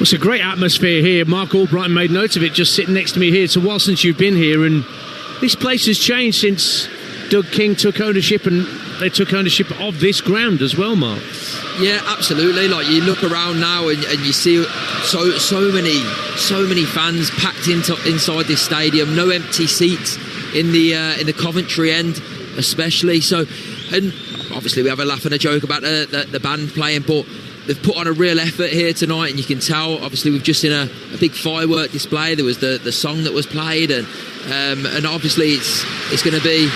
It's a great atmosphere here. Mark Albright made note of it just sitting next to me here. It's a while since you've been here, and this place has changed since Doug King took ownership, and they took ownership of this ground as well, Mark. Yeah, absolutely. Like, you look around now and you see so many fans packed inside this stadium. No empty seats in the Coventry end, especially. So, and obviously we have a laugh and a joke about the band playing, but they've put on a real effort here tonight, and you can tell. Obviously, we've just seen a big firework display. There was the song that was played, and obviously it's going to be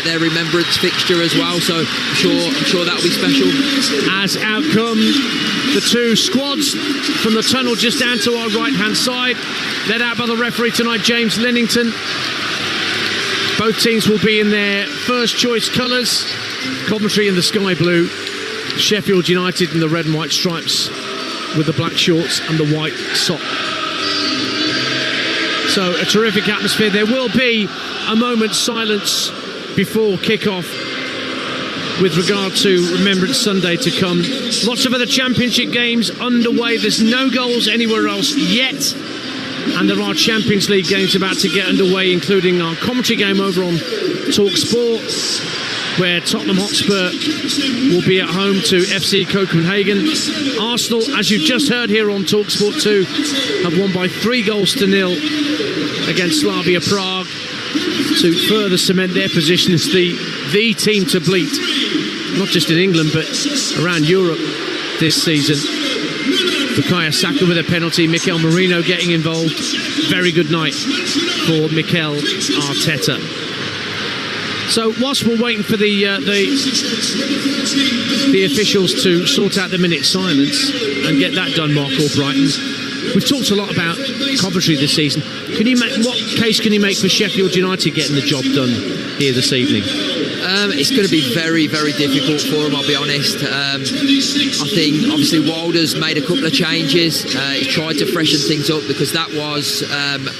their remembrance fixture as well. So I'm sure that'll be special. As out come the two squads from the tunnel just down to our right-hand side, led out by the referee tonight, James Lennington. Both teams will be in their first choice colours. Coventry in the sky blue, Sheffield United in the red and white stripes with the black shorts and the white sock. So a terrific atmosphere. There will be a moment's silence before kick-off with regard to Remembrance Sunday to come. Lots of other championship games underway. There's no goals anywhere else yet, and there are Champions League games about to get underway, including our commentary game over on Talksport, where Tottenham Hotspur will be at home to FC Copenhagen. Arsenal, as you've just heard here on Talksport 2, have won by 3-0 against Slavia Prague to further cement their position as the team to beat, not just in England but around Europe this season. Bukayo Saka with a penalty, Mikel Merino getting involved. Very good night for Mikel Arteta. So whilst we're waiting for the officials to sort out the minute silence and get that done, Mark Albrighton, we've talked a lot about Coventry this season. What case can you make for Sheffield United getting the job done here this evening? It's going to be very, very difficult for them, I'll be honest. I think obviously Wilder's made a couple of changes. He's tried to freshen things up, because that was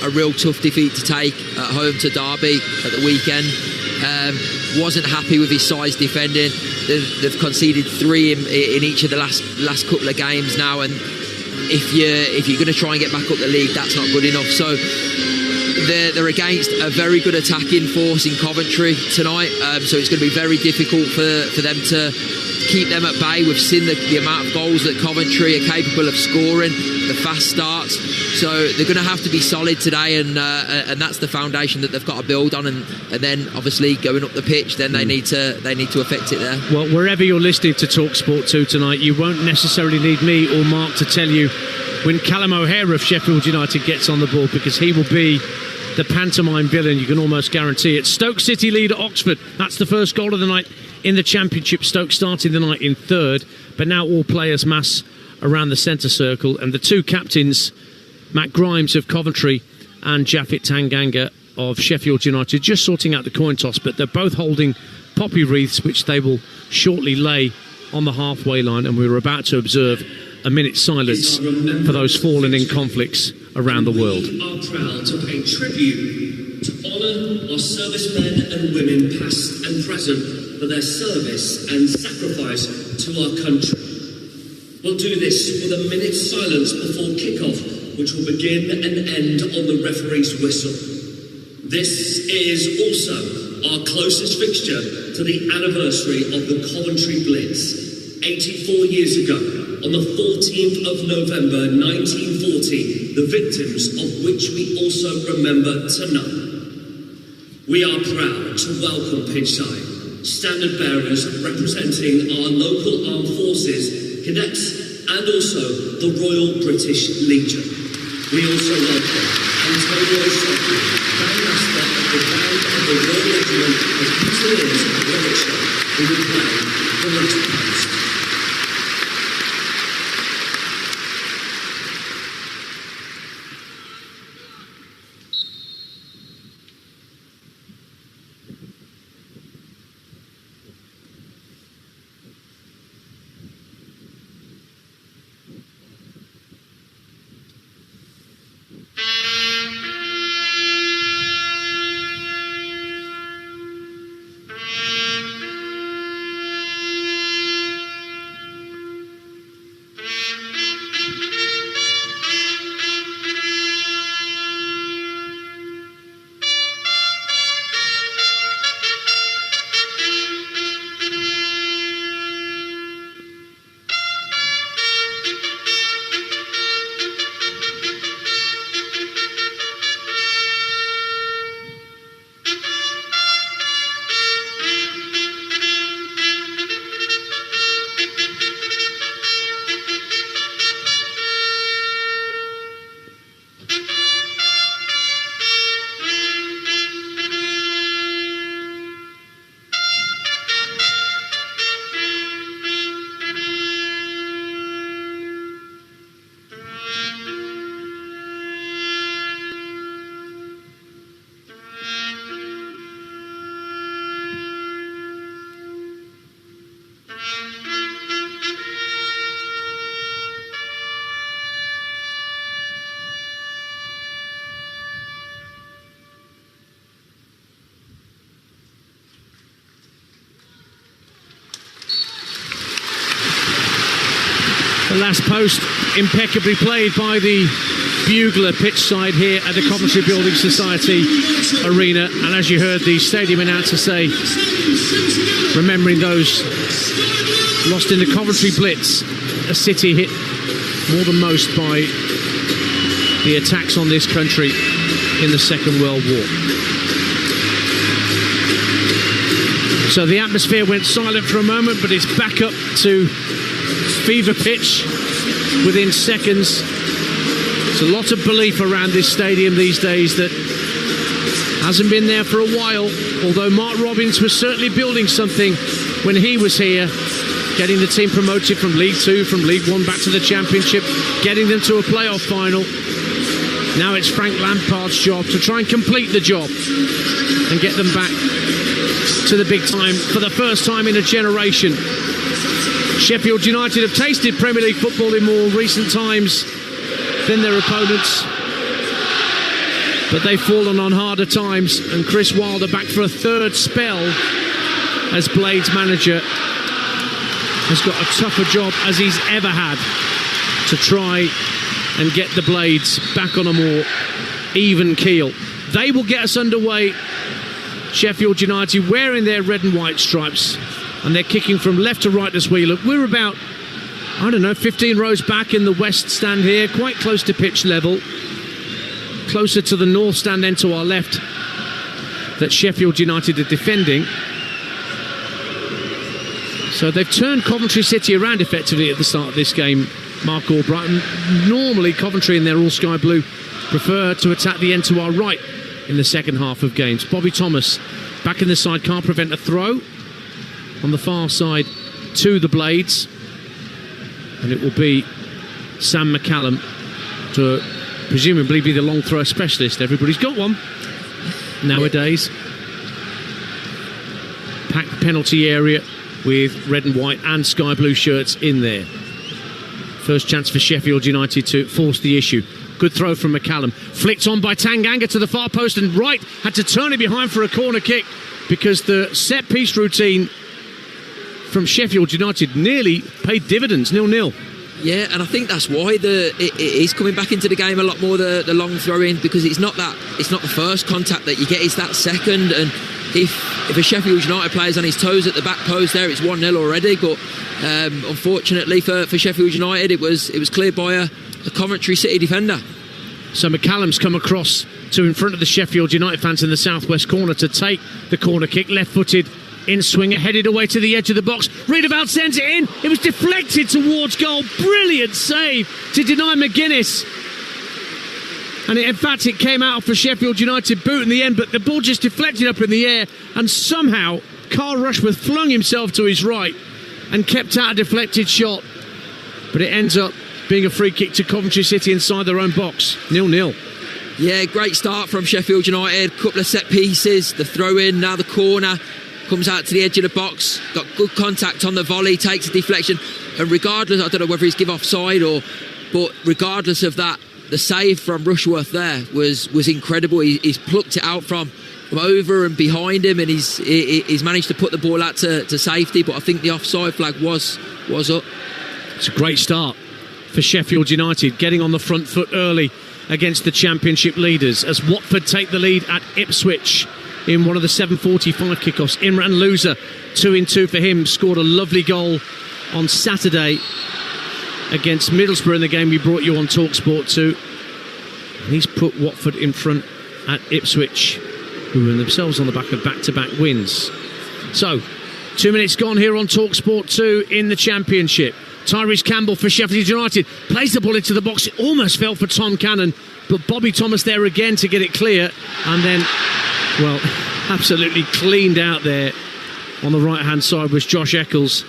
a real tough defeat to take at home to Derby at the weekend. Wasn't happy with his size defending. They've conceded 3 in each of the last couple of games now, and if you're going to try and get back up the league, that's not good enough. So they're against a very good attacking force in Coventry tonight, so it's going to be very difficult for them to keep them at bay. We've seen the amount of goals that Coventry are capable of scoring, the fast starts, so they're going to have to be solid today, and that's the foundation that they've got to build on, and then obviously going up the pitch, then they need to affect it there. Well, wherever you're listening to Talksport 2 tonight, you won't necessarily need me or Mark to tell you when Callum O'Hara of Sheffield United gets on the ball, because he will be the pantomime villain, you can almost guarantee it. Stoke City lead at Oxford. That's the first goal of the night in the Championship. Stoke starting the night in third, but now all players mass around the centre circle, and the two captains, Matt Grimes of Coventry and Japhet Tanganga of Sheffield United, just sorting out the coin toss, but they're both holding poppy wreaths which they will shortly lay on the halfway line, and we're about to observe a minute's silence for those fallen in conflicts around the world. We are proud to pay tribute to honour our servicemen and women past and present for their service and sacrifice to our country. We'll do this with a minute's silence before kick-off, which will begin and end on the referee's whistle. This is also our closest fixture to the anniversary of the Coventry Blitz. 84 years ago, on the 14th of November 1940, the victims of which we also remember tonight. We are proud to welcome pitchside standard bearers representing our local armed forces, cadets, and also the Royal British Legion. We also welcome Antonio Socchi, Bandmaster of the Band of the Royal Regiment of Fusiliers of Warwickshire, who will play the Little Post. Last post impeccably played by the bugler pitch side here at the Coventry Building Society Arena. And as you heard the stadium announcer say, remembering those lost in the Coventry Blitz, a city hit more than most by the attacks on this country in the Second World War. So the atmosphere went silent for a moment, but it's back up to fever pitch within seconds. There's a lot of belief around this stadium these days that hasn't been there for a while, although Mark Robbins was certainly building something when he was here, getting the team promoted from League 2, from League 1 back to the Championship, getting them to a playoff final. Now it's Frank Lampard's job to try and complete the job and get them back to the big time for the first time in a generation. Sheffield United have tasted Premier League football in more recent times than their opponents, but they've fallen on harder times, and Chris Wilder, back for a third spell as Blades manager, has got a tougher job as he's ever had to try and get the Blades back on a more even keel. They will get us underway, Sheffield United, wearing their red and white stripes, and they're kicking from left to right as we look. We're about, 15 rows back in the west stand here, quite close to pitch level, closer to the north stand then to our left that Sheffield United are defending. So they've turned Coventry City around effectively at the start of this game, Mark Albright. Normally Coventry in their all sky blue prefer to attack the end to our right in the second half of games. Bobby Thomas back in the side, can't prevent a throw on the far side to the Blades, and it will be Sam McCallum to presumably be the long throw specialist. Everybody's got one nowadays. Packed penalty area with red and white and sky blue shirts in there. First chance for Sheffield United to force the issue. Good throw from McCallum. Flicked on by Tanganga to the far post, and Wright had to turn it behind for a corner kick because the set piece routine from Sheffield United nearly paid dividends, 0-0. Yeah, and I think that's why it is coming back into the game a lot more, the long throw in, because it's not the first contact that you get, it's that second. And if a Sheffield United player's on his toes at the back post there, it's 1-0 already. But unfortunately for Sheffield United, it was cleared by a Coventry City defender. So McCallum's come across to in front of the Sheffield United fans in the southwest corner to take the corner kick, left-footed in swinger, headed away to the edge of the box. Riedewald sends it in. It was deflected towards goal. Brilliant save to deny McGuinness. And in fact, it came out for Sheffield United boot in the end, but the ball just deflected up in the air, and somehow Carl Rushworth flung himself to his right and kept out a deflected shot. But it ends up being a free kick to Coventry City inside their own box. 0-0. Yeah, great start from Sheffield United. Couple of set pieces, the throw in, now the corner. Comes out to the edge of the box, got good contact on the volley, takes a deflection, and regardless, I don't know whether he's give offside but regardless of that, the save from Rushworth there was incredible. He's plucked it out from over and behind him, and he's managed to put the ball out to safety. But I think the offside flag was up. It's a great start for Sheffield United, getting on the front foot early against the Championship leaders as Watford take the lead at Ipswich in one of the 7:45 kickoffs. Imran Louza, 2-2 for him, scored a lovely goal on Saturday against Middlesbrough in the game we brought you on Talksport 2. And he's put Watford in front at Ipswich, who are themselves on the back of back-to-back wins. So, 2 minutes gone here on Talksport 2 in the Championship. Tyrese Campbell for Sheffield United plays the ball into the box. It almost fell for Tom Cannon, but Bobby Thomas there again to get it clear, and then, well, absolutely cleaned out there on the right-hand side was Josh Eccles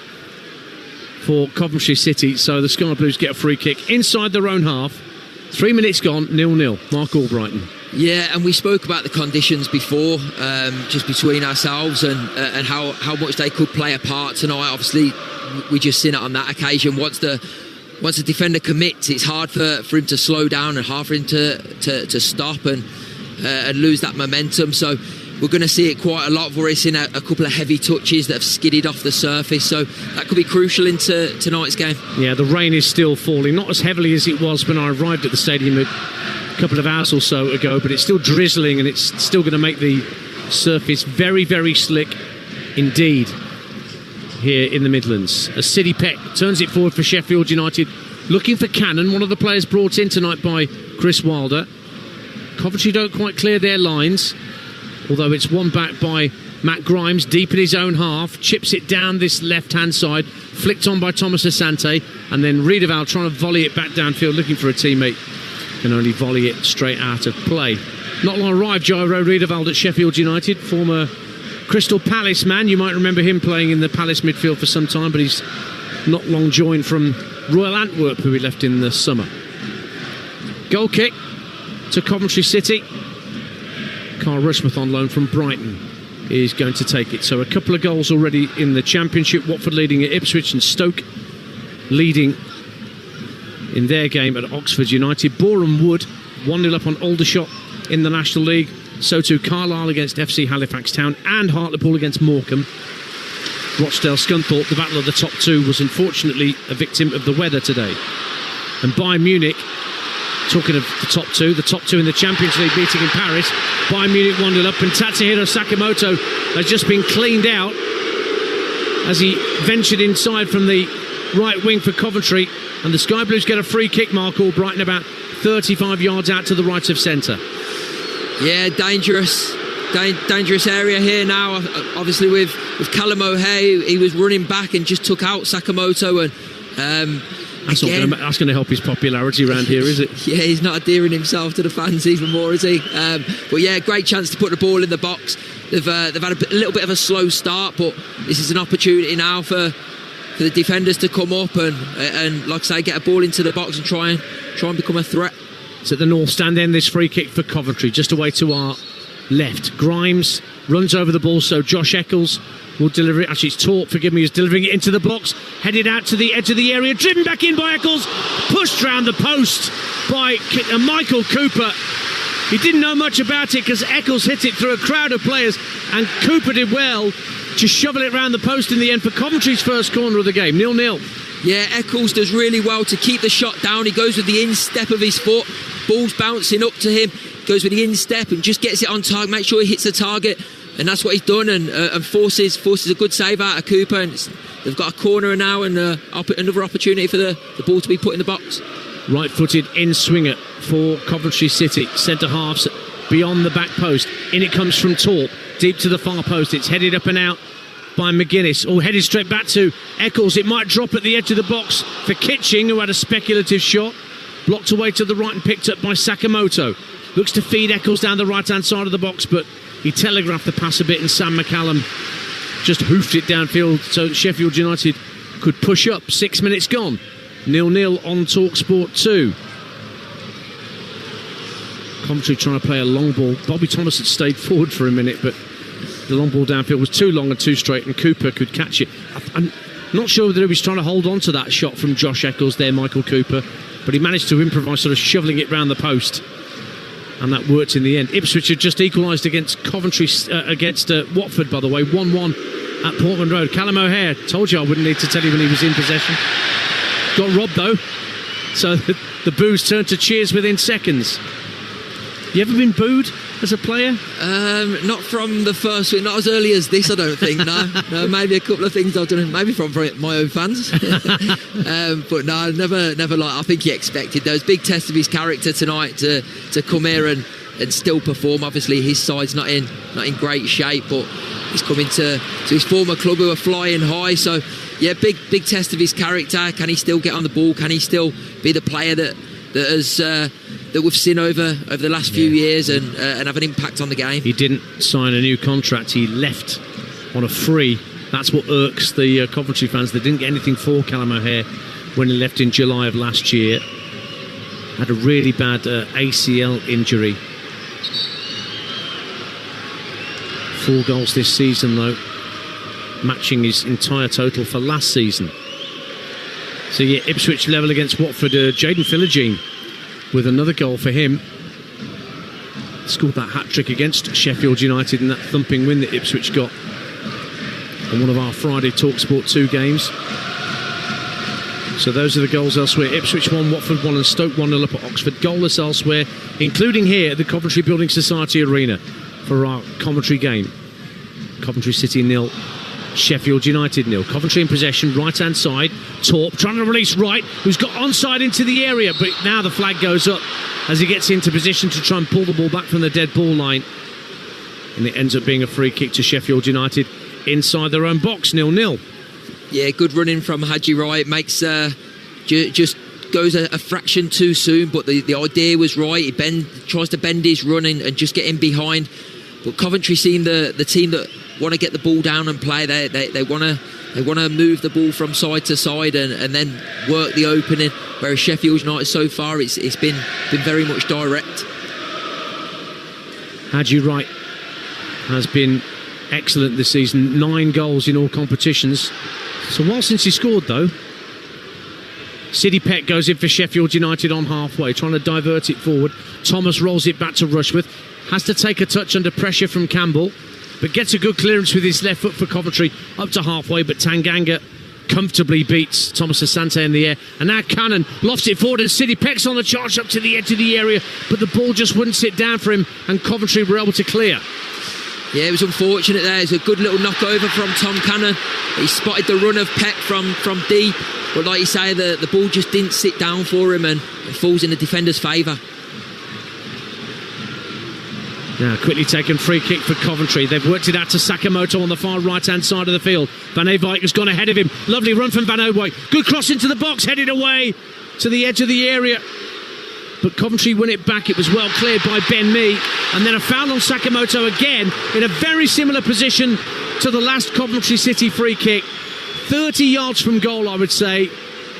for Coventry City. So the Sky Blues get a free kick inside their own half. 3 minutes gone, 0-0. Mark Albrighton. Yeah, and we spoke about the conditions before, just between ourselves and how much they could play a part tonight. Obviously, we just seen it on that occasion. Once the defender commits, it's hard for him to slow down and hard for him to stop and lose that momentum. So we're going to see it quite a lot. We've already seen a couple of heavy touches that have skidded off the surface, so that could be crucial into tonight's game. Yeah, the rain is still falling, not as heavily as it was when I arrived at the stadium a couple of hours or so ago, but it's still drizzling, and it's still going to make the surface very, very slick indeed here in the Midlands. As City Peck turns it forward for Sheffield United, looking for Cannon, one of the players brought in tonight by Chris Wilder. Coventry don't quite clear their lines, although it's won back by Matt Grimes deep in his own half, chips it down this left-hand side, flicked on by Thomas Asante, and then Riedewald trying to volley it back downfield, looking for a teammate, can only volley it straight out of play. Not long arrived Jairo Riedewald at Sheffield United, former Crystal Palace man. You might remember him playing in the Palace midfield for some time, but he's not long joined from Royal Antwerp, who he left in the summer. Goal kick to Coventry City. Carl Rushmouth on loan from Brighton is going to take it. So a couple of goals already in the Championship. Watford leading at Ipswich, and Stoke leading in their game at Oxford United. Boreham Wood 1-0 up on Aldershot in the National League. So too Carlisle against FC Halifax Town, and Hartlepool against Morecambe. Rochdale Scunthorpe, the battle of the top two, was unfortunately a victim of the weather today. And Bayern Munich, talking of the top two in the Champions League meeting in Paris, Bayern Munich 1-0 up, and Tatsuhiro Sakamoto has just been cleaned out as he ventured inside from the right wing for Coventry, and the Sky Blues get a free kick, Mark Albrighton, about 35 yards out to the right of centre. Yeah, dangerous area here now. Obviously with Callum O'Hare, he was running back and just took out Sakamoto, and that's going to help his popularity around here, is it? Yeah, he's not adhering himself to the fans even more, is he? But yeah, great chance to put the ball in the box. They've had a little bit of a slow start, but this is an opportunity now for the defenders to come up and like I say, get a ball into the box and try and become a threat. It's at the north stand then, this free kick for Coventry, just away to our left. Grimes runs over the ball, so Josh Eccles will deliver it. Actually, it's Torp, forgive me, who's delivering it into the box, headed out to the edge of the area, driven back in by Eccles, pushed round the post by Michael Cooper. He didn't know much about it because Eccles hit it through a crowd of players, and Cooper did well to shovel it round the post in the end for Coventry's first corner of the game, 0-0. Yeah, Eccles does really well to keep the shot down. He goes with the instep of his foot, ball's bouncing up to him, goes with the instep and just gets it on target, make sure he hits the target, and that's what he's done, and forces a good save out of Cooper, and they've got a corner now and another opportunity for the ball to be put in the box. Right-footed in-swinger for Coventry City, centre halves beyond the back post. In it comes from Torp, deep to the far post. It's headed up and out by McGuinness, or headed straight back to Eccles. It might drop at the edge of the box for Kitching, who had a speculative shot, blocked away to the right and picked up by Sakamoto. Looks to feed Eccles down the right-hand side of the box, but he telegraphed the pass a bit, and Sam McCallum just hoofed it downfield so Sheffield United could push up. 6 minutes gone, 0-0 on Talksport 2. Coventry trying to play a long ball. Bobby Thomas had stayed forward for a minute, but the long ball downfield was too long and too straight, and Cooper could catch it. I'm not sure whether he was trying to hold on to that shot from Josh Eccles there, Michael Cooper, but he managed to improvise, sort of shoveling it round the post, and that worked in the end. Ipswich had just equalised against Coventry, against Watford, by the way, 1-1 at Portman Road. Callum O'Hare, told you I wouldn't need to tell you when he was in possession. Got robbed though, so the boos turned to cheers within seconds. You ever been booed as a player? Not from the first week, not as early as this, I don't think. No, maybe a couple of things I've done, maybe from my own fans. But no, never like. I think he expected those big test of his character tonight to come here and still perform. Obviously, his side's not in great shape, but he's coming to his former club who are flying high. So yeah, big test of his character. Can he still get on the ball? Can he still be the player that we've seen over the last few years and have an impact on the game? He didn't sign a new contract. He left on a free. That's what irks the Coventry fans. They didn't get anything for Callum O'Hare when he left in July of last year. Had a really bad ACL injury. 4 goals this season though, matching his entire total for last season. So yeah, Ipswich level against Watford. Jaden Philogene with another goal for him. Scored that hat-trick against Sheffield United in that thumping win that Ipswich got on one of our Friday Talksport 2 games. So those are the goals elsewhere. Ipswich 1, Watford 1 and Stoke 1-0 up at Oxford. Goalless elsewhere, including here at the Coventry Building Society Arena for our Coventry game. Coventry City 0, Sheffield United 0. Coventry in possession, right-hand side. Torp trying to release Wright, who's got onside into the area, but now the flag goes up as he gets into position to try and pull the ball back from the dead ball line. And it ends up being a free kick to Sheffield United inside their own box, 0-0. Yeah, good running from Haji Wright. Makes just goes a fraction too soon, but the idea was right. He tries to bend his run and just get in behind. But Coventry seem the team that want to get the ball down and play. They want to move the ball from side to side and then work the opening. Whereas Sheffield United so far it's been very much direct. Haji Wright has been excellent this season. 9 goals in all competitions. It's a while since he scored though. Sidney Peck goes in for Sheffield United on halfway, trying to divert it forward. Thomas rolls it back to Rushworth. Has to take a touch under pressure from Campbell, but gets a good clearance with his left foot for Coventry up to halfway, but Tanganga comfortably beats Thomas Asante in the air. And now Cannon lofts it forward and Sidney Peck's on the charge up to the edge of the area, but the ball just wouldn't sit down for him and Coventry were able to clear. Yeah, it was unfortunate there. It's a good little knockover from Tom Cannon. He spotted the run of Peck from deep, but like you say, the ball just didn't sit down for him and falls in the defender's favour. Now quickly taken free kick for Coventry. They've worked it out to Sakamoto on the far right-hand side of the field. Van Ewijk has gone ahead of him. Lovely run from Van Ewijk. Good cross into the box, headed away to the edge of the area. But Coventry win it back. It was well cleared by Ben Mee. And then a foul on Sakamoto again in a very similar position to the last Coventry City free kick. 30 yards from goal, I would say.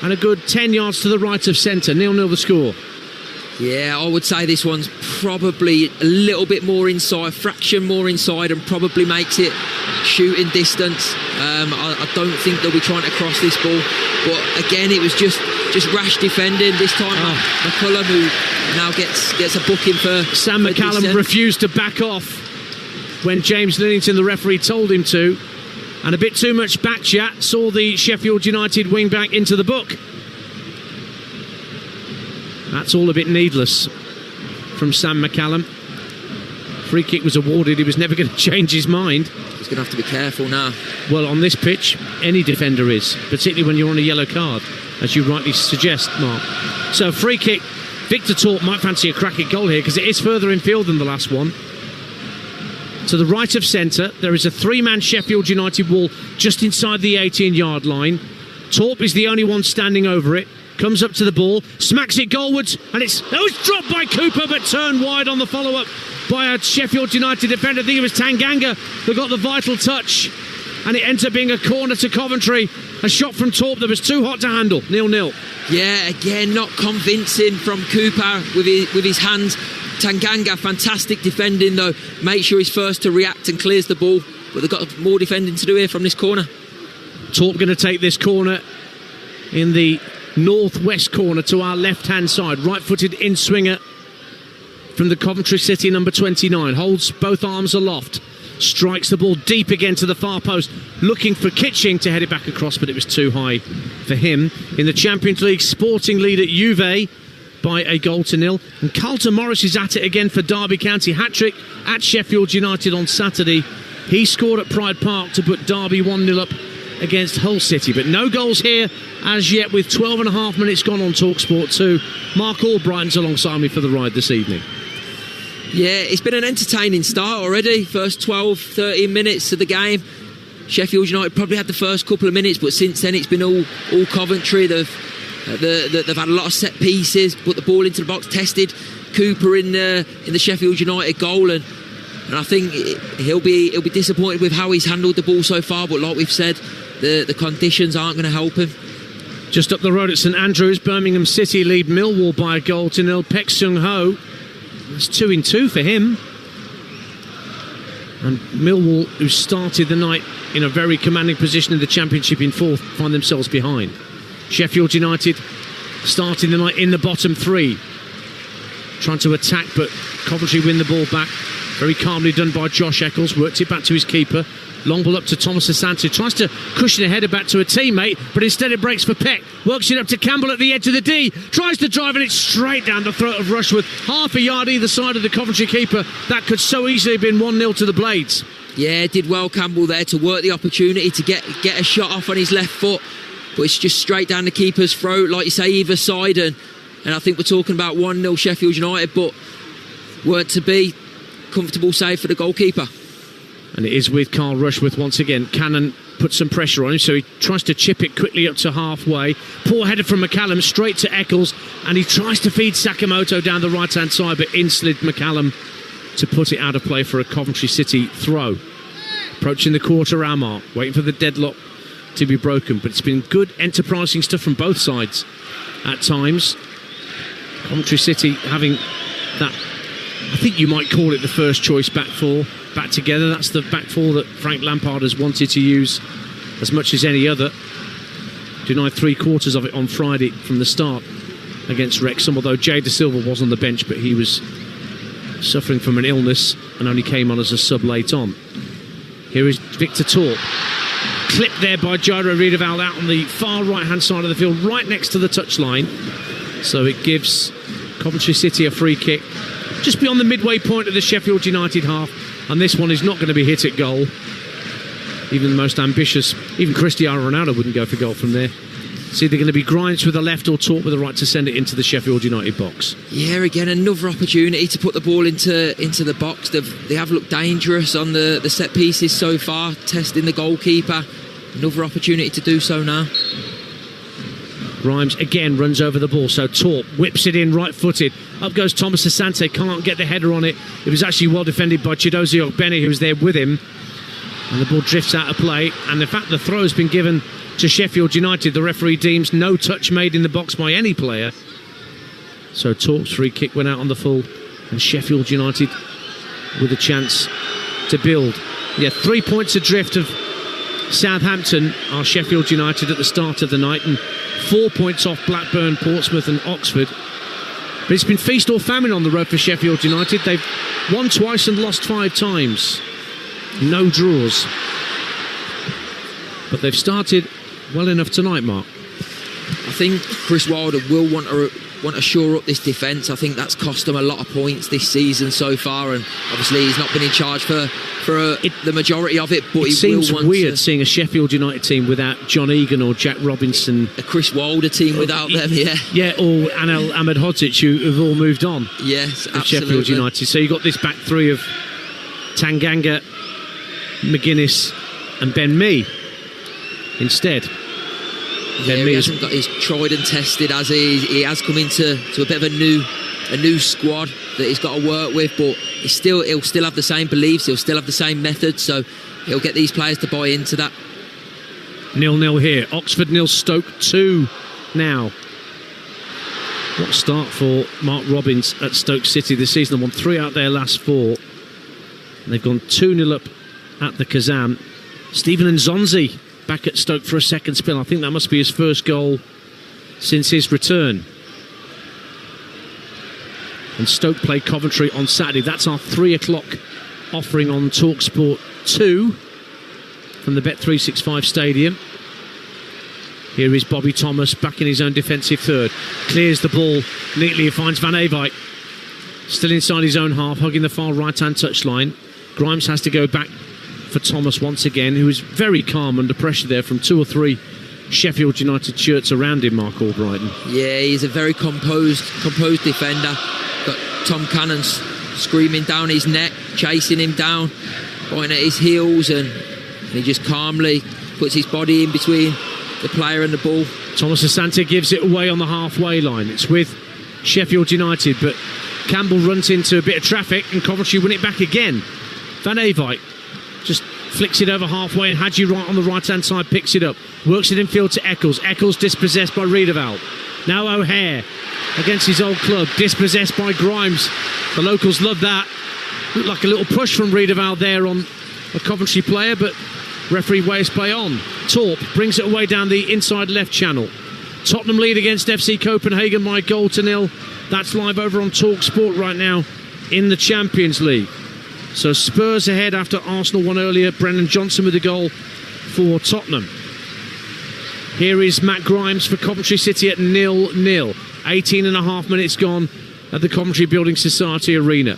And a good 10 yards to the right of centre. 0-0 the score. Yeah, I would say this one's probably a little bit more inside, fraction more inside, and probably makes it shooting distance. I don't think they'll be trying to cross this ball, but again, it was just rash defending. This time, McCullum, who now gets a booking for Sam McCallum refused to back off when James Lillington, the referee, told him to, and a bit too much back chat saw the Sheffield United wing back into the book. That's all a bit needless from Sam McCallum. Free kick was awarded. He was never going to change his mind. He's going to have to be careful now. Well, on this pitch, any defender is, particularly when you're on a yellow card, as you rightly suggest, Mark. So free kick. Victor Torp might fancy a crack at goal here because it is further in field than the last one. To the right of centre, there is a 3-man Sheffield United wall just inside the 18-yard line. Torp is the only one standing over it. Comes up to the ball, smacks it goalwards, and it's dropped by Cooper, but turned wide on the follow-up by a Sheffield United defender. I think it was Tanganga that got the vital touch, and it ends up being a corner to Coventry. A shot from Torp that was too hot to handle. 0-0. Yeah, again, not convincing from Cooper with his hands. Tanganga, fantastic defending though. Make sure he's first to react and clears the ball, but they've got more defending to do here from this corner. Torp going to take this corner in the northwest corner to our left-hand side. Right-footed in-swinger from the Coventry City number 29. Holds both arms aloft. Strikes the ball deep again to the far post. Looking for Kitching to head it back across, but it was too high for him. In the Champions League, Sporting lead at Juve by a 0-0. And Carlton Morris is at it again for Derby County. Hat-trick at Sheffield United on Saturday. He scored at Pride Park to put Derby 1-0 up against Hull City, but no goals here as yet with 12 and a half minutes gone on Talksport 2. Mark Albrighton's alongside me for the ride this evening. Yeah, it's been an entertaining start already. First 12, 13 minutes of the game. Sheffield United probably had the first couple of minutes, but since then it's been all Coventry. They've had a lot of set pieces, put the ball into the box, tested Cooper in the Sheffield United goal, and I think he'll be disappointed with how he's handled the ball so far. But like we've said, the conditions aren't going to help him. Just up the road at St Andrews, Birmingham City lead Millwall by a 0-0. Pek Sung-ho, it's 2-2 for him. And Millwall, who started the night in a very commanding position in the Championship in 4th, find themselves behind. Sheffield United starting the night in the bottom 3. trying to attack, but Coventry win the ball back. Very calmly done by Josh Eccles, worked it back to his keeper. Long ball up to Thomas Asante, tries to cushion a header back to a teammate, but instead it breaks for Peck. Works it up to Campbell at the edge of the D, tries to drive it straight down the throat of Rushworth. Half a yard either side of the Coventry keeper. That could so easily have been 1-0 to the Blades. Yeah, did well Campbell there to work the opportunity to get a shot off on his left foot, but it's just straight down the keeper's throat, like you say, either side, and I think we're talking about 1-0 Sheffield United, but weren't to be. Comfortable save for the goalkeeper. And it is with Carl Rushworth once again. Cannon puts some pressure on him, so he tries to chip it quickly up to halfway. Poor header from McCallum straight to Eccles, and he tries to feed Sakamoto down the right hand side, but in slid McCallum to put it out of play for a Coventry City throw. Approaching the quarter hour mark, waiting for the deadlock to be broken, but it's been good enterprising stuff from both sides at times. Coventry City having that, I think you might call it the first choice back four back together. That's the back four that Frank Lampard has wanted to use as much as any other. Denied 3/4 of it on Friday from the start against Wrexham, although Jay De Silva was on the bench, but he was suffering from an illness and only came on as a sub late on. Here is Victor Torp, clipped there by Jairo Riedewald out on the far right hand side of the field, right next to the touchline. So it gives Coventry City a free kick just beyond the midway point of the Sheffield United half, and this one is not going to be hit at goal. Even the most ambitious, even Cristiano Ronaldo wouldn't go for goal from there. It's either going to be Grimes with the left or Torp with the right to send it into the Sheffield United box. Yeah, again another opportunity to put the ball into the box. They have looked dangerous on the set pieces so far, testing the goalkeeper. Another opportunity to do so now. Grimes again runs over the ball, so Torp whips it in right-footed. Up goes Thomas Asante, can't get the header on it. It was actually well defended by Chidozie Ogbene, who was there with him. And the ball drifts out of play. And the fact the throw has been given to Sheffield United, the referee deems no touch made in the box by any player. So Torp's free kick went out on the full, and Sheffield United with a chance to build. Yeah, 3 points adrift of Southampton are Sheffield United at the start of the night, and 4 points off Blackburn, Portsmouth and Oxford. But it's been feast or famine on the road for Sheffield United. They've won twice and lost 5 times. No draws. But they've started well enough tonight, Mark. I think Chris Wilder will want to shore up this defence. I think that's cost him a lot of points this season so far, and obviously he's not been in charge for the majority of it, but it seems weird seeing a Sheffield United team without John Egan or Jack Robinson. A Chris Wilder team without them, yeah. Yeah, or Anel Ahmedhodzic, who have all moved on. Yes, absolutely. Sheffield United. So you've got this back three of Tanganga, McGuinness and Ben Mee instead. Yeah, he hasn't got his tried and tested, as he has come into a bit of a new squad that he's got to work with, but he'll still have the same beliefs, he'll still have the same methods, so he'll get these players to buy into that. 0-0 here. Oxford 0, Stoke 2 now. What a start for Mark Robbins at Stoke City this season. They won 3 out of their last 4. And they've gone 2-0 up at the Kazan. Stephen Nzonzi back at Stoke for a second spell. I think that must be his first goal since his return. And Stoke play Coventry on Saturday. That's our 3 o'clock offering on Talksport 2 from the Bet365 Stadium. Here is Bobby Thomas back in his own defensive third. Clears the ball neatly. He finds Van Ewijk still inside his own half, hugging the far right-hand touchline. Grimes has to go back for Thomas once again, who is very calm under pressure there from 2 or 3 Sheffield United shirts around him, Mark Albrighton. Yeah, he's a very composed defender. Got Tom Cannon screaming down his neck, chasing him down, pointing at his heels, and he just calmly puts his body in between the player and the ball. Thomas Asante gives it away on the halfway line. It's with Sheffield United, but Campbell runs into a bit of traffic and Coventry win it back again. Van Ewijk just flicks it over halfway, and Hadji right on the right-hand side picks it up. Works it infield to Eccles. Eccles dispossessed by Riedewald. Now O'Hare against his old club, dispossessed by Grimes. The locals love that. Looked like a little push from Riedewald there on a Coventry player, but referee waves play on. Torp brings it away down the inside left channel. Tottenham lead against FC Copenhagen by 1-0. That's live over on Talksport right now in the Champions League. So Spurs ahead after Arsenal won earlier. Brennan Johnson with the goal for Tottenham. Here is Matt Grimes for Coventry City at 0-0. 18 and a half minutes gone at the Coventry Building Society Arena.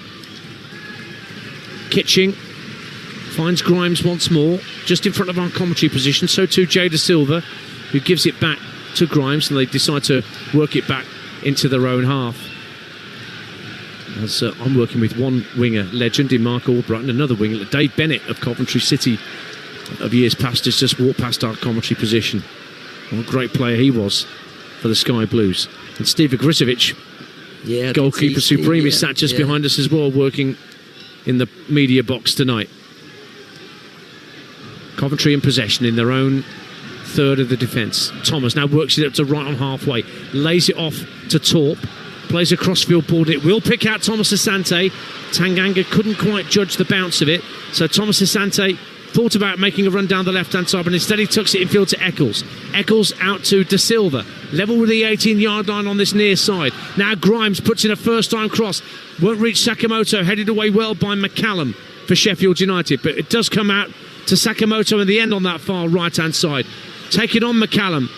Kitching finds Grimes once more, just in front of our commentary position. So too Jay Da Silva, who gives it back to Grimes, and they decide to work it back into their own half. As I'm working with one winger legend in Mark Albright and another winger, Dave Bennett of Coventry City of years past, has just walked past our commentary position. What a great player he was for the Sky Blues. And Steve Agricevic, goalkeeper supreme, is sat just behind us as well, working in the media box tonight. Coventry in possession in their own third of the defence. Thomas now works it up to right on halfway, lays it off to Torp, plays a crossfield ball. It will pick out Thomas Asante. Tanganga couldn't quite judge the bounce of it, so Thomas Asante thought about making a run down the left-hand side, but instead he tucks it infield to Eccles. Eccles out to Da Silva, level with the 18-yard line on this near side. Now Grimes puts in a first-time cross, won't reach Sakamoto, headed away well by McCallum for Sheffield United, but it does come out to Sakamoto in the end on that far right-hand side. Take it on McCallum,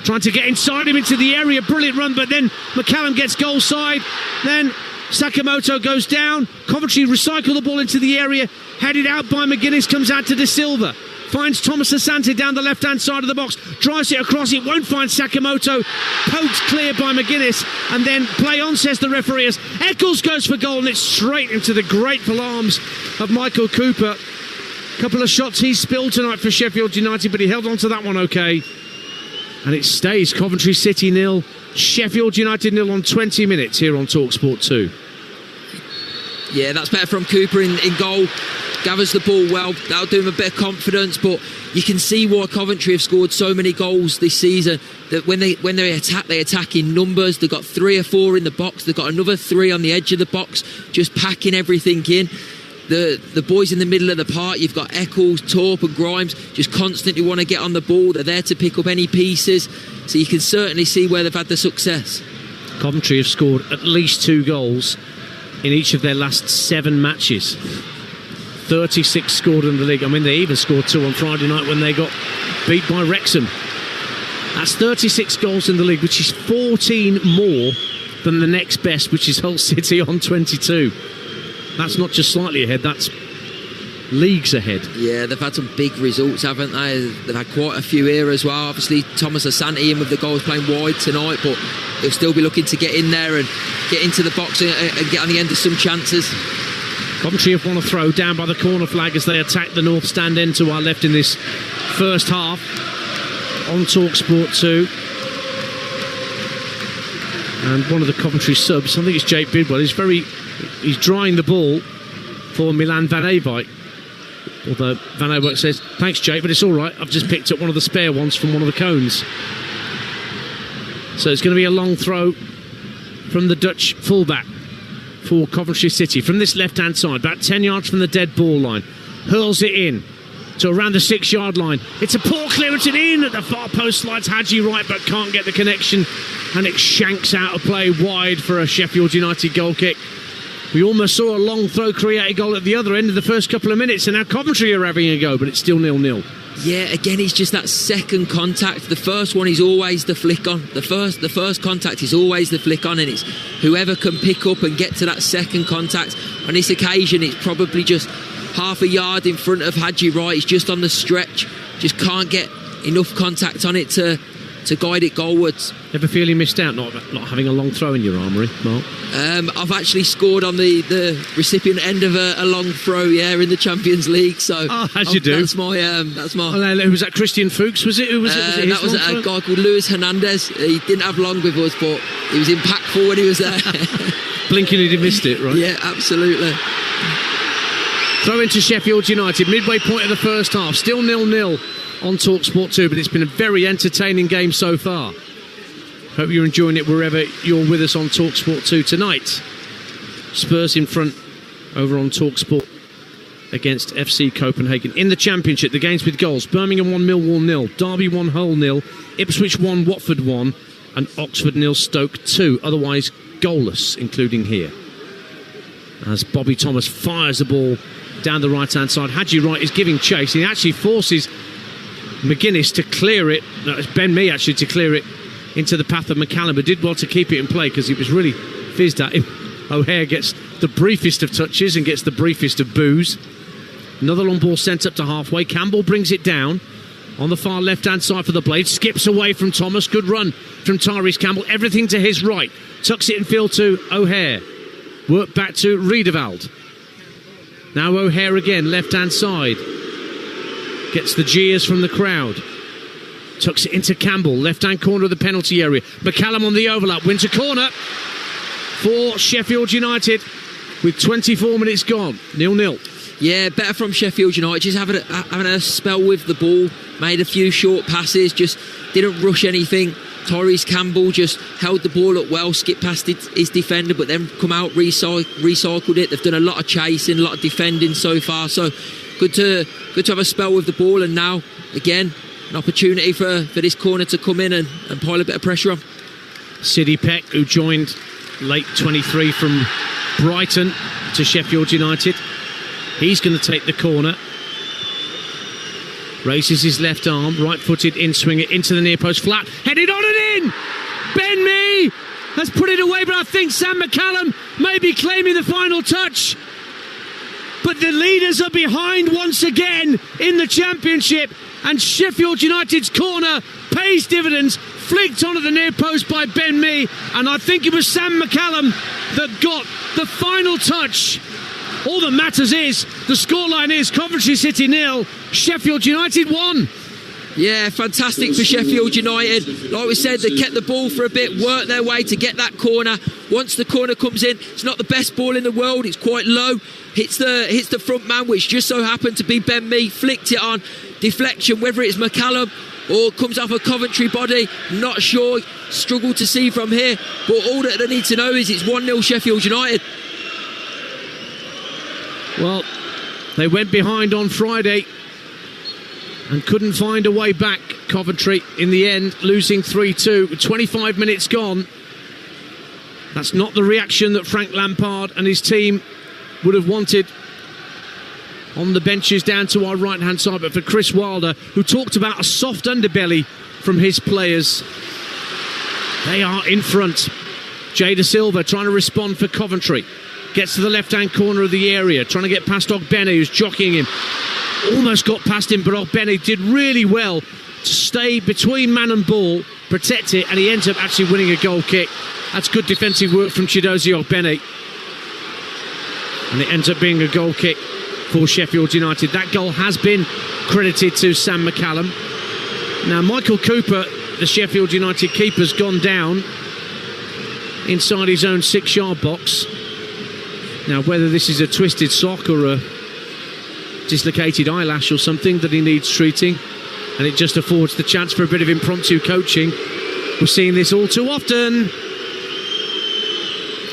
trying to get inside him into the area. Brilliant run, but then McCallum gets goal side. Then Sakamoto goes down. Coventry recycle the ball into the area. Headed out by McGuinness, comes out to Da Silva. Finds Thomas Asante down the left-hand side of the box. Drives it across, it won't find Sakamoto. Poked clear by McGuinness. And then play on, says the referee, as Eccles goes for goal, and it's straight into the grateful arms of Michael Cooper. Couple of shots he spilled tonight for Sheffield United, but he held on to that one okay. And it stays Coventry City 0, Sheffield United 0 on 20 minutes here on Talksport 2. Yeah, that's better from Cooper in goal. Gathers the ball well. That'll do him a bit of confidence, but you can see why Coventry have scored so many goals this season. That when they attack in numbers. They've got 3 or 4 in the box. They've got another 3 on the edge of the box, just packing everything in. The boys in the middle of the park, you've got Eccles, Torp and Grimes, just constantly want to get on the ball. They're there to pick up any pieces, so you can certainly see where they've had the success. Coventry have scored at least 2 goals in each of their last 7 matches. 36 scored in the league. I mean, they even scored 2 on Friday night when they got beat by Wrexham. That's 36 goals in the league, which is 14 more than the next best, which is Hull City on 22. That's not just slightly ahead, that's leagues ahead. Yeah, they've had some big results, haven't they? They've had quite a few here as well. Obviously, Thomas Asante in with the goals playing wide tonight, but they'll still be looking to get in there and get into the box and get on the end of some chances. Coventry have won a throw down by the corner flag as they attack the north stand end to our left in this first half on Talksport 2. And one of the Coventry subs, I think it's Jake Bidwell, he's drying the ball for Milan Van Eyck. Although Van Eyck says, thanks Jake, but it's all right, I've just picked up one of the spare ones from one of the cones. So it's going to be a long throw from the Dutch fullback for Coventry City from this left-hand side, about 10 yards from the dead ball line. Hurls it in to around the 6-yard line. It's a poor clearance, and in at the far post slides Hadji right, but can't get the connection, and it shanks out of play wide for a Sheffield United goal kick. We almost saw a long throw create a goal at the other end of the first couple of minutes, and now Coventry are having a go, but it's still 0-0. Yeah, again, it's just that second contact. The first one is always the flick on. The first contact is always the flick on, and it's whoever can pick up and get to that second contact. On this occasion, it's probably just half a yard in front of Hadji Wright. He's just on the stretch, just can't get enough contact on it to guide it goalwards. Ever feel you missed out not having a long throw in your armoury, Mark? I've actually scored on the recipient end of a long throw, in the Champions League. So as you do. That's my. Who was that? Christian Fuchs, was it? Who was it? That was a guy called Luis Hernandez. He didn't have long with us, but he was impactful when he was there. Blinking he'd have missed it, right? Yeah, absolutely. Throw into Sheffield United, midway point of the first half, still 0-0 on Talksport 2, but it's been a very entertaining game so far. Hope you're enjoying it wherever you're with us on Talksport 2 tonight. Spurs in front over on Talksport against FC Copenhagen. In the Championship, the games with goals: Birmingham 1, Millwall 0, Derby 1, Hull 0, Ipswich 1, Watford 1, and Oxford 0, Stoke 2. Otherwise goalless, including here. As Bobby Thomas fires the ball down the right-hand side. Hadji Wright is giving chase. He actually forces McGuinness to clear it. No, it's Ben Mee actually to clear it into the path of McCallum, but did well to keep it in play because it was really fizzed at him. O'Hare gets the briefest of touches and gets the briefest of boos. Another long ball sent up to halfway. Campbell brings it down on the far left-hand side for the Blade. Skips away from Thomas. Good run from Tyrese Campbell. Everything to his right. Tucks it in field to O'Hare. Work back to Riedewald. Now O'Hare again, left-hand side. Gets the jeers from the crowd. Tucks it into Campbell, left-hand corner of the penalty area. McCallum on the overlap, wins a corner for Sheffield United with 24 minutes gone. 0-0. Yeah, better from Sheffield United. Just having a spell with the ball. Made a few short passes, just didn't rush anything. Tyrese Campbell just held the ball up well, skipped past his defender, but then come out, recycled it. They've done a lot of chasing, a lot of defending so far. So good to have a spell with the ball, and now again an opportunity for this corner to come in and pile a bit of pressure on. Sidney Peck, who joined late 23 from Brighton to Sheffield United, he's going to take the corner. Raises his left arm, right-footed in-swinger into the near post, flat, headed on and in! Ben Mee has put it away, but I think Sam McCallum may be claiming the final touch. But the leaders are behind once again in the Championship, and Sheffield United's corner pays dividends, flicked onto the near post by Ben Mee, and I think it was Sam McCallum that got the final touch. All that matters is the scoreline is Coventry City 0, Sheffield United 1. Yeah, fantastic for Sheffield United. Like we said, they kept the ball for a bit, worked their way to get that corner. Once the corner comes in, it's not the best ball in the world, it's quite low. Hits the front man, which just so happened to be Ben Mee, flicked it on. Deflection, whether it's McCallum or comes off a Coventry body, not sure. Struggle to see from here, but all that they need to know is it's 1-0 Sheffield United. Well, they went behind on Friday and couldn't find a way back, Coventry, in the end, losing 3-2 with 25 minutes gone. That's not the reaction that Frank Lampard and his team would have wanted on the benches down to our right-hand side. But for Chris Wilder, who talked about a soft underbelly from his players, they are in front. Jay Da Silva trying to respond for Coventry. Gets to the left-hand corner of the area, trying to get past Ogbene, who's jockeying him. Almost got past him, but Ogbene did really well to stay between man and ball, protect it, and he ends up actually winning a goal kick. That's good defensive work from Chidozie Ogbene. And it ends up being a goal kick for Sheffield United. That goal has been credited to Sam McCallum. Now, Michael Cooper, the Sheffield United keeper, has gone down inside his own 6-yard box. Now, whether this is a twisted sock or a dislocated eyelash or something that he needs treating, and it just affords the chance for a bit of impromptu coaching. We're seeing this all too often.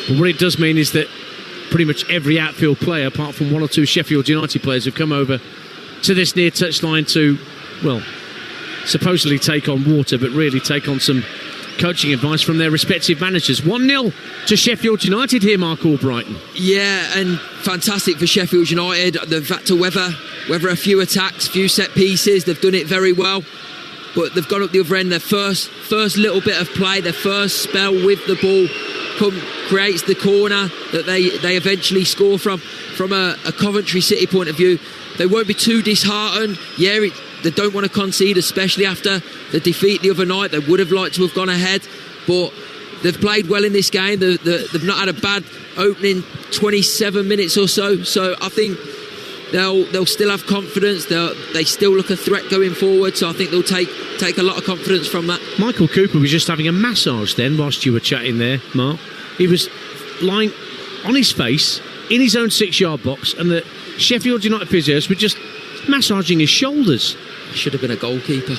But what it does mean is that pretty much every outfield player, apart from one or two Sheffield United players, have come over to this near touchline to, well, supposedly take on water, but really take on some coaching advice from their respective managers. 1-0 to Sheffield United here, Mark Albrighton. Yeah, and fantastic for Sheffield United. They've had to weather a few attacks, few set pieces. They've done it very well, but they've gone up the other end. Their first little bit of play, their first spell with the ball creates the corner that they eventually score from. From a Coventry City point of view, they won't be too disheartened. Yeah, they don't want to concede, especially after the defeat the other night. They would have liked to have gone ahead, but they've played well in this game. They've not had a bad opening 27 minutes or so. So I think they'll still have confidence. They still look a threat going forward. So I think they'll take a lot of confidence from that. Michael Cooper was just having a massage then whilst you were chatting there, Mark. He was lying on his face in his own 6-yard box, and the Sheffield United physios were just massaging his shoulders. Should have been a goalkeeper.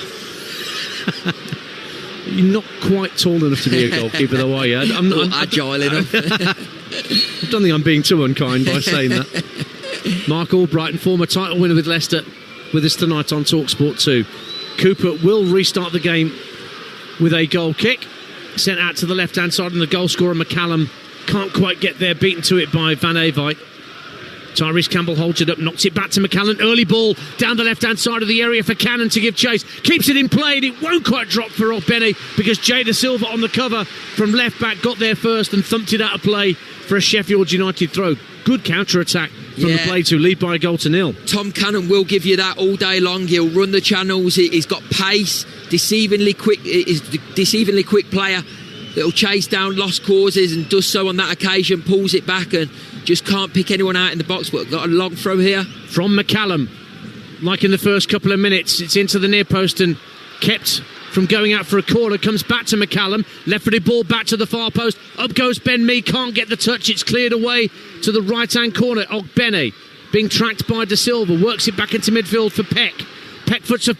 You're not quite tall enough to be a goalkeeper, though, are you? I'm not agile enough. I don't think I'm being too unkind by saying that. Mark Albrighton, former title winner with Leicester, with us tonight on Talksport 2. Cooper will restart the game with a goal kick. sent out to the left-hand side, and the goal scorer McCallum can't quite get there, beaten to it by Van Eyck. Tyrese Campbell holds it up, knocks it back to McCallum. Early ball down the left-hand side of the area for Cannon to give chase. Keeps it in play, and it won't quite drop for Ogbene because Jay Da Silva on the cover from left-back got there first and thumped it out of play for a Sheffield United throw. Good counter-attack from the Blades, who lead by a goal to nil. Tom Cannon will give you that all day long. He'll run the channels. He's got pace, deceivingly quick player that'll chase down lost causes and does so on that occasion, pulls it back and just can't pick anyone out in the box. But got a long throw here from McCallum. Like in the first couple of minutes, it's into the near post and kept from going out for a corner. Comes back to McCallum, left-footed ball back to the far post. Up goes Ben Mee, can't get the touch. It's cleared away to the right-hand corner. Ogbene being tracked by Da Silva, works it back into midfield for Peck. Peck puts a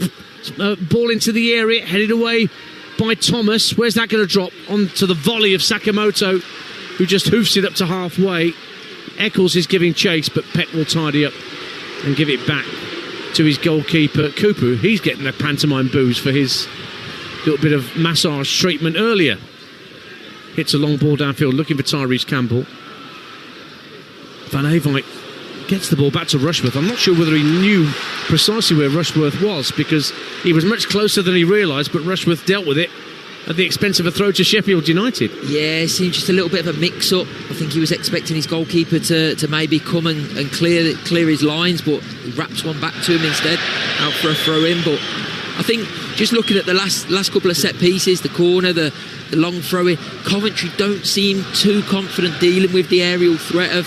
ball into the area, headed away by Thomas. Where's that going to drop? Onto the volley of Sakamoto, who just hoofs it up to halfway. Eccles is giving chase, but Peck will tidy up and give it back to his goalkeeper, Kupu. He's getting the pantomime boos for his little bit of massage treatment earlier. Hits a long ball downfield, looking for Tyrese Campbell. Van Eyck gets the ball back to Rushworth. I'm not sure whether he knew precisely where Rushworth was, because he was much closer than he realised, but Rushworth dealt with it at the expense of a throw to Sheffield United. Yeah, it seemed just a little bit of a mix-up. I think he was expecting his goalkeeper to maybe come and clear his lines, but he wraps one back to him instead, out for a throw-in. But I think just looking at the last couple of set pieces, the corner, the long throw-in, Coventry don't seem too confident dealing with the aerial threat of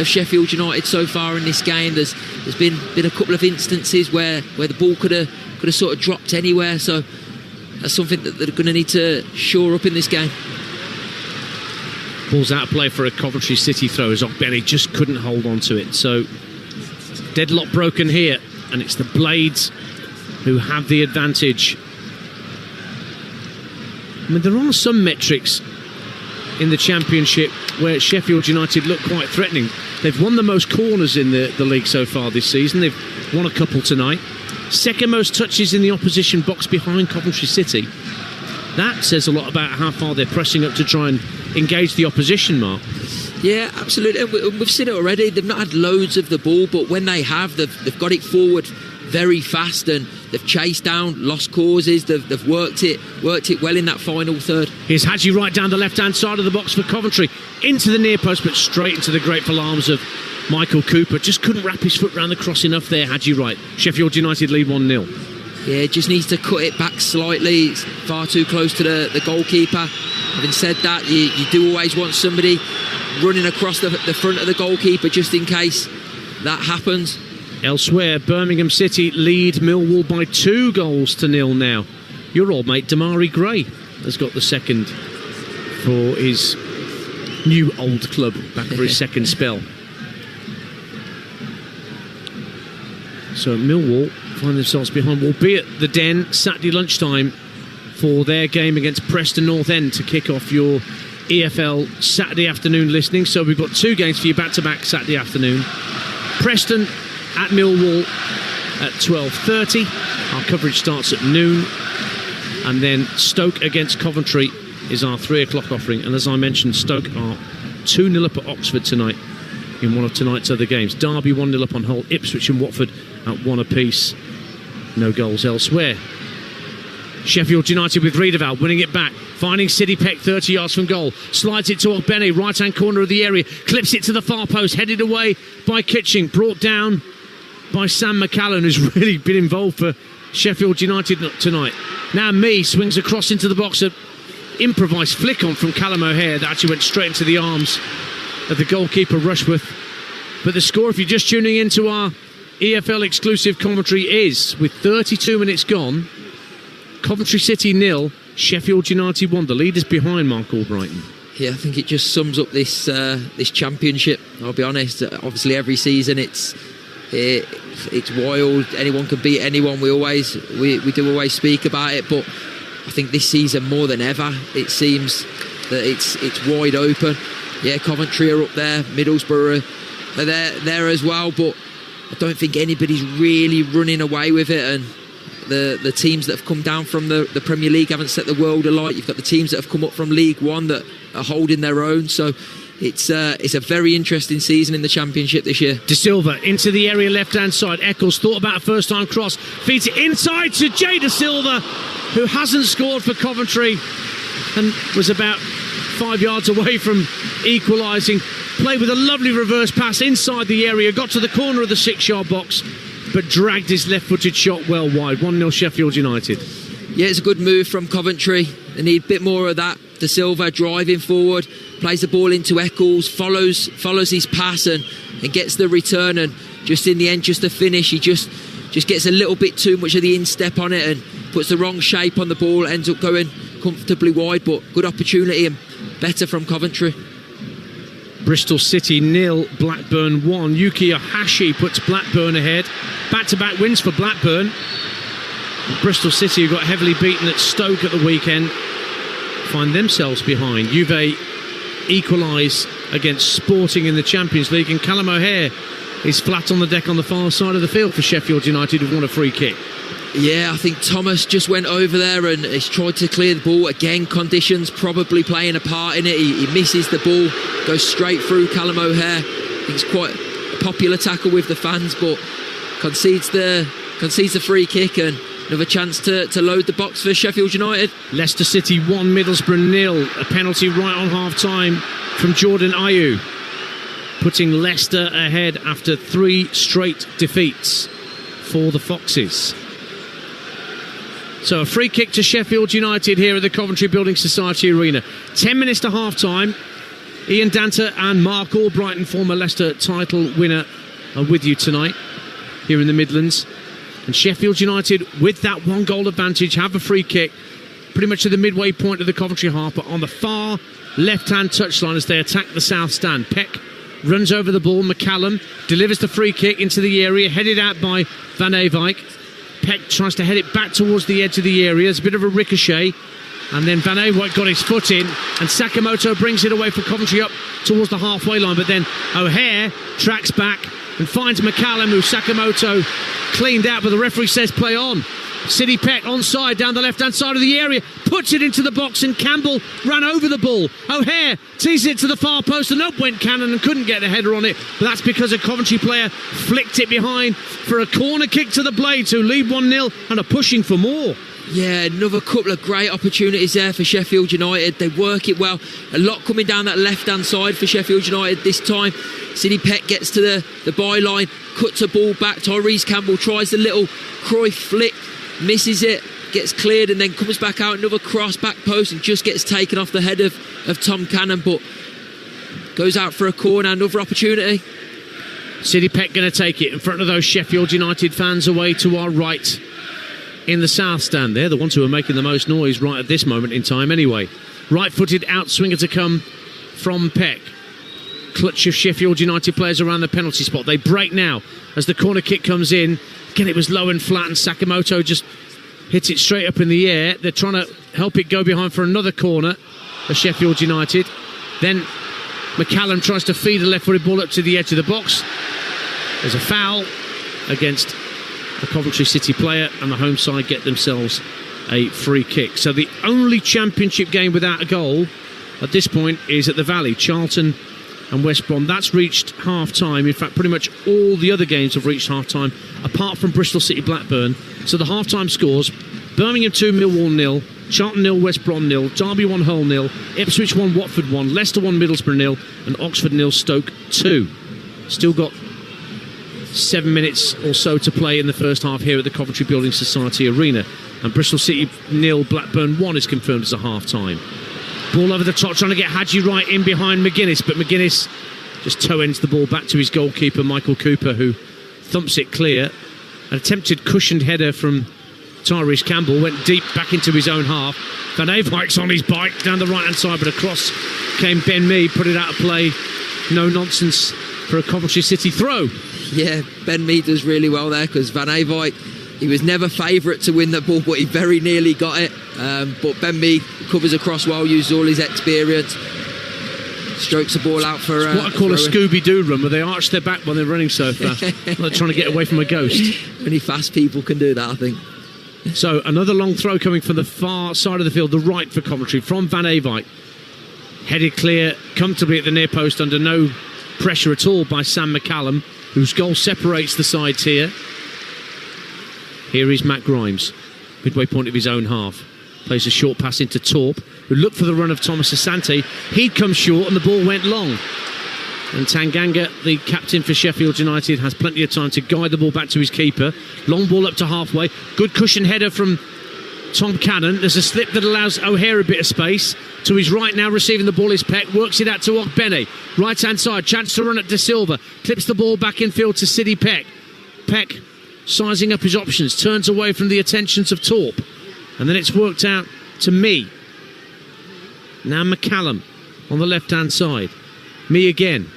Sheffield United so far in this game. There's been a couple of instances where the ball could have sort of dropped anywhere, so that's something that they're going to need to shore up in this game. Ball's out of play for a Coventry City throw as Ogbene just couldn't hold on to it. So deadlock broken here, and it's the Blades who have the advantage. I mean, there are some metrics in the Championship where Sheffield United look quite threatening. They've won the most corners in the league so far this season. They've won a couple tonight. Second most touches in the opposition box behind Coventry City. That says a lot about how far they're pressing up to try and engage the opposition, Mark. Yeah, absolutely. We've seen it already. They've not had loads of the ball, but when they have, they've got it forward very fast, and they've chased down lost causes. They've worked it well in that final third. Here's Hadji right down the left-hand side of the box for Coventry, into the near post, but straight into the grateful arms of Michael Cooper. Just couldn't wrap his foot round the cross enough there, Hadji Wright. Sheffield United lead 1-0. Yeah, just needs to cut it back slightly. It's far too close to the goalkeeper. Having said that, you do always want somebody running across the front of the goalkeeper just in case that happens. Elsewhere, Birmingham City lead Millwall by 2-0 now. Your old mate Damari Gray has got the second for his new old club, back for his second spell. So Millwall find themselves behind. We'll be at the Den Saturday lunchtime for their game against Preston North End to kick off your EFL Saturday afternoon listening. So we've got two games for you back-to-back Saturday afternoon. Preston at Millwall at 12:30. Our coverage starts at noon. And then Stoke against Coventry is our 3 o'clock offering. And as I mentioned, Stoke are 2-0 up at Oxford tonight in one of tonight's other games. Derby 1-0 up on Hull. Ipswich and Watford at 1 apiece. No goals elsewhere. Sheffield United with Riedewald winning it back, finding City Peck 30 yards from goal, slides it to Ogbene, right hand corner of the area, clips it to the far post, headed away by Kitching, brought down by Sam McCallum, who's really been involved for Sheffield United tonight. Now Mee swings across into the box, an improvised flick on from Callum O'Hare that actually went straight into the arms of the goalkeeper Rushworth. But the score, if you're just tuning into our EFL exclusive commentary, is, with 32 minutes gone, Coventry City 0, Sheffield United 1. The lead is behind Mark Albrighton. Yeah, I think it just sums up this championship. I'll be honest. Obviously, every season it's wild. Anyone can beat anyone. We do always speak about it, but I think this season more than ever, it seems that it's wide open. Yeah, Coventry are up there. Middlesbrough are there as well, but I don't think anybody's really running away with it, and the teams that have come down from the Premier League haven't set the world alight. You've got the teams that have come up from League One that are holding their own. So it's a very interesting season in the Championship this year. De Silva into the area left-hand side. Eccles thought about a first-time cross. Feeds it inside to Jay De Silva, who hasn't scored for Coventry and was about 5 yards away from equalising. Played with a lovely reverse pass inside the area. Got to the corner of the 6-yard box, but dragged his left-footed shot well wide. 1-0 Sheffield United. Yeah, it's a good move from Coventry. They need a bit more of that. De Silva driving forward, plays the ball into Eccles, follows his pass and gets the return, and just in the end, just to finish, he just gets a little bit too much of the instep on it and puts the wrong shape on the ball, ends up going comfortably wide, but good opportunity and better from Coventry. Bristol City 0, Blackburn 1. Yuki Ohashi puts Blackburn ahead. Back-to-back wins for Blackburn. Bristol City, who got heavily beaten at Stoke at the weekend, find themselves behind. Juve equalise against Sporting in the Champions League, and Callum O'Hare is flat on the deck on the far side of the field for Sheffield United, who've won a free kick. Yeah, I think Thomas just went over there and he's tried to clear the ball. Again, conditions probably playing a part in it. He misses the ball, goes straight through Callum O'Hare. He's quite a popular tackle with the fans, but concedes the free kick, and another chance to load the box for Sheffield United. Leicester City 1, Middlesbrough 0. A penalty right on half-time from Jordan Ayew, putting Leicester ahead after 3 straight defeats for the Foxes. So a free kick to Sheffield United here at the Coventry Building Society Arena. 10 minutes to half-time. Ian Danter and Mark Albrighton, former Leicester title winner, are with you tonight here in the Midlands. And Sheffield United, with that 1-goal advantage, have a free kick pretty much at the midway point of the Coventry half, but on the far left-hand touchline as they attack the south stand. Peck runs over the ball. McCallum delivers the free kick into the area, headed out by Van Ewijk. Peck tries to head it back towards the edge of the area. There's a bit of a ricochet, and then Van Ewijk got his foot in, and Sakamoto brings it away for Coventry up towards the halfway line, but then O'Hare tracks back and finds McCallum, who Sakamoto cleaned out, but the referee says play on. City Peck onside down the left-hand side of the area, puts it into the box, and Campbell ran over the ball. O'Hare teased it to the far post, and up went Cannon and couldn't get a header on it, but that's because a Coventry player flicked it behind for a corner kick to the Blades, who lead 1-0 and are pushing for more. Yeah, another couple of great opportunities there for Sheffield United. They work it well. A lot coming down that left-hand side for Sheffield United this time. City Peck gets to the byline, cuts a ball back. Tyrese Campbell tries the little Cruyff flick, misses it, gets cleared, and then comes back out, another cross back post, and just gets taken off the head of Tom Cannon, but goes out for a corner. Another opportunity. City Peck going to take it in front of those Sheffield United fans away to our right in the south stand. They're the ones who are making the most noise right at this moment in time anyway. Right-footed outswinger to come from Peck. Clutch of Sheffield United players around the penalty spot. They break now as the corner kick comes in. Again, it was low and flat, and Sakamoto just hits it straight up in the air. They're trying to help it go behind for another corner for Sheffield United. Then McCallum tries to feed a left-footed ball up to the edge of the box. There's a foul against the Coventry City player, and the home side get themselves a free kick. So the only Championship game without a goal at this point is at the Valley. Charlton and West Brom. That's reached half-time. In fact, pretty much all the other games have reached half-time, apart from Bristol City Blackburn. So the half-time scores: Birmingham 2, Millwall 0, Charlton 0, West Brom 0, Derby 1, Hull 0, Ipswich 1, Watford 1, Leicester 1, Middlesbrough 0, and Oxford 0, Stoke 2. Still got 7 minutes or so to play in the first half here at the Coventry Building Society Arena, and Bristol City 0, Blackburn 1 is confirmed as a half-time. Ball over the top, trying to get Hadji Wright in behind McGuinness, but McGuinness just toe-ends the ball back to his goalkeeper, Michael Cooper, who thumps it clear. An attempted cushioned header from Tyrese Campbell went deep back into his own half. Van Ewijk's on his bike down the right-hand side, but across came Ben Mee, put it out of play. No nonsense for a Coventry City throw. Yeah, Ben Mee does really well there, because Van Ewijk, he was never favourite to win the ball, but he very nearly got it. But Ben Mee covers across well, uses all his experience, strokes the ball out for what I call a Scooby-Doo run, where they arch their back when they're running so fast. Like trying to get away from a ghost. Only fast people can do that, I think. So another long throw coming from the far side of the field, the right for Coventry, from Van Eyck. Headed clear comfortably at the near post under no pressure at all by Sam McCallum, whose goal separates the sides here. Here is Matt Grimes, midway point of his own half. Plays a short pass into Torp, who looked for the run of Thomas Asante. He'd come short and the ball went long. And Tanganga, the captain for Sheffield United, has plenty of time to guide the ball back to his keeper. Long ball up to halfway. Good cushion header from Tom Cannon. There's a slip that allows O'Hare a bit of space. To his right now, receiving the ball is Peck. Works it out to Ogbene. Right hand side, chance to run at De Silva. Clips the ball back in field to Sidney Peck. Peck sizing up his options. Turns away from the attentions of Torp. And then it's worked out to me. Now McCallum on the left hand side. Me again.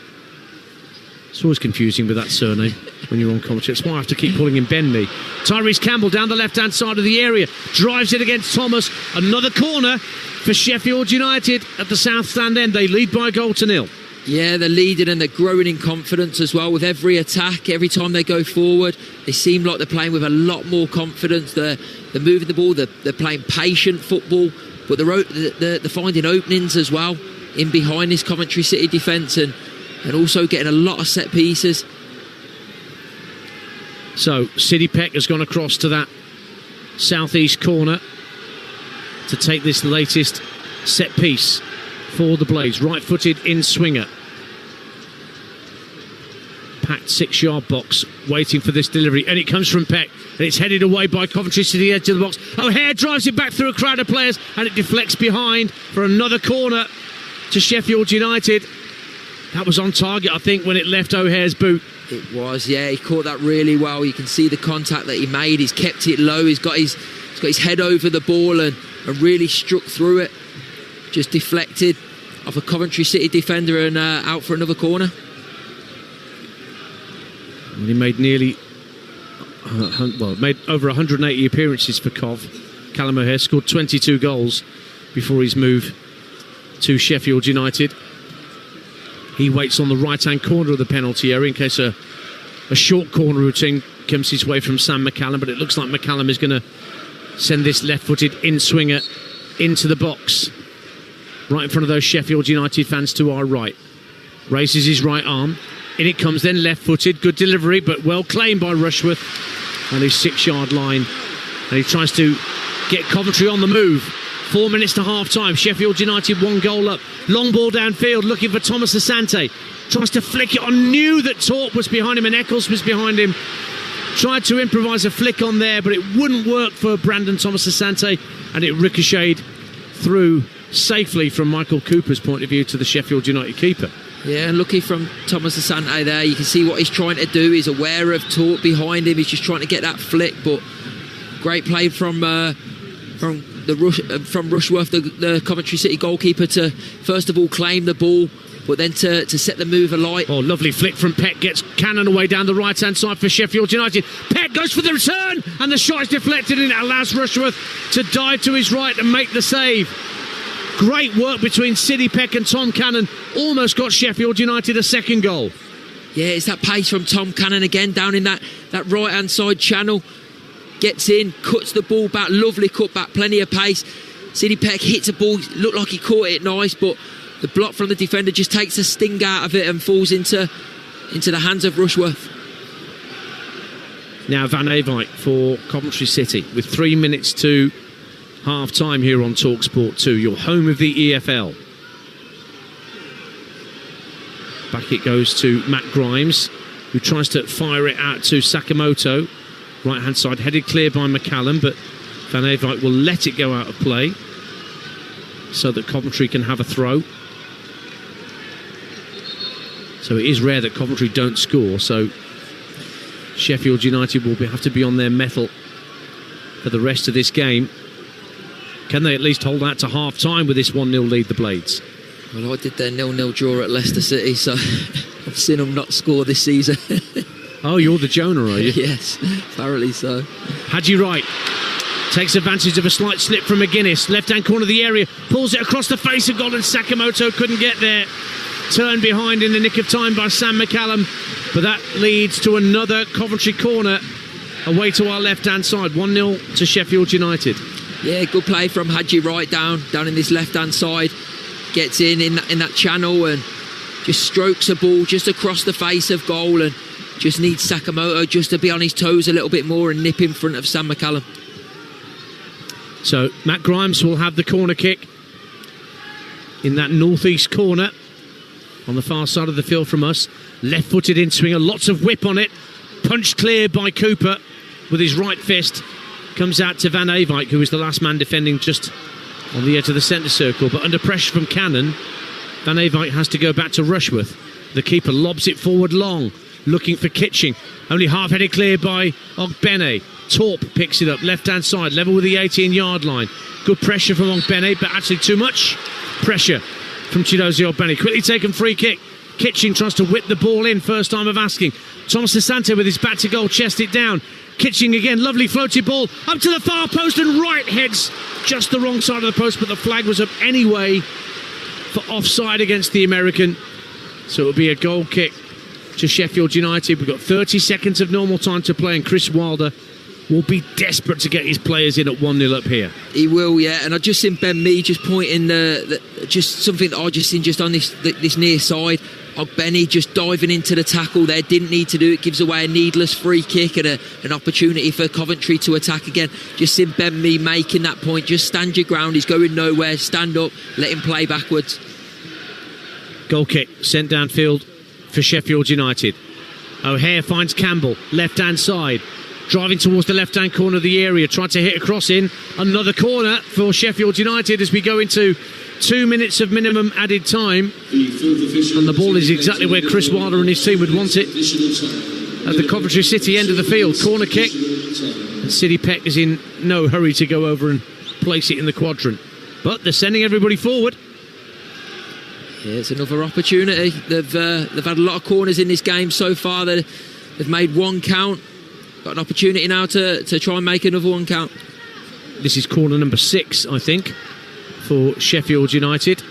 It's always confusing with that surname when you're on commentary. That's why I have to keep calling him Ben Me. Tyrese Campbell down the left-hand side of the area. Drives it against Thomas. Another corner for Sheffield United at the South Stand end. They lead by a goal to nil. Yeah, they're leading and they're growing in confidence as well with every attack. Every time they go forward, they seem like they're playing with a lot more confidence. They're moving the ball. They're playing patient football. But they're finding openings as well in behind this Coventry City defence and also getting a lot of set pieces. So Sidney Peck has gone across to that southeast corner to take this latest set piece for the Blades. Right-footed in swinger. Packed 6-yard box waiting for this delivery, and it comes from Peck and it's headed away by Coventry to the edge of the box. O'Hare drives it back through a crowd of players and it deflects behind for another corner to Sheffield United. That was on target, I think, when it left O'Hare's boot. It was, yeah. He caught that really well. You can see the contact that he made. He's kept it low. He's got his head over the ball and really struck through it. Just deflected off a Coventry City defender and out for another corner. Well, he made made over 180 appearances for Cov. Callum O'Hare scored 22 goals before his move to Sheffield United. He waits on the right-hand corner of the penalty area in case a short corner routine comes his way from Sam McCallum, but it looks like McCallum is going to send this left-footed in-swinger into the box. Right in front of those Sheffield United fans to our right. Raises his right arm. In it comes then left-footed. Good delivery, but well claimed by Rushworth on his 6-yard line. And he tries to get Coventry on the move. 4 minutes to half-time. Sheffield United 1 goal up. Long ball downfield, looking for Thomas Asante. Tries to flick it on. Knew that Torp was behind him and Eccles was behind him. Tried to improvise a flick on there, but it wouldn't work for Brandon Thomas Asante, and it ricocheted through safely from Michael Cooper's point of view to the Sheffield United keeper. Yeah, and lucky from Thomas Asante there. You can see what he's trying to do. He's aware of Torp behind him. He's just trying to get that flick, but great play from Rushworth, the Coventry City goalkeeper, to first of all claim the ball, but then to set the move alight. Oh, lovely flick from Peck, gets Cannon away down the right-hand side for Sheffield United. Peck goes for the return, and the shot is deflected, and it allows Rushworth to dive to his right and make the save. Great work between Sidney Peck and Tom Cannon. Almost got Sheffield United a second goal. Yeah, it's that pace from Tom Cannon again, down in that right-hand side channel. Gets in, cuts the ball back, lovely cut back, plenty of pace. Sidney Peck hits a ball, looked like he caught it nice, but the block from the defender just takes a sting out of it and falls into the hands of Rushworth. Now Van Eyck for Coventry City with 3 minutes to half-time here on Talksport 2, your home of the EFL. Back it goes to Matt Grimes, who tries to fire it out to Sakamoto. Right-hand side, headed clear by McCallum, but Van Eyck will let it go out of play so that Coventry can have a throw. So it is rare that Coventry don't score, so Sheffield United will have to be on their mettle for the rest of this game. Can they at least hold out to half-time with this 1-0 lead, the Blades? Well, I did their 0-0 draw at Leicester City, so I've seen them not score this season. Oh, you're the Jonah, are you? Yes, thoroughly so. Hadji Wright takes advantage of a slight slip from McGuinness. Left-hand corner of the area, pulls it across the face of goal, and Sakamoto couldn't get there. Turned behind in the nick of time by Sam McCallum, but that leads to another Coventry corner away to our left-hand side, 1-0 to Sheffield United. Yeah, good play from Haji Wright down in this left-hand side. Gets in that channel and just strokes a ball just across the face of goal, and just needs Sakamoto just to be on his toes a little bit more and nip in front of Sam McCallum. So Matt Grimes will have the corner kick in that northeast corner on the far side of the field from us. Left-footed in swinger, lots of whip on it. Punched clear by Cooper with his right fist. Comes out to Van Eyck, who is the last man defending just on the edge of the centre circle. But under pressure from Cannon, Van Eyck has to go back to Rushworth. The keeper lobs it forward long, looking for Kitching. Only half-headed clear by Ogbene. Torp picks it up, left-hand side, level with the 18-yard line. Good pressure from Ogbene, but actually too much pressure from Chidozie Ogbene. Quickly taken free kick. Kitching tries to whip the ball in, first time of asking. Thomas Asante with his back to goal, chest it down. Kitching again, lovely floated ball up to the far post, and right heads just the wrong side of the post, but the flag was up anyway for offside against the American. So it'll be a goal kick to Sheffield United. We've got 30 seconds of normal time to play, and Chris Wilder will be desperate to get his players in at 1-0 up here. He will, yeah. And I just seen Ben Mee just pointing just something that I just seen just on this near side. Benny just diving into the tackle there, didn't need to do it, gives away a needless free kick and an opportunity for Coventry to attack again. Just seen Ben Mee making that point, just stand your ground, he's going nowhere, stand up, let him play backwards. Goal kick sent downfield for Sheffield United. O'Hare finds Campbell, left-hand side, driving towards the left-hand corner of the area, tried to hit a cross in. Another corner for Sheffield United as we go into 2 minutes of minimum added time, and the ball is exactly where Chris Wilder and his team would want it, at the Coventry City end of the field. Corner kick, and City Peck is in no hurry to go over and place it in the quadrant, but they're sending everybody forward. Yeah, it's another opportunity. They've had a lot of corners in this game so far. They've made one count. Got an opportunity now to try and make another one count. This is corner number 6, I think, for Sheffield United.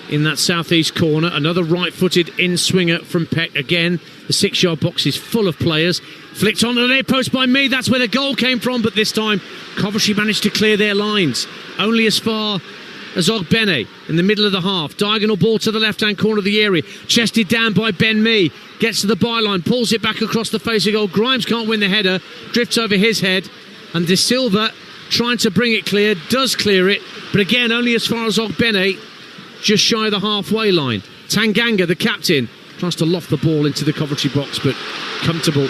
In that southeast corner, another right-footed in-swinger from Peck. Again, the 6-yard box is full of players. Flicked onto the near post by Mee. That's where the goal came from, but this time Coventry managed to clear their lines. Only as far as Ogbene in the middle of the half. Diagonal ball to the left-hand corner of the area. Chested down by Ben Mee. Gets to the byline, pulls it back across the face of goal. Grimes can't win the header. Drifts over his head. And De Silva trying to bring it clear. Does clear it. But again, only as far as Ogbene. Just shy of the halfway line. Tanganga, the captain, tries to loft the ball into the Coventry box, but comfortable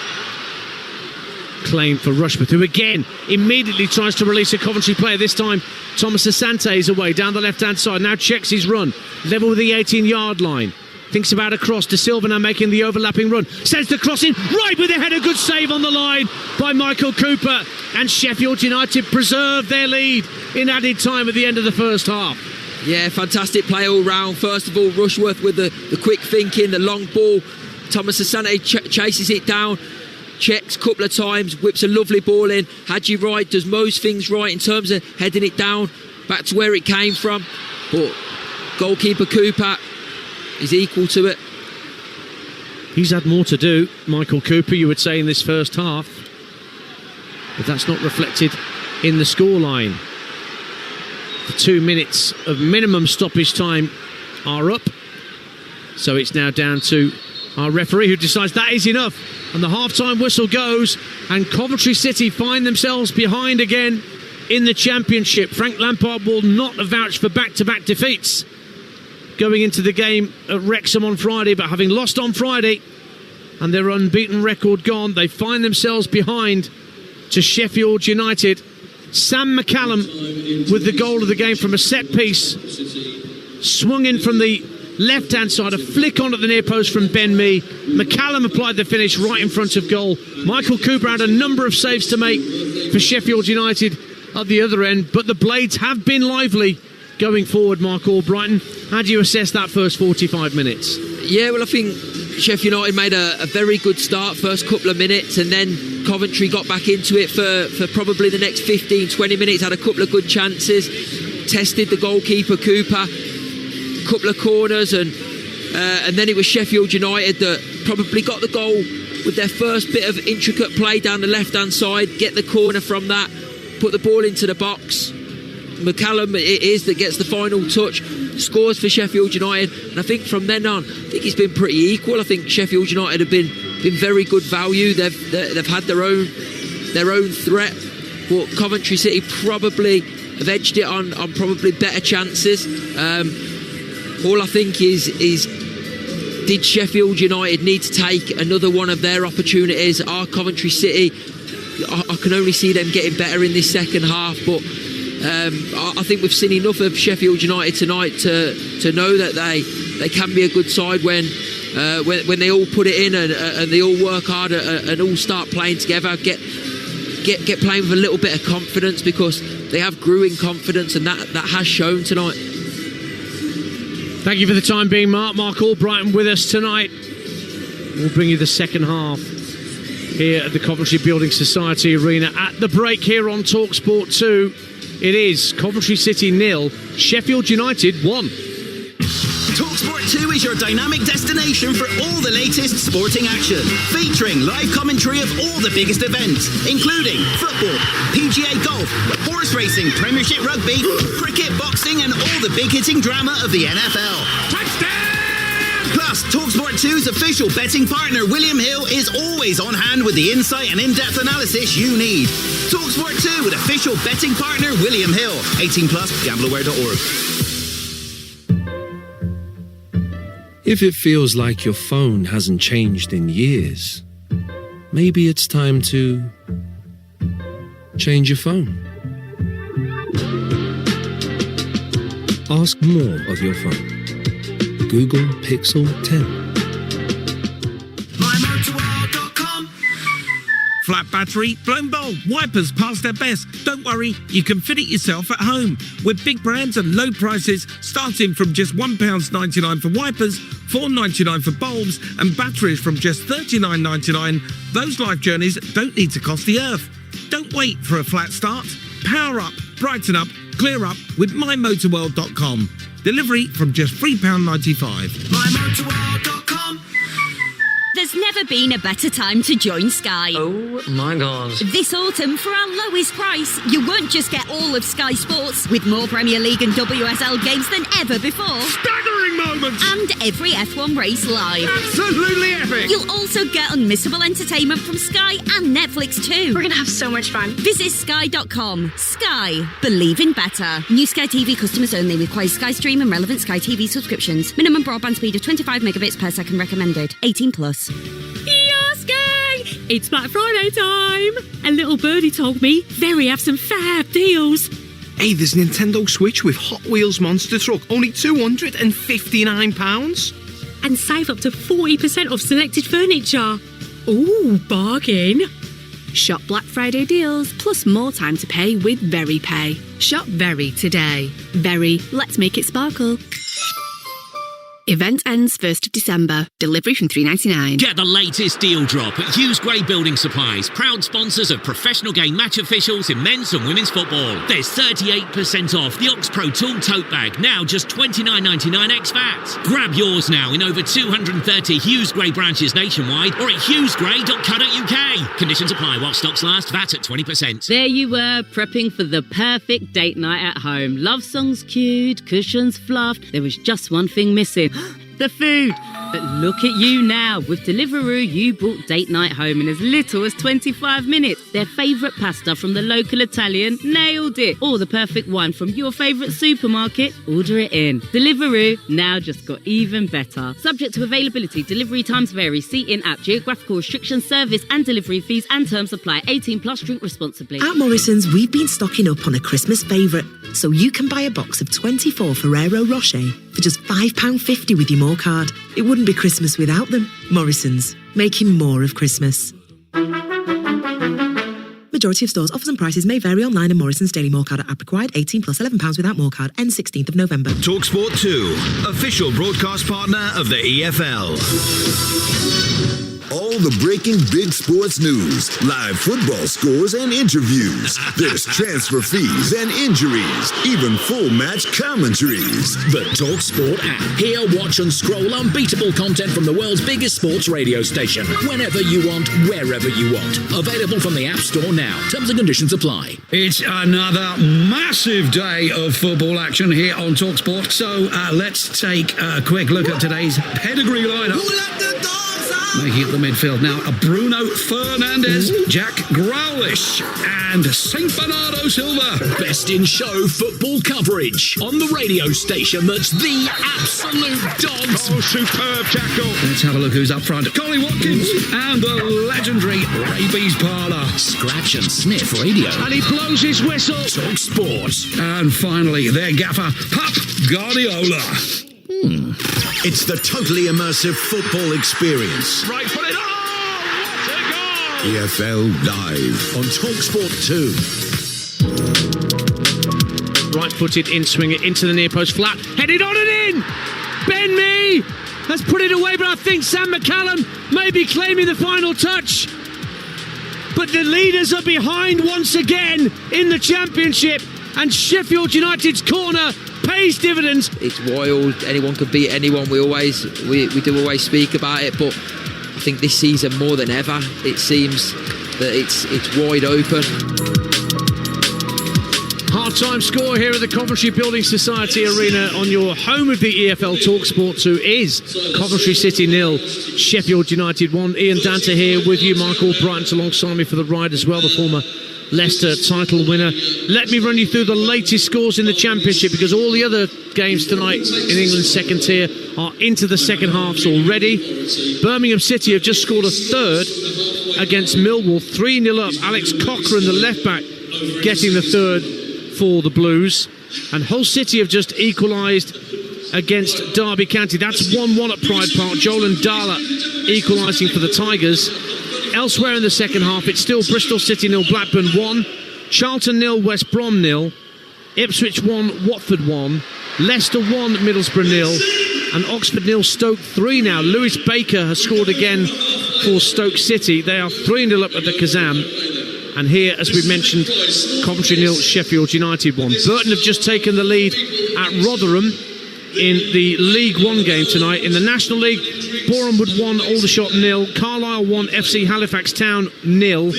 claim for Rushworth, who again immediately tries to release a Coventry player. This time Thomas Asante is away down the left hand side, now checks his run, level with the 18-yard line, thinks about a cross. De Silva now making the overlapping run, sends the cross in, right with the header, good save on the line by Michael Cooper, and Sheffield United preserve their lead in added time at the end of the first half. Yeah, fantastic play all round. First of all, Rushworth with the quick thinking, the long ball. Thomas Asante chases it down, checks a couple of times, whips a lovely ball in. Haji Wright does most things right in terms of heading it down back to where it came from, but goalkeeper Cooper is equal to it. He's had more to do, Michael Cooper, you would say, in this first half, but that's not reflected in the scoreline. The 2 minutes of minimum stoppage time are up, so it's now down to our referee, who decides that is enough, and the half-time whistle goes, and Coventry City find themselves behind again in the Championship. Frank Lampard will not vouch for back-to-back defeats going into the game at Wrexham on Friday, but having lost on Friday and their unbeaten record gone, they find themselves behind to Sheffield United. Sam McCallum with the goal of the game from a set piece, swung in from the left-hand side, a flick on at the near post from Ben Mee. McCallum applied the finish right in front of goal. Michael Cooper had a number of saves to make for Sheffield United at the other end, but the Blades have been lively going forward. Mark Albrighton, how do you assess that first 45 minutes? Yeah, well, I think Sheffield United made a very good start first couple of minutes, and then Coventry got back into it for probably the next 15-20 minutes, had a couple of good chances, tested the goalkeeper Cooper, a couple of corners, and then it was Sheffield United that probably got the goal with their first bit of intricate play down the left-hand side, get the corner from that, put the ball into the box. McCallum it is that gets the final touch, scores for Sheffield United, and I think from then on, I think it's been pretty equal. I think Sheffield United have been very good value. They've had their own threat, but Coventry City probably have edged it on probably better chances. All I think is did Sheffield United need to take another one of their opportunities? Are Coventry City, I can only see them getting better in this second half, but I think we've seen enough of Sheffield United tonight to know that they can be a good side when they all put it in and they all work hard and all start playing together, get playing with a little bit of confidence, because they have grew in confidence, and that has shown tonight. Thank you for the time being, Mark. Mark Albrighton with us tonight. We'll bring you the second half here at the Coventry Building Society Arena. At the break here on Talksport 2, it is Coventry City 0, Sheffield United 1. Talksport 2 is your dynamic destination for all the latest sporting action, featuring live commentary of all the biggest events, including football, PGA golf, horse racing, Premiership rugby, cricket, boxing, and all the big-hitting drama of the NFL. Touchdown! Plus, Talksport 2's official betting partner, William Hill, is always on hand with the insight and in-depth analysis you need. Talksport 2 with official betting partner, William Hill. 18+, gambleaware.org. If it feels like your phone hasn't changed in years, maybe it's time to change your phone. Ask more of your phone. Google Pixel 10. Flat battery, blown bulb, wipers past their best. Don't worry, you can fit it yourself at home. With big brands and low prices, starting from just £1.99 for wipers, $4.99 for bulbs, and batteries from just $39.99. Those life journeys don't need to cost the earth. Don't wait for a flat start. Power up, brighten up, clear up with mymotorworld.com. Delivery from just £3.95. mymotorworld.com. There's never been a better time to join Sky. Oh my God. This autumn, for our lowest price, you won't just get all of Sky Sports, with more Premier League and WSL games than ever before. Staggering moments! And every F1 race live. Absolutely epic! You'll also get unmissable entertainment from Sky and Netflix too. We're going to have so much fun. Visit sky.com. Sky. Believe in better. New Sky TV customers only. Requires Sky Stream and relevant Sky TV subscriptions. Minimum broadband speed of 25 megabits per second recommended. 18+. Yes, gang! It's Black Friday time! A little birdie told me Very have some fab deals. Hey, there's Nintendo Switch with Hot Wheels Monster Truck, only £259. And save up to 40% off selected furniture. Ooh, bargain! Shop Black Friday deals plus more time to pay with Very Pay. Shop Very today. Very, let's make it sparkle. Event ends 1st of December. Delivery from $3.99. Get the latest deal drop at Hughes Gray Building Supplies, proud sponsors of professional game match officials in men's and women's football. There's 38% off the Ox Pro Tool Tote Bag, now just $29.99 ex-VAT. Grab yours now in over 230 Hughes Gray branches nationwide or at hughesgray.co.uk. Conditions apply while stocks last, VAT at 20%. There you were, prepping for the perfect date night at home. Love songs cued, cushions fluffed. There was just one thing missing. The food. But look at you now. With Deliveroo, you brought date night home in as little as 25 minutes. Their favourite pasta from the local Italian, nailed it. Or the perfect wine from your favourite supermarket, order it in. Deliveroo, now just got even better. Subject to availability, delivery times vary. See in-app geographical restrictions, service and delivery fees and terms apply. 18+, drink responsibly. At Morrison's, we've been stocking up on a Christmas favourite. So you can buy a box of 24 Ferrero Rocher for just £5.50 with your More card. It wouldn't be Christmas without them. Morrison's, making more of Christmas. Majority of stores, offers and prices may vary online, and Morrison's Daily More Card app required. 18+, £11 without More Card. Ends 16th of November. Talksport 2, official broadcast partner of the EFL. All the breaking big sports news, live football scores and interviews. There's transfer fees and injuries, even full match commentaries. The Talksport app. Hear, watch and scroll unbeatable content from the world's biggest sports radio station. Whenever you want, wherever you want. Available from the App Store now. Terms and conditions apply. It's another massive day of football action here on Talksport. So let's take a quick look at today's pedigree lineup. Making up the midfield now are Bruno Fernandes, Jack Grealish and St Bernardo Silva. Best in show football coverage on the radio station that's the absolute dogs. Oh, superb tackle. Let's have a look who's up front. Collie Watkins and the legendary Rabies Parlour. Scratch and sniff radio. And he blows his whistle. Talksport. And finally, their gaffer, Pep Guardiola. It's the totally immersive football experience. Right foot it. Oh, what a goal! EFL Live on Talksport 2. Right-footed in swinger into the near post flat. Headed on and in! Ben Mee has put it away, but I think Sam McCallum may be claiming the final touch. But the leaders are behind once again in the Championship, and Sheffield United's corner pays dividends. It's wild. Anyone could beat anyone. We do always speak about it, but I think this season more than ever, it seems that it's wide open. Half-time score here at the Coventry Building Society Arena on your home of the EFL Talksport 2 is Coventry City 0, Sheffield United 1. Ian Danta here with you. Michael Bryant alongside me for the ride as well, the former Leicester title winner. Let me run you through the latest scores in the Championship, because all the other games tonight in England's second tier are into the second halves already. Birmingham City have just scored a third against Millwall, 3-0 up. Alex Cochrane, the left back, getting the third for the Blues. And Hull City have just equalised against Derby County. That's 1-1 at Pride Park. Joel Ndala equalising for the Tigers. Elsewhere in the second half, it's still Bristol City 0, Blackburn 1, Charlton 0, West Brom 0, Ipswich 1, Watford 1, Leicester 1, Middlesbrough 0, and Oxford 0, Stoke 3 now. Lewis Baker has scored again for Stoke City. They are 3-0 up at the Kazam. And here, as we mentioned, Coventry 0, Sheffield United 1. Burton have just taken the lead at Rotherham in the League One game tonight. In the National League, Bournemouth 1, Aldershot 0, Carlisle 1, FC Halifax Town 0,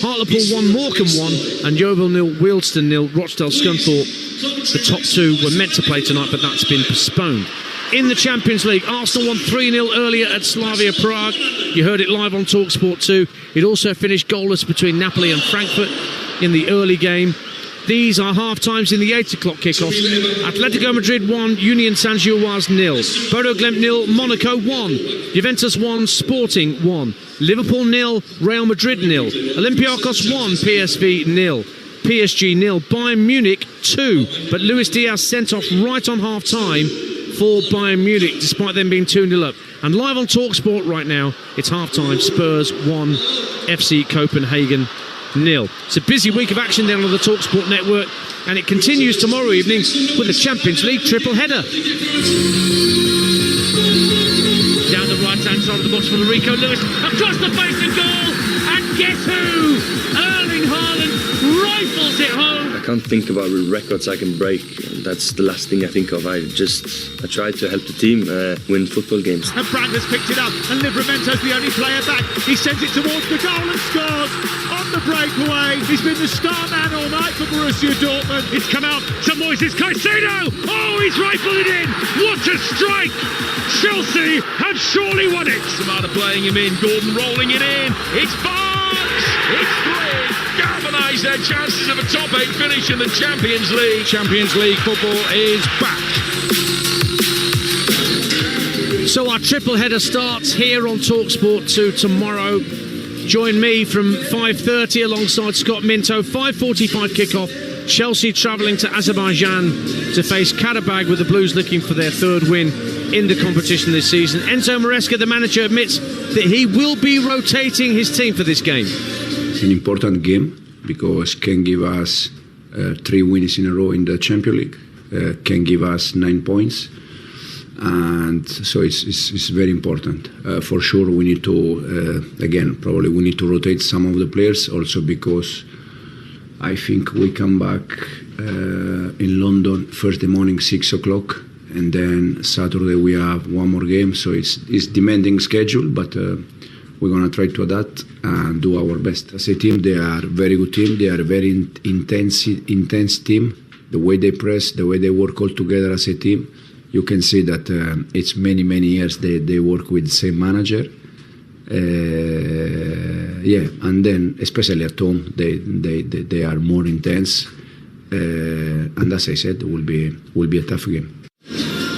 Hartlepool 1, Morecambe 1, and Yeovil 0, Wealdstone 0, Rochdale Scunthorpe. The top two were meant to play tonight, but that's been postponed. In the Champions League, Arsenal won 3-0 earlier at Slavia Prague. You heard it live on Talksport 2. It also finished goalless between Napoli and Frankfurt in the early game. These are half-times in the 8 o'clock kickoff. Atletico Madrid 1, Union Saint-Gilloise 0. Bodo Glimt 0, Monaco 1. Juventus 1, Sporting 1. Liverpool 0, Real Madrid 0. Olympiacos 1, PSV 0. PSG 0, Bayern Munich 2. But Luis Diaz sent off right on half-time for Bayern Munich, despite them being 2-0 up. And live on TalkSport right now, it's half-time. Spurs 1, FC Copenhagen 0. It's a busy week of action down on the TalkSport network, and it continues tomorrow evening with a Champions League triple header. Down the right-hand side of the box for Rico Lewis, across the face and goal, and guess who? Erling Haaland rifles it home. I can't think about records I can break. That's the last thing I think of. I try to help the team win football games. And Brandner's picked it up, and Livramento's the only player back. He sends it towards the goal and scores on the breakaway. He's been the star man all night for Borussia Dortmund. It's come out to Moises Caicedo. Oh, he's rifled it in. What a strike! Chelsea have surely won it. Samata playing him in, Gordon rolling it in. It's Barnes! It's 3! Galvanise their chances of a top 8 finish in the Champions League. Champions League football is back. So our triple header starts here on TalkSport 2 tomorrow. Join me from 5:30 alongside Scott Minto. 5:45 kickoff. Chelsea travelling to Azerbaijan to face Karabag, with the Blues looking for their third win in the competition this season. Enzo Maresca, the manager, admits that he will be rotating his team for this game. It's an important game because it can give us 3 wins in a row in the Champions League, can give us 9 points, and so it's very important. For sure, we need to probably we need to rotate some of the players also, because I think we come back in London Thursday morning 6 o'clock, and then Saturday we have one more game. So it's demanding schedule, but we're gonna try to adapt and do our best. As a team, they are a very good team. They are a very intense team. The way they press, the way they work all together as a team, you can see that it's many years they work with the same manager. And then especially at home, they are more intense. And as I said, it will be a tough game.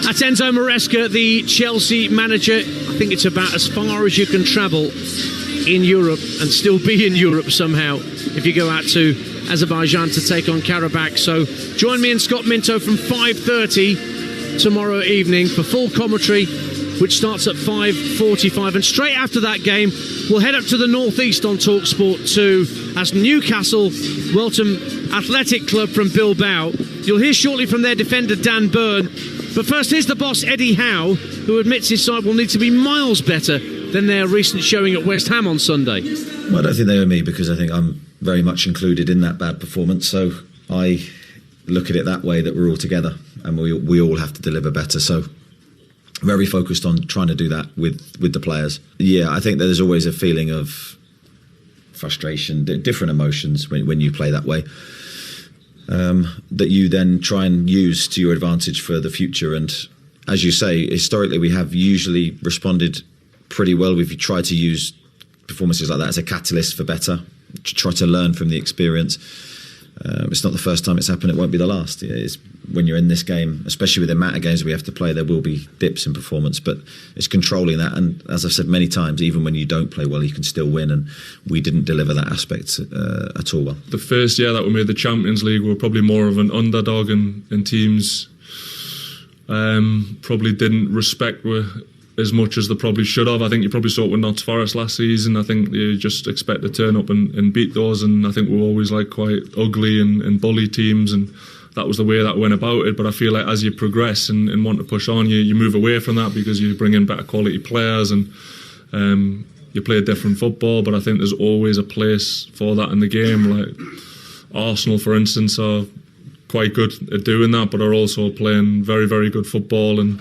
That's Enzo Maresca, the Chelsea manager. I think it's about as far as you can travel in Europe and still be in Europe somehow if you go out to Azerbaijan to take on Karabakh. So join me and Scott Minto from 5:30 tomorrow evening for full commentary, which starts at 5:45. And straight after that game, we'll head up to the northeast on Talksport 2 as Newcastle welcome Athletic Club from Bilbao. You'll hear shortly from their defender Dan Burn. But first, here's the boss, Eddie Howe, who admits his side will need to be miles better than their recent showing at West Ham on Sunday. Well, I don't think they owe me, because I think I'm very much included in that bad performance. So I look at it that way, that we're all together and we all have to deliver better. So very focused on trying to do that with the players. Yeah, I think there's always a feeling of frustration, different emotions when you play that way. That you then try and use to your advantage for the future. And as you say, historically we have usually responded pretty well. We've tried to use performances like that as a catalyst for better, to try to learn from the experience. It's not the first time it's happened, it won't be the last. It's when you're in this game, especially with the amount of games we have to play, there will be dips in performance, but it's controlling that. And as I've said many times, even when you don't play well, you can still win, and we didn't deliver that aspect at all well. The first year that we made the Champions League, we were probably more of an underdog, and teams probably didn't respect as much as they probably should have. I think you probably saw it with Notts Forest last season. I think you just expect to turn up and beat those, and I think we were always like quite ugly and bully teams, and that was the way that went about it. But I feel like as you progress and want to push on, you move away from that, because you bring in better quality players and you play a different football. But I think there's always a place for that in the game. Like Arsenal, for instance, are quite good at doing that, but are also playing very, very good football and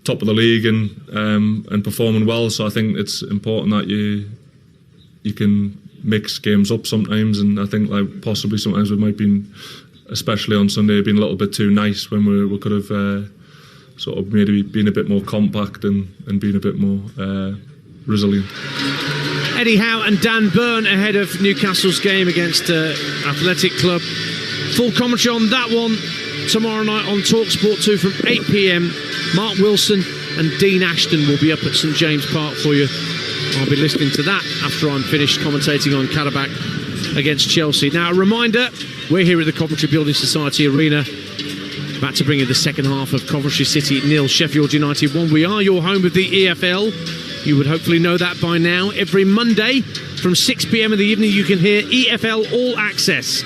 top of the league and performing well. So I think it's important that you can mix games up sometimes, and I think like possibly sometimes we might be, especially on Sunday, been a little bit too nice when we could have sort of maybe been a bit more compact and been a bit more resilient. Eddie Howe and Dan Burn ahead of Newcastle's game against Athletic Club. Full commentary on that one tomorrow night on Talksport 2 from 8 p.m. Mark Wilson and Dean Ashton will be up at St James Park for you. I'll be listening to that after I'm finished commentating on Karabakh against Chelsea. Now, a reminder, we're here at the Coventry Building Society Arena, about to bring you the second half of Coventry City 0, Sheffield United 1. We are your home of the EFL. You would hopefully know that by now. Every Monday from 6 p.m. in the evening you can hear EFL All Access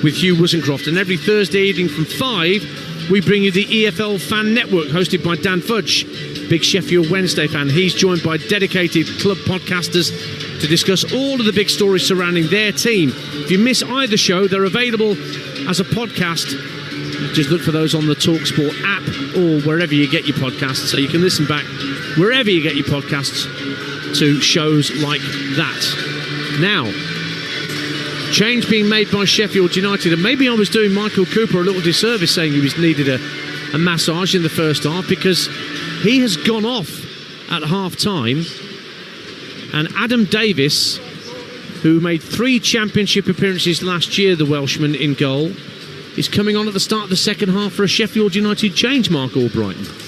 with Hugh Wozencroft, and every Thursday evening from 5 we bring you the EFL Fan Network, hosted by Dan Fudge, big Sheffield Wednesday fan. He's joined by dedicated club podcasters to discuss all of the big stories surrounding their team. If you miss either show, they're available as a podcast. Just look for those on the Talksport app or wherever you get your podcasts, so you can listen back wherever you get your podcasts to shows like that. Now, change being made by Sheffield United, and maybe I was doing Michael Cooper a little disservice saying he needed a massage in the first half, because he has gone off at half-time, and Adam Davis, who made 3 championship appearances last year, the Welshman, in goal, is coming on at the start of the second half for a Sheffield United change, Mark Albrighton.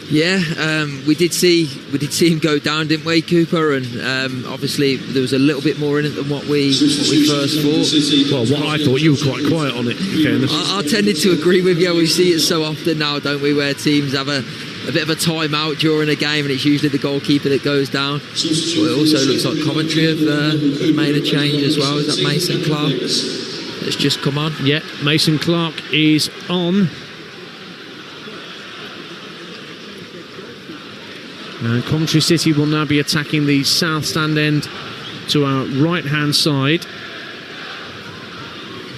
Yeah, we did see him go down, didn't we, Cooper? And obviously there was a little bit more in it than what we first thought. Well, what I thought, you were quite quiet on it, in fairness. I tended to agree with you. We see it so often now, don't we, where teams have a bit of a time-out during a game, and it's usually the goalkeeper that goes down. Well, it also looks like Coventry have made a change as well. Is that Mason Clark that's just come on? Yeah, Mason Clark is on. And Coventry City will now be attacking the south stand end to our right-hand side,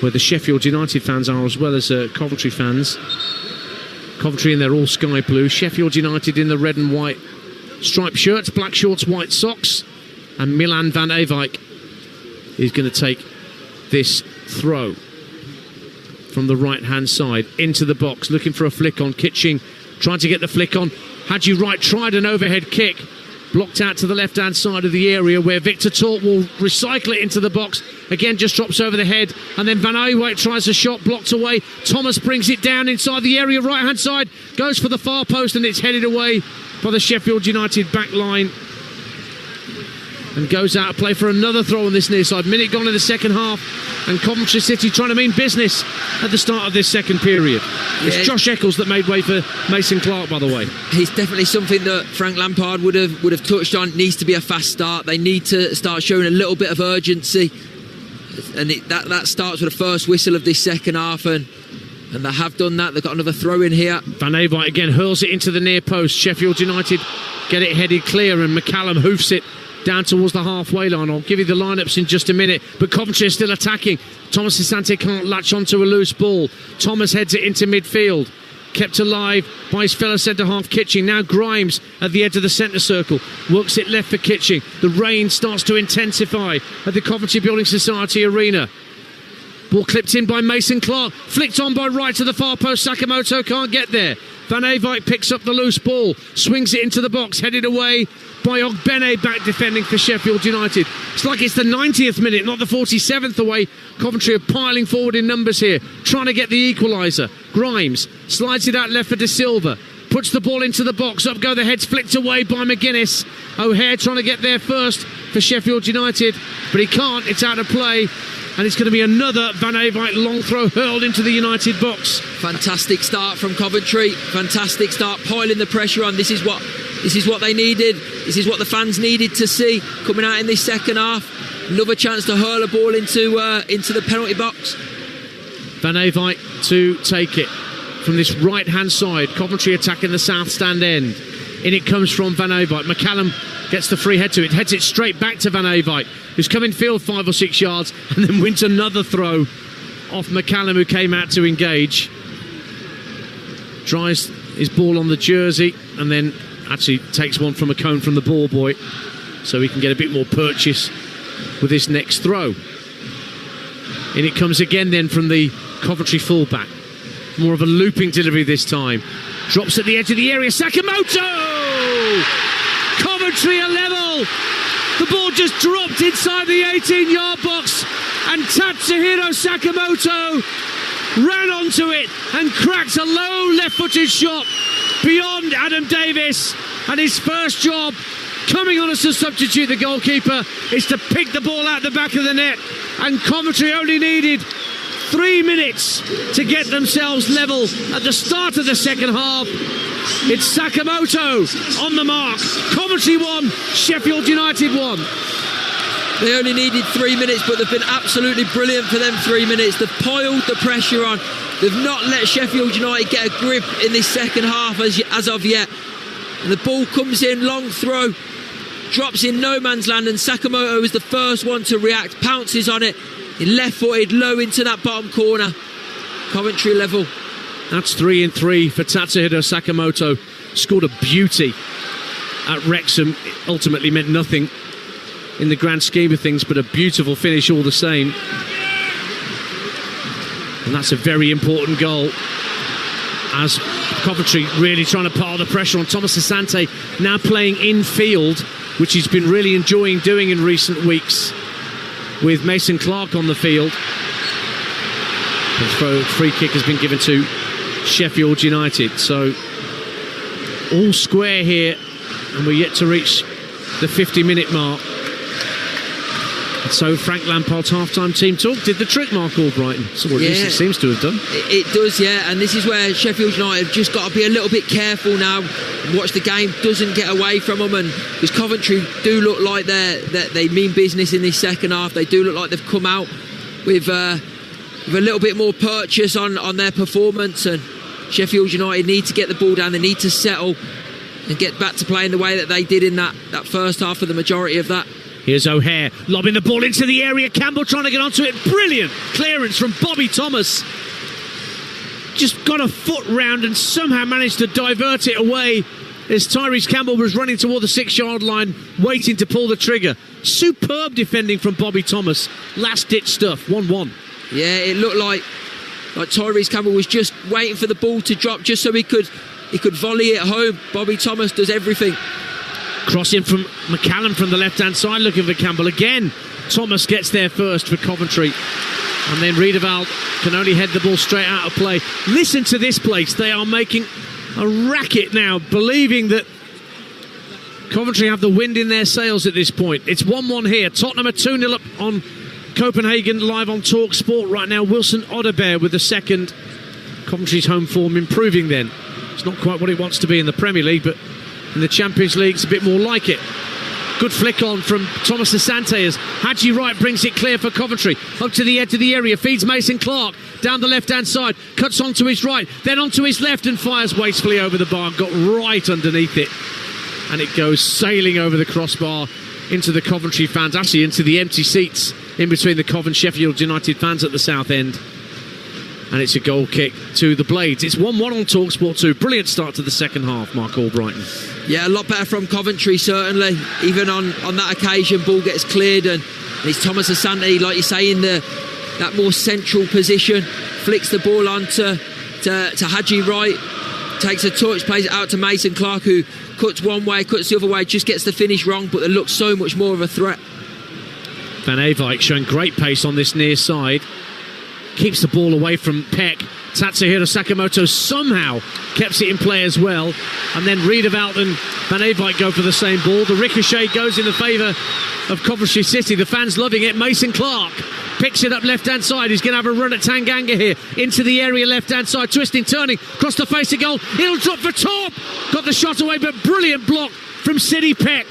where the Sheffield United fans are, as well as Coventry fans. Coventry in their all sky blue, Sheffield United in the red and white striped shirts, black shorts, white socks, and Milan van Ewijk is going to take this throw from the right-hand side into the box, looking for a flick on. Kitching trying to get the flick on. Hadji Wright tried an overhead kick, blocked out to the left-hand side of the area, where Victor Torp will recycle it into the box. Again, just drops over the head, and then Van Ewijk tries a shot, blocked away. Thomas brings it down inside the area, right-hand side, goes for the far post, and it's headed away by the Sheffield United back line, and goes out of play for another throw on this near side. Minute gone in the second half, and Coventry City trying to mean business at the start of this second period. It's Josh Eccles that made way for Mason Clark, by the way. He's definitely something that Frank Lampard would have touched on. It needs to be a fast start. They need to start showing a little bit of urgency, and that starts with the first whistle of this second half, and they have done that. They've got another throw in here. Van Ewijk again hurls it into the near post. Sheffield United get it headed clear, and McCallum hoofs it down towards the halfway line. I'll give you the lineups in just a minute, but Coventry is still attacking. Thomas Asante can't latch onto a loose ball. Thomas heads it into midfield, kept alive by his fellow centre-half Kitching. Now Grimes at the edge of the centre circle, works it left for Kitching. The rain starts to intensify at the Coventry Building Society Arena. Ball clipped in by Mason Clark, flicked on by Wright to the far post. Sakamoto can't get there. Van Ewijk picks up the loose ball, swings it into the box, headed away by Ogbene, back defending for Sheffield United. It's like it's the 90th minute, not the 47th, the way Coventry are piling forward in numbers here, trying to get the equaliser. Grimes slides it out left for De Silva, puts the ball into the box, up go the heads, flicked away by McGuinness. O'Hare trying to get there first for Sheffield United, but he can't, it's out of play. And it's going to be another Van Ewijk long throw hurled into the United box. Fantastic start from Coventry. Fantastic start, piling the pressure on. This is what they needed. This is what the fans needed to see coming out in this second half. Another chance to hurl a ball into the penalty box. Van Ewijk to take it from this right-hand side. Coventry attacking the south stand end. In it comes from Van Ewijk. McCallum gets the free head to it, heads it straight back to Van Ewijk, who's come in field 5 or 6 yards, and then wins another throw off McCallum, who came out to engage. Tries his ball on the jersey, and then actually takes one from a cone from the ball boy, so he can get a bit more purchase with this next throw. In it comes again then from the Coventry fullback. More of a looping delivery this time. Drops at the edge of the area. Sakamoto! Coventry are level. The ball just dropped inside the 18-yard box, and Tatsuhiro Sakamoto ran onto it and cracked a low left-footed shot beyond Adam Davis. And his first job, coming on as a substitute, the goalkeeper, is to pick the ball out the back of the net. And Coventry only needed 3 minutes to get themselves level at the start of the second half. It's Sakamoto on the mark. Coventry won, Sheffield United won. They only needed 3 minutes, but they've been absolutely brilliant for them 3 minutes. They've piled the pressure on. They've not let Sheffield United get a grip in this second half as of yet. And the ball comes in, long throw, drops in no man's land, and Sakamoto is the first one to react, pounces on it, left-footed, low into that bottom corner. Coventry level. That's 3 in 3 for Tatsuhiro Sakamoto. Scored a beauty at Wrexham. It ultimately meant nothing in the grand scheme of things, but a beautiful finish all the same. And that's a very important goal, as Coventry really trying to pile the pressure on. Thomas Asante now playing in field, which he's been really enjoying doing in recent weeks, with Mason Clark on the field. The free kick has been given to Sheffield United. So all square here, and we're yet to reach the 50-minute mark. And so Frank Lampard's half-time team talk did the trick, Mark Albrighton. So at least it seems to have done. It does, yeah. And this is where Sheffield United have just got to be a little bit careful now. Watch the game doesn't get away from them, and because Coventry do look like they mean business in this second half. They do look like they've come out with a little bit more purchase on their performance, and Sheffield United need to get the ball down. They need to settle and get back to playing the way that they did in that first half for the majority of that. Here's O'Hare lobbing the ball into the area. Campbell trying to get onto it. Brilliant clearance from Bobby Thomas. Just got a foot round and somehow managed to divert it away as Tyrese Campbell was running toward the 6-yard line, waiting to pull the trigger. Superb defending from Bobby Thomas. Last-ditch stuff, 1-1. Yeah, it looked like Tyrese Campbell was just waiting for the ball to drop just so he could volley it home. Bobby Thomas does everything. Crossing from McCallum from the left-hand side, looking for Campbell again. Thomas gets there first for Coventry. And then Riedewald can only head the ball straight out of play. Listen to this place. They are making a racket now, believing that Coventry have the wind in their sails at this point. It's 1-1 here. Tottenham are 2-0 up on Copenhagen, live on Talksport right now. Wilson Odderbear with the second. Coventry's home form improving then. It's not quite what it wants to be in the Premier League, but in the Champions League it's a bit more like it. Good flick on from Thomas Asante as Haji Wright brings it clear for Coventry. Up to the edge of the area, feeds Mason Clark down the left-hand side, cuts onto his right, then onto his left and fires wastefully over the bar. Got right underneath it. And it goes sailing over the crossbar into the Coventry fans, actually into the empty seats in between the Cov and Sheffield United fans at the south end. And it's a goal kick to the Blades. It's 1-1 on TalkSport 2. Brilliant start to the second half, Mark Albrighton. Yeah, a lot better from Coventry, certainly. Even on that occasion, ball gets cleared and it's Thomas Asante, like you say, in that more central position. Flicks the ball on to Haji Wright. Takes a touch, plays it out to Mason Clark, who cuts one way, cuts the other way, just gets the finish wrong, but it looks so much more of a threat. Van Eyck showing great pace on this near side. Keeps the ball away from Peck. Tatsuhiro Sakamoto somehow keeps it in play as well. And then Riedewald and Van Eyck go for the same ball. The ricochet goes in the favour of Coventry City. The fans loving it. Mason Clark picks it up left-hand side. He's going to have a run at Tanganga here. Into the area left-hand side. Twisting, turning, across the face of goal. It'll drop for Torp. Got the shot away, but brilliant block from Sidney Peck.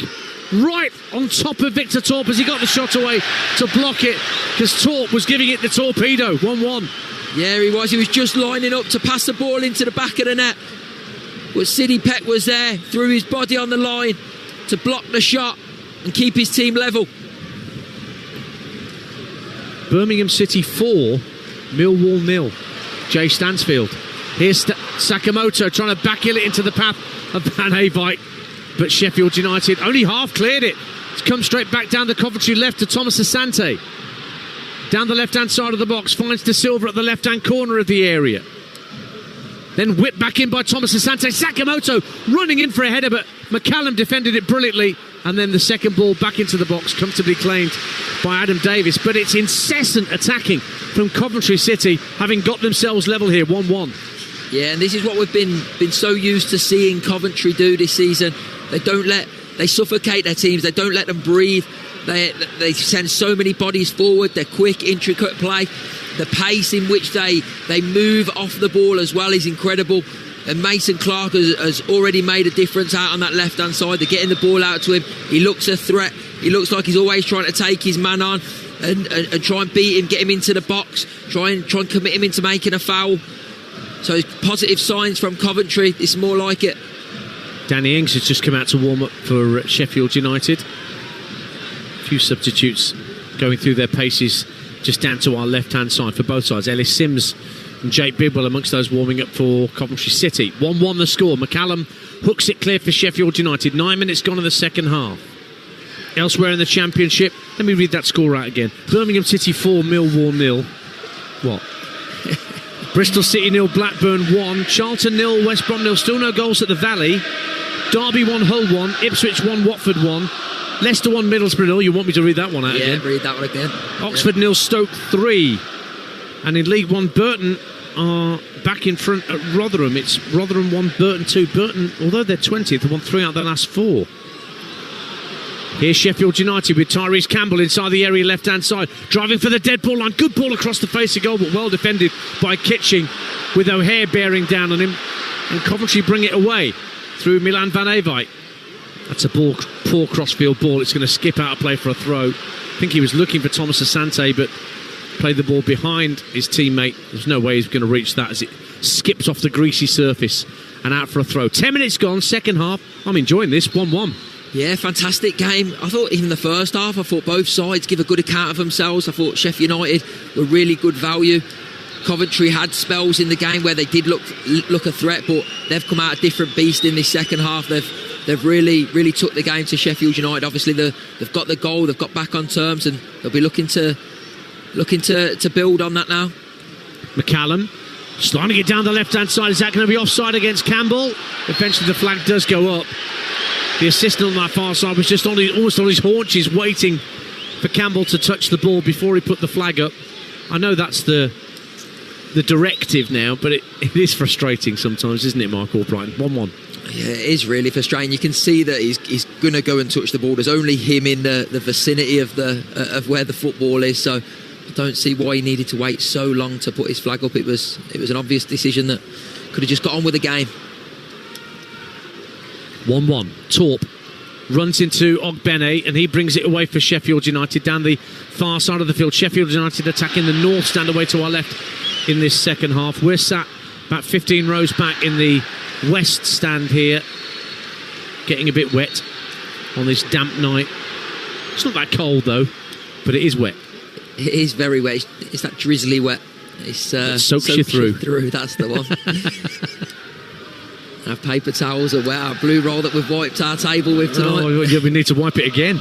Right on top of Victor Torp as he got the shot away to block it, because Torp was giving it the torpedo. 1-1. Yeah, he was just lining up to pass the ball into the back of the net, but Sidney Peck was there, threw his body on the line to block the shot and keep his team level. Birmingham City 4, Millwall 0. Jay Stansfield. Here's Sakamoto trying to backheel it into the path of Van Eyck. But Sheffield United only half cleared it. It's come straight back down the Coventry left to Thomas Asante. Down the left-hand side of the box, finds De Silva at the left-hand corner of the area. Then whipped back in by Thomas Asante. Sakamoto running in for a header, but McCallum defended it brilliantly. And then the second ball back into the box, comfortably claimed by Adam Davis. But it's incessant attacking from Coventry City, having got themselves level here, 1-1. Yeah, and this is what we've been so used to seeing Coventry do this season. They suffocate their teams. They don't let them breathe. They send so many bodies forward. They're quick, intricate play. The pace in which they move off the ball as well is incredible. And Mason Clark has already made a difference out on that left-hand side. They're getting the ball out to him. He looks a threat. He looks like he's always trying to take his man on and try and beat him, get him into the box, try and commit him into making a foul. So positive signs from Coventry. It's more like it. Danny Ings has just come out to warm up for Sheffield United. A few substitutes going through their paces just down to our left-hand side for both sides. Ellis Sims and Jake Bidwell amongst those warming up for Coventry City. 1-1 the score. McCallum hooks it clear for Sheffield United. 9 minutes gone in the second half. Elsewhere in the Championship, let me read that score out again. Birmingham City 4, Millwall 0. What? Bristol City 0, Blackburn 1, Charlton 0, West Brom 0, still no goals at the Valley. Derby 1, Hull 1, Ipswich 1, Watford 1, Leicester 1, Middlesbrough 0. You want me to read that one out again? Yeah, read that one again. Oxford 0, Stoke 3. And in League 1, Burton are back in front at Rotherham. It's Rotherham 1, Burton 2. Burton, although they're 20th, have won 3 out of their last 4. Here's Sheffield United with Tyrese Campbell inside the area left-hand side, driving for the dead ball line. Good ball across the face of goal, but well defended by Kitching, with O'Hare bearing down on him. And Coventry bring it away through Milan Van Eyck. That's a poor crossfield ball. It's going to skip out of play for a throw. I think he was looking for Thomas Asante, but played the ball behind his teammate. There's no way he's going to reach that as it skips off the greasy surface and out for a throw. 10 minutes gone, second half. I'm enjoying this, 1-1. Yeah, fantastic game. I thought even the first half, I thought both sides give a good account of themselves. I thought Sheffield United were really good value. Coventry had spells in the game where they did look a threat, but they've come out a different beast in this second half. They've really took the game to Sheffield United. Obviously, they've got the goal, they've got back on terms, and they'll be looking to build on that now. McCallum sliding it down the left-hand side. Is that going to be offside against Campbell? Eventually, the flag does go up. The assistant on that far side was just almost on his haunches, waiting for Campbell to touch the ball before he put the flag up. I know that's the directive now, but it is frustrating sometimes, isn't it, Mark Albright? 1-1. Yeah, it is really frustrating. You can see that he's going to go and touch the ball. There's only him in the vicinity of where the football is, so I don't see why he needed to wait so long to put his flag up. It was an obvious decision that could have just got on with the game. 1-1. Torp runs into Ogbene and he brings it away for Sheffield United down the far side of the field. Sheffield United attacking the north stand away to our left in this second half. We're sat about 15 rows back in the west stand here, getting a bit wet on this damp night. It's not that cold though, but it is wet. It is very wet. It's that drizzly wet. It soaks you through. That's the one. Our paper towels are wet. Our blue roll that we've wiped our table with tonight. Oh, yeah, we need to wipe it again.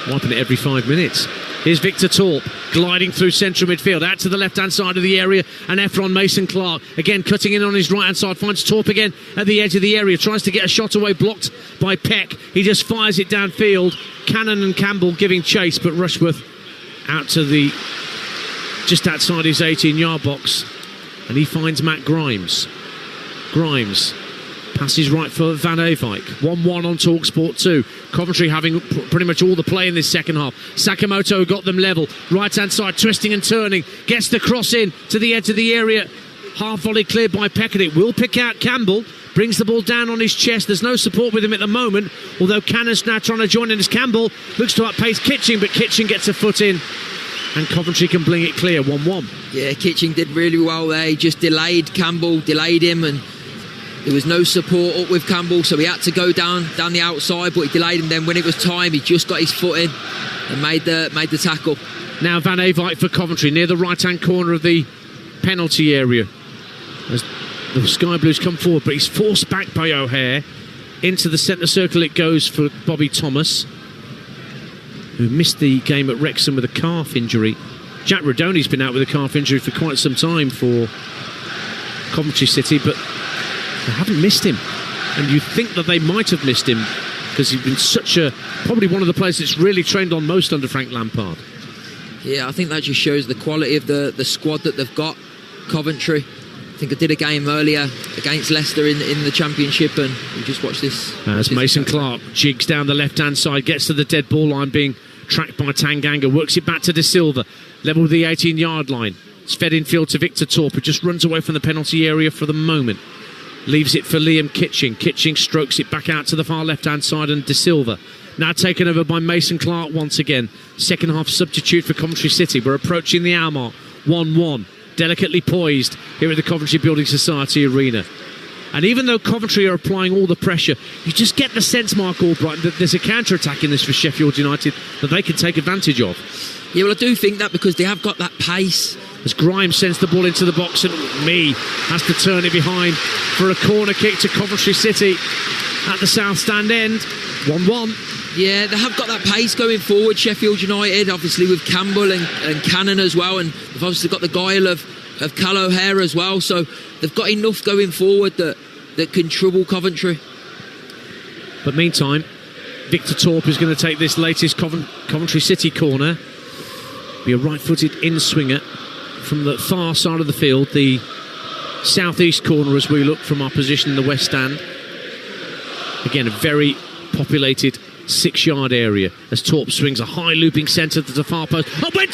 Wiping it every 5 minutes. Here's Victor Torp gliding through central midfield, out to the left-hand side of the area, and Efron Mason-Clark again cutting in on his right-hand side, finds Torp again at the edge of the area, tries to get a shot away, blocked by Peck. He just fires it downfield. Cannon and Campbell giving chase, but Rushworth out to the just outside his 18-yard box, and he finds Matt Grimes. Grimes passes right for Van Eyck. 1-1 on Talksport 2. Coventry having pretty much all the play in this second half. Sakamoto got them level. Right hand side, twisting and turning. Gets the cross in to the edge of the area. Half volley cleared by Peck, and it will pick out Campbell. Brings the ball down on his chest. There's no support with him at the moment, although Cannon's now trying to join in as Campbell looks to outpace Kitching, but Kitching gets a foot in and Coventry can bling it clear. 1-1. Yeah, Kitching did really well there. He just delayed Campbell, delayed him, and there was no support up with Campbell, so he had to go down the outside, but he delayed him. Then when it was time, he just got his foot in and made the tackle. Now Van Eyck for Coventry near the right-hand corner of the penalty area. As the Sky Blues come forward, but he's forced back by O'Hare. Into the centre circle it goes for Bobby Thomas, who missed the game at Wrexham with a calf injury. Jack Rodoni's been out with a calf injury for quite some time for Coventry City, but they haven't missed him, and you think that they might have missed him because he's been probably one of the players that's really trained on most under Frank Lampard. Yeah, I think that just shows the quality of the squad that they've got. Coventry, I think I did a game earlier against Leicester in the Championship, and we just watched this. As Mason Clark jigs down the left-hand side, gets to the dead ball line, being tracked by Tanganga, works it back to De Silva, level with the 18-yard line. It's fed infield to Victor Torp, who just runs away from the penalty area for the moment. Leaves it for Liam Kitching. Kitching strokes it back out to the far left-hand side, and De Silva now taken over by Mason Clark once again. Second half substitute for Coventry City. We're approaching the hour mark. 1-1. Delicately poised here at the Coventry Building Society Arena. And even though Coventry are applying all the pressure, you just get the sense, Mark Albright, that there's a counter-attack in this for Sheffield United that they can take advantage of. Yeah, well, I do think that because they have got that pace. As Grimes sends the ball into the box, and Mee has to turn it behind for a corner kick to Coventry City at the south stand end. 1-1. Yeah, they have got that pace going forward, Sheffield United, obviously with Campbell and Cannon as well, and they've obviously got the guile of Cal O'Hare as well, so they've got enough going forward that can trouble Coventry. But meantime, Victor Torp is going to take this latest Coventry City corner. Be a right-footed in-swinger from the far side of the field, the southeast corner as we look from our position in the west stand. Again, a very populated 6-yard area as Torp swings a high looping centre to the far post. Oh, when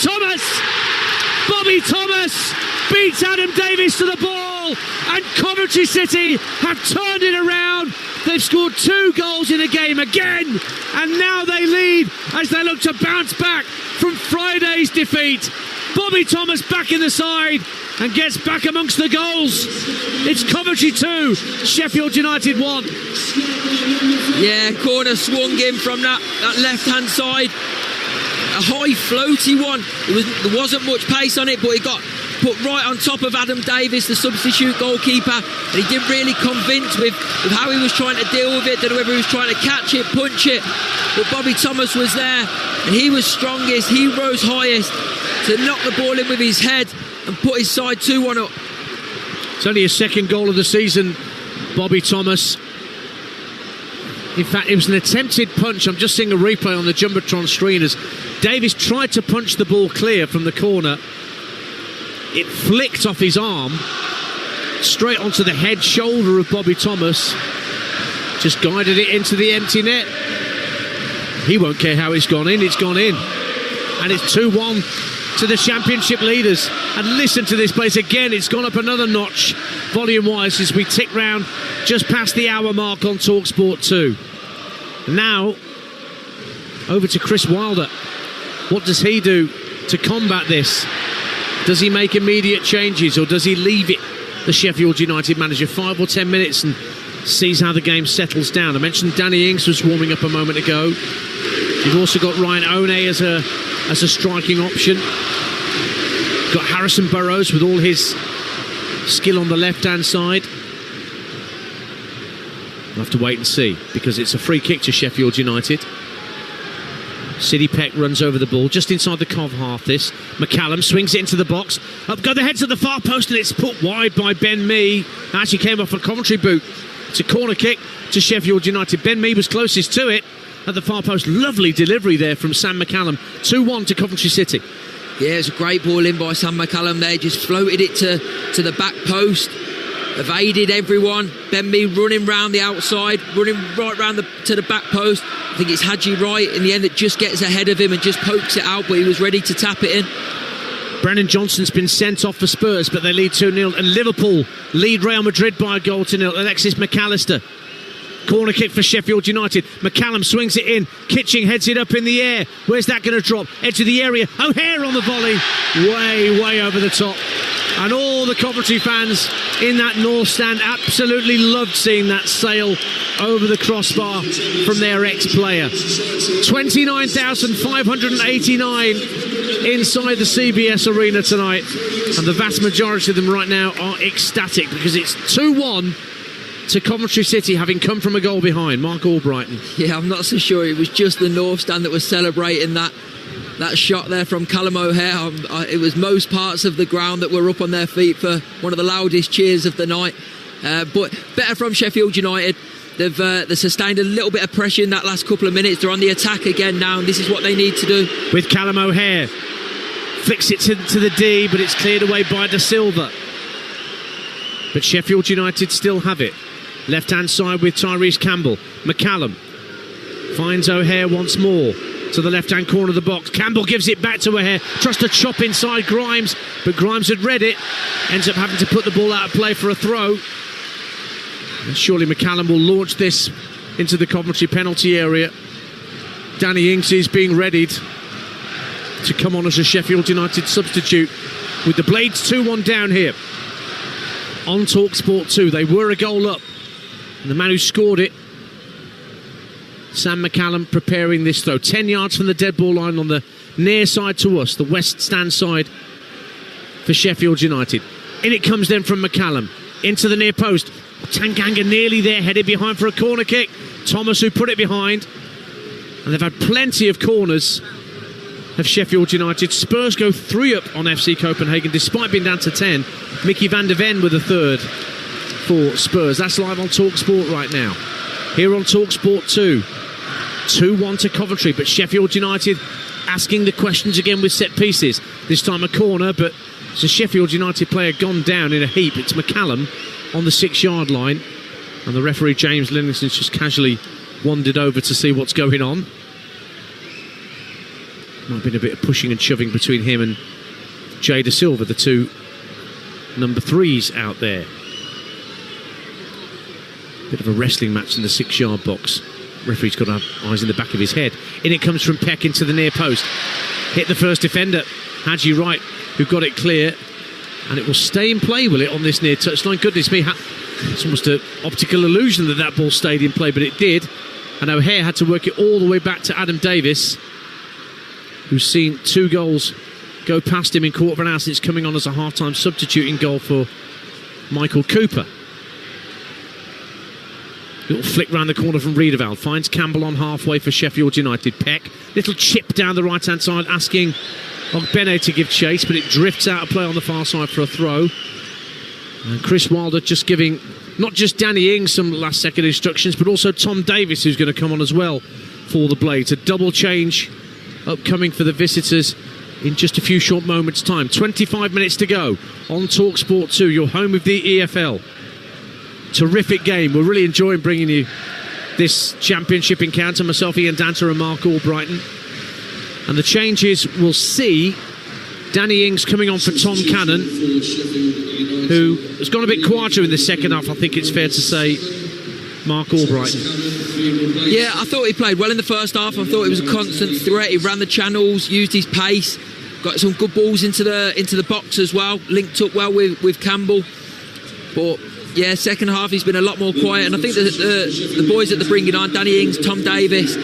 Bobby Thomas beats Adam Davis to the ball, and Coventry City have turned it around. They've scored 2 goals in a game again, and now they lead as they look to bounce back from Friday's defeat. Bobby Thomas back in the side and gets back amongst the goals. It's Coventry 2, Sheffield United 1. Yeah, corner swung in from that left-hand side. A high floaty one. There wasn't much pace on it, but it got put right on top of Adam Davis, the substitute goalkeeper, and he didn't really convince with how he was trying to deal with it. Don't know whether he was trying to catch it, punch it, but Bobby Thomas was there and he was strongest. He rose highest to knock the ball in with his head and put his side 2-1 up. It's only his second goal of the season, Bobby Thomas. In fact, it was an attempted punch. I'm just seeing a replay on the Jumbotron screen as Davis tried to punch the ball clear from the corner. It flicked off his arm straight onto the head shoulder of Bobby Thomas. Just guided it into the empty net. He won't care how it's gone in. It's gone in. And it's 2-1 to the Championship leaders. And listen to this place again. It's gone up another notch volume-wise as we tick round just past the hour mark on Talksport 2. Now, over to Chris Wilder. What does he do to combat this? Does he make immediate changes or does he leave it, the Sheffield United manager, 5 or 10 minutes and sees how the game settles down? I mentioned Danny Ings was warming up a moment ago. You've also got Ryan One as a striking option. Got Harrison Burrows with all his skill on the left-hand side. We'll have to wait and see because it's a free kick to Sheffield United. Sidney Peck runs over the ball just inside the Cov half. This McCallum swings it into the box. Up go the heads of the far post and it's put wide by Ben Mee. Actually came off a Coventry boot. It's a corner kick to Sheffield United. Ben Mee was closest to it at the far post. Lovely delivery there from Sam McCallum. 2-1 to Coventry City. Yeah, it's a great ball in by Sam McCallum there. Just floated it to the back post. Evaded everyone. Ben Mee running round the outside, running right round to the back post. I think it's Haji Wright in the end that just gets ahead of him and just pokes it out, but he was ready to tap it in. Brennan Johnson's been sent off for Spurs, but they lead 2-0, and Liverpool lead Real Madrid by a goal to nil. Alexis McAllister. Corner kick for Sheffield United. McCallum swings it in. Kitching heads it up in the air. Where's that going to drop? Edge of the area. O'Hare on the volley. Way over the top. And all the Coventry fans in that North Stand absolutely loved seeing that sail over the crossbar from their ex-player. 29,589 inside the CBS Arena tonight. And the vast majority of them right now are ecstatic because it's 2-1 to Coventry City, having come from a goal behind. Mark Albrighton. Yeah, I'm not so sure it was just the North Stand that was celebrating that shot there from Callum O'Hare. It was most parts of the ground that were up on their feet for one of the loudest cheers of the night. But better from Sheffield United. They've sustained a little bit of pressure in that last couple of minutes. They're on the attack again now, and this is what they need to do. With Callum O'Hare. Flicks it to the D, but it's cleared away by Da Silva. But Sheffield United still have it. Left-hand side with Tyrese Campbell. McCallum finds O'Hare once more to the left-hand corner of the box. Campbell gives it back to O'Hare. Tries to chop inside Grimes, but Grimes had read it. Ends up having to put the ball out of play for a throw. And surely McCallum will launch this into the Coventry penalty area. Danny Ings is being readied to come on as a Sheffield United substitute with the Blades 2-1 down here on Talksport 2. They were a goal up. And the man who scored it, Sam McCallum, preparing this throw. 10 yards from the dead ball line on the near side to us, the west stand side for Sheffield United. In it comes then from McCallum, into the near post. Tanganga nearly there, headed behind for a corner kick. Thomas who put it behind. And they've had plenty of corners of Sheffield United. Spurs go 3 up on FC Copenhagen, despite being down to 10. Mickey van der Ven with a third for Spurs. That's live on Talksport right now. Here on Talksport 2. 2-1 to Coventry, but Sheffield United asking the questions again with set pieces. This time a corner, but it's a Sheffield United player gone down in a heap. It's McCallum on the 6-yard line. And the referee, James Livingston's just casually wandered over to see what's going on. Might have been a bit of pushing and shoving between him and Jay Da Silva, the two number 3s out there. Bit of a wrestling match in the 6-yard box. Referee's got to have eyes in the back of his head. In it comes from Peck into the near post. Hit the first defender. Haji Wright who got it clear, and it will stay in play, will it, on this near touchline? Goodness me, it's almost an optical illusion that ball stayed in play, but it did. And O'Hare had to work it all the way back to Adam Davis, who's seen 2 goals go past him in quarter of an hour since coming on as a half-time substituting goal for Michael Cooper. Little flick round the corner from Riedewald, finds Campbell on halfway for Sheffield United. Peck, little chip down the right-hand side, asking Ogbene to give chase, but it drifts out of play on the far side for a throw. And Chris Wilder just giving not just Danny Ings some last-second instructions, but also Tom Davis, who's going to come on as well for the Blades. A double change upcoming for the visitors in just a few short moments' time. 25 minutes to go on Talksport 2, your home of the EFL. Terrific game. We're really enjoying bringing you this championship encounter. Myself, Ian Danter and Mark Albrighton. And the changes will see Danny Ings coming on for Tom Cannon, who has gone a bit quieter in the second half, I think it's fair to say, Mark Albrighton. Yeah, I thought he played well in the first half. I thought he was a constant threat. He ran the channels, used his pace, got some good balls into the box as well, linked up well with Campbell. But yeah, second half he's been a lot more quiet, and I think the boys that they're bringing on, Danny Ings, Tom Davis,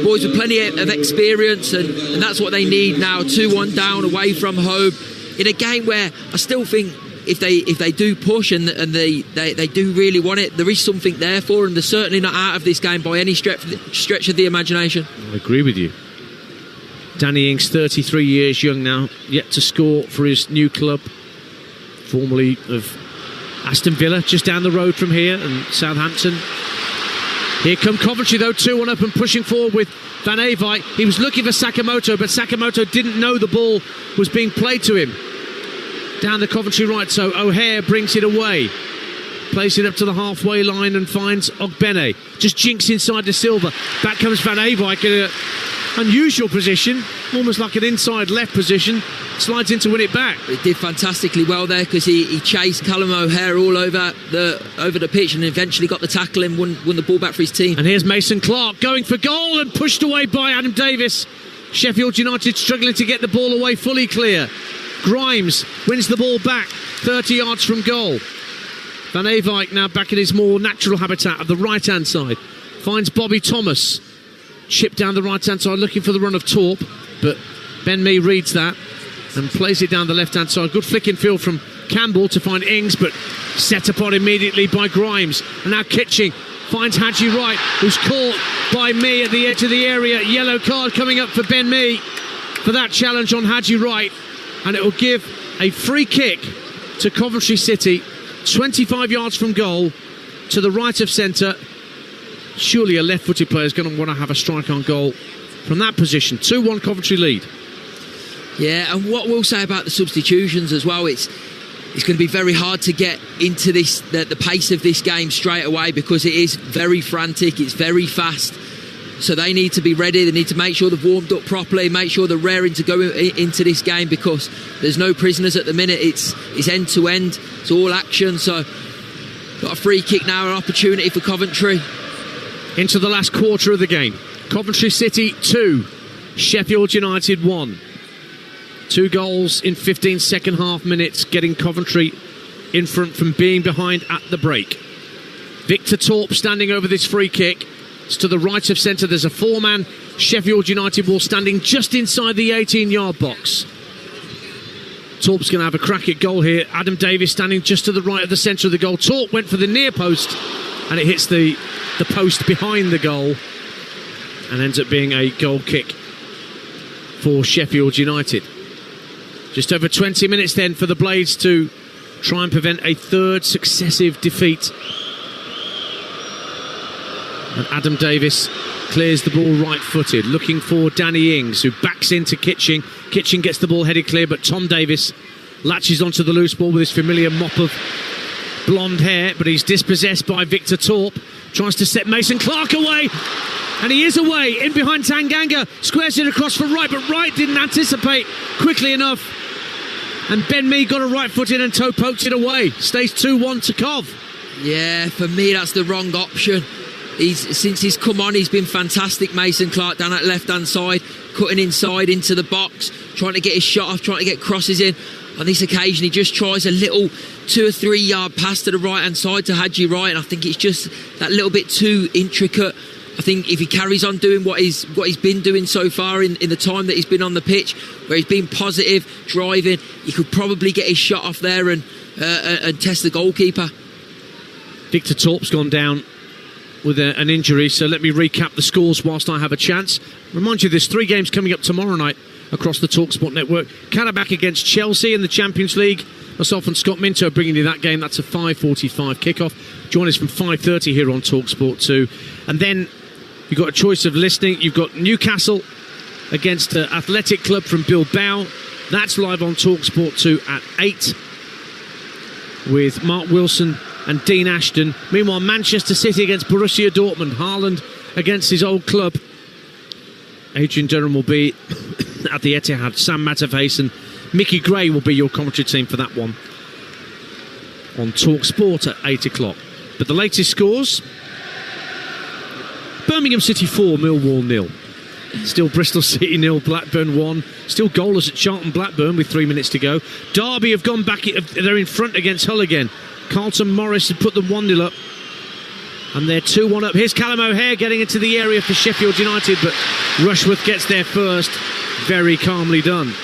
boys with plenty of experience, and that's what they need now. 2-1 down away from home in a game where I still think if they do push and they do really want it, there is something there for them. They're certainly not out of this game by any stretch of the imagination. I agree with you. Danny Ings, 33 years young now, yet to score for his new club, formerly of Aston Villa, just down the road from here, and Southampton. Here come Coventry though, 2-1 up and pushing forward with Van Eyck. He was looking for Sakamoto, but Sakamoto didn't know the ball was being played to him down the Coventry right, so O'Hare brings it away, plays it up to the halfway line and finds Ogbene, just jinks inside to Silva. Back comes Van Eyck in an unusual position, almost like an inside left position, slides in to win it back. He did fantastically well there, because he chased Callum O'Hare all over the pitch and eventually got the tackle and won the ball back for his team. And here's Mason Clark going for goal and pushed away by Adam Davis. Sheffield United struggling to get the ball away fully clear. Grimes wins the ball back 30 yards from goal. Van Eyck now back in his more natural habitat of the right hand side, finds Bobby Thomas, chip down the right hand side looking for the run of Torp, but Ben Mee reads that and plays it down the left hand side. Good flick in field from Campbell to find Ings, but set upon immediately by Grimes. And now Kitching finds Haji Wright, who's caught by Mee at the edge of the area. Yellow card coming up for Ben Mee for that challenge on Haji Wright, and it will give a free kick to Coventry City, 25 yards from goal to the right of centre. Surely a left-footed player is going to want to have a strike on goal from that position. 2-1 Coventry lead. Yeah, and what we'll say about the substitutions as well, it's going to be very hard to get into the pace of this game straight away, because it is very frantic, it's very fast. So they need to be ready, they need to make sure they've warmed up properly, make sure they're raring to go into this game, because there's no prisoners at the minute. It's end to end, it's all action. So got a free kick now, an opportunity for Coventry. Into the last quarter of the game. Coventry City 2, Sheffield United 1. 2 goals in 15 second half minutes, getting Coventry in front from being behind at the break. Victor Torp standing over this free kick. It's to the right of centre. There's a 4-man Sheffield United wall standing just inside the 18-yard box. Torp's going to have a crack at goal here. Adam Davis standing just to the right of the centre of the goal. Torp went for the near post, and it hits the post behind the goal and ends up being a goal kick for Sheffield United. Just over 20 minutes then for the Blades to try and prevent a third successive defeat. And Adam Davis clears the ball right-footed, looking for Danny Ings, who backs into Kitching. Kitching gets the ball headed clear, but Tom Davis latches onto the loose ball with his familiar mop of blonde hair, but he's dispossessed by Victor Torp. Tries to set Mason Clark away, and he is away, in behind Tanganga, squares it across for Wright, but Wright didn't anticipate quickly enough, and Ben Mee got a right-footed and toe-poked it away. Stays 2-1 to Cov. Yeah, for me that's the wrong option. since he's come on, he's been fantastic. Mason Clark down that left-hand side, cutting inside into the box, trying to get his shot off, trying to get crosses in. On this occasion, he just tries a little 2 or 3 yard pass to the right-hand side to Hadji Wright, and I think it's just that little bit too intricate. I think if he carries on doing what he's been doing so far in the time that he's been on the pitch, where he's been positive, driving, he could probably get his shot off there and test the goalkeeper. Victor Torp's gone down with an injury, so let me recap the scores whilst I have a chance. Remind you, there's 3 games coming up tomorrow night across the Talksport network. Karabakh against Chelsea in the Champions League. Myself and Scott Minto bringing you that game. That's a 5:45 kickoff. Join us from 5:30 here on Talksport 2. And then you've got a choice of listening. You've got Newcastle against Athletic Club from Bilbao. That's live on Talksport 2 at 8 with Mark Wilson and Dean Ashton. Meanwhile, Manchester City against Borussia Dortmund. Haaland against his old club. Adrian Durham will be at the Etihad. Sam Matterface and Mickey Gray will be your commentary team for that one on Talksport at 8 o'clock. But the latest scores: Birmingham City 4, Millwall 0. Still Bristol City 0, Blackburn 1. Still goalless at Charlton Blackburn with 3 minutes to go. Derby have gone back, they're in front against Hull again. Carlton Morris had put them 1-0 up, and they're 2-1 up. Here's Callum O'Hare getting into the area for Sheffield United, but Rushworth gets there first. Very calmly done.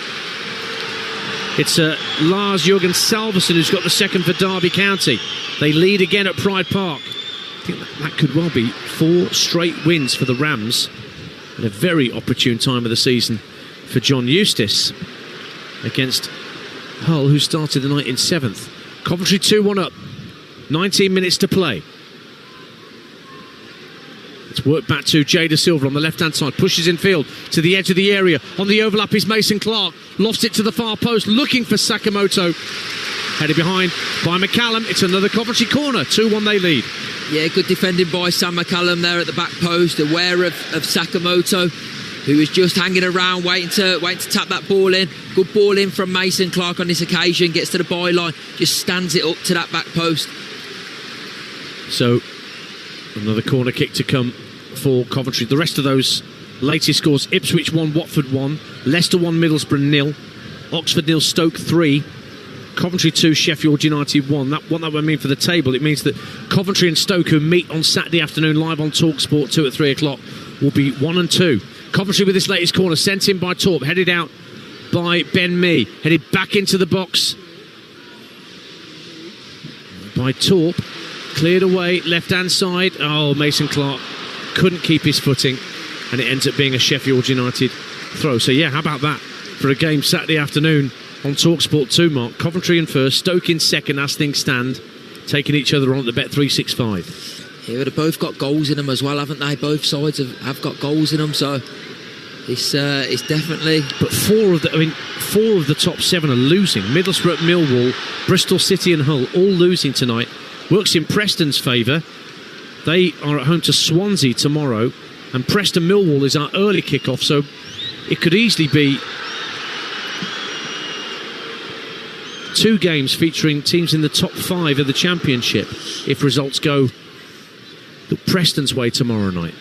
It's Lars Jørgen Salverson who's got the second for Derby County. They lead again at Pride Park. I think that could well be 4 straight wins for the Rams at a very opportune time of the season for John Eustace against Hull, who started the night in 7th. Coventry 2-1 up. 19 minutes to play. It's worked back to Jada Silva on the left-hand side. Pushes in field to the edge of the area. On the overlap is Mason Clark. Lofts it to the far post, looking for Sakamoto. Headed behind by McCallum. It's another Coventry corner. 2-1 they lead. Yeah, good defending by Sam McCallum there at the back post, aware of Sakamoto, who was just hanging around waiting to tap that ball in. Good ball in from Mason Clark on this occasion. Gets to the byline, just stands it up to that back post. So another corner kick to come for Coventry. The rest of those latest scores: Ipswich 1, Watford 1, Leicester 1, Middlesbrough 0, Oxford 0, Stoke 3, Coventry 2, Sheffield United 1. What that would mean for the table, it means that Coventry and Stoke, who meet on Saturday afternoon live on Talksport 2 at 3 o'clock, will be 1 and 2. Coventry with this latest corner, sent in by Torp, headed out by Ben Mee, headed back into the box by Torp, cleared away, left-hand side. Oh, Mason Clark couldn't keep his footing, and it ends up being a Sheffield United throw. So yeah, how about that for a game Saturday afternoon on Talksport 2, Mark? Coventry in first, Stoke in second as things stand, taking each other on at the Bet365. Yeah, they've both got goals in them as well, haven't they? Both sides have got goals in them, so it's definitely. But four of the top 7 are losing. Middlesbrough, Millwall, Bristol City and Hull all losing tonight. Works in Preston's favour. They are at home to Swansea tomorrow, and Preston Millwall is our early kick-off, so it could easily be 2 games featuring teams in the top 5 of the Championship if results go Preston's way tomorrow night.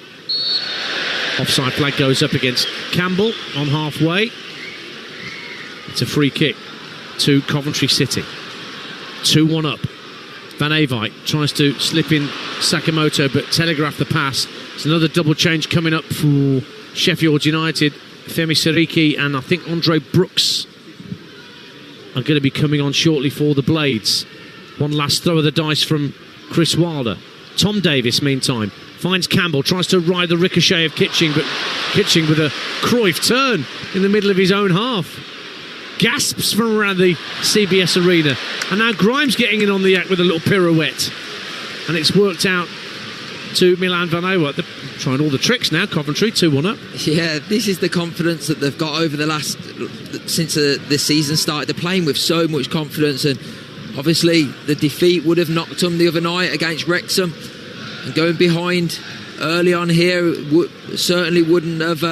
Offside flag goes up against Campbell on halfway. It's a free kick to Coventry City. 2-1 up. Van Eyck tries to slip in Sakamoto, but telegraph the pass. It's another double change coming up for Sheffield United. Femi Siriki and I think Andre Brooks are going to be coming on shortly for the Blades. One last throw of the dice from Chris Wilder. Tom Davis, meantime, finds Campbell, tries to ride the ricochet of Kitching, but Kitching with a Cruyff turn in the middle of his own half. Gasps from around the CBS arena. And now Grimes getting in on the act with a little pirouette. And it's worked out to Milan Van Eyck. They're trying all the tricks now, Coventry, 2-1 up. Yeah, this is the confidence that they've got over the last, since the season started. They're playing with so much confidence, and obviously the defeat would have knocked them the other night against Wrexham, and going behind early on here certainly wouldn't have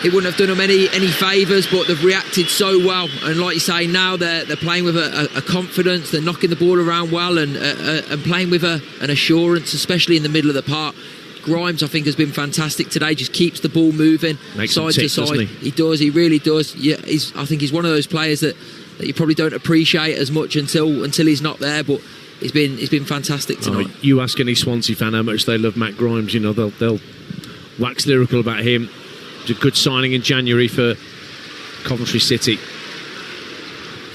it wouldn't have done them any favours, but they've reacted so well. And like you say, now they're playing with a confidence. They're knocking the ball around well and playing with an assurance, especially in the middle of the park. Grimes, I think, has been fantastic today. Just keeps the ball moving side to side. He does. He really does. Yeah, I think he's one of those players that you probably don't appreciate as much until he's not there. But he's been fantastic tonight. You ask any Swansea fan how much they love Matt Grimes, they'll wax lyrical about him. It's a good signing in January for Coventry City.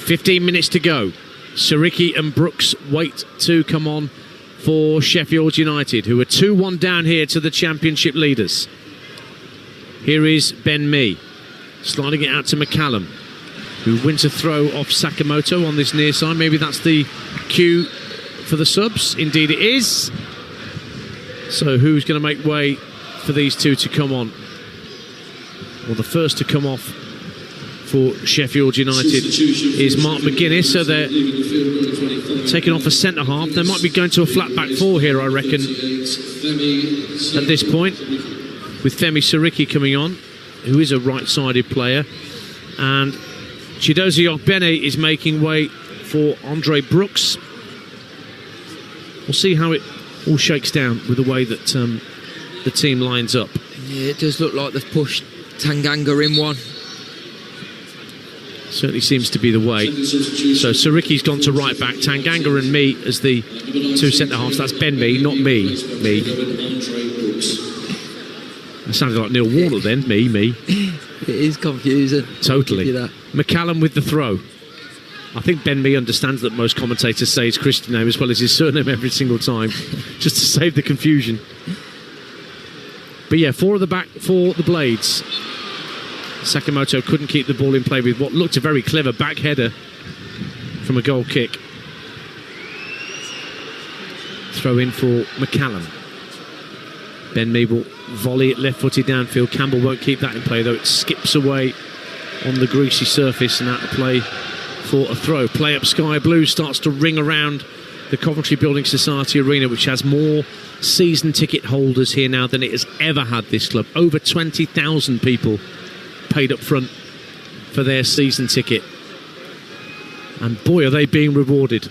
15 minutes to go. Siriki and Brooks wait to come on for Sheffield United, who are 2-1 down here to the Championship leaders. Here is Ben Mee, sliding it out to McCallum, who wins a throw off Sakamoto on this near side. Maybe that's the cue for the subs. Indeed it is. So who's going to make way for these two to come on? Well, the first to come off for Sheffield United is Mark McGuinness, so they're taking off a centre-half. They might be going to a flat-back four here, I reckon, at this point, with Femi Siriki coming on, who is a right-sided player, and Chidozie Ogbene is making way for Andre Brooks. We'll see how it all shakes down with the way that the team lines up. Yeah, it does look like they've pushed Tanganga in one. Certainly seems to be the way. So Siriki's gone to right back. Tanganga and Mee as the two centre-halves. That's Ben Mee, not me. It sounded like Neil Warnock then. Me. It is confusing. Totally. McCallum with the throw. I think Ben Mee understands that most commentators say his Christian name as well as his surname every single time, just to save the confusion. But yeah, four at the back for the Blades. Sakamoto couldn't keep the ball in play with what looked a very clever back header from a goal kick. Throw in for McCallum. Ben Mee will volley it left-footed downfield. Campbell won't keep that in play, though. It skips away on the greasy surface and out of play for a throw. Play up Sky Blue starts to ring around the Coventry Building Society Arena, which has more season ticket holders here now than it has ever had, this club. Over 20,000 people paid up front for their season ticket, and boy are they being rewarded.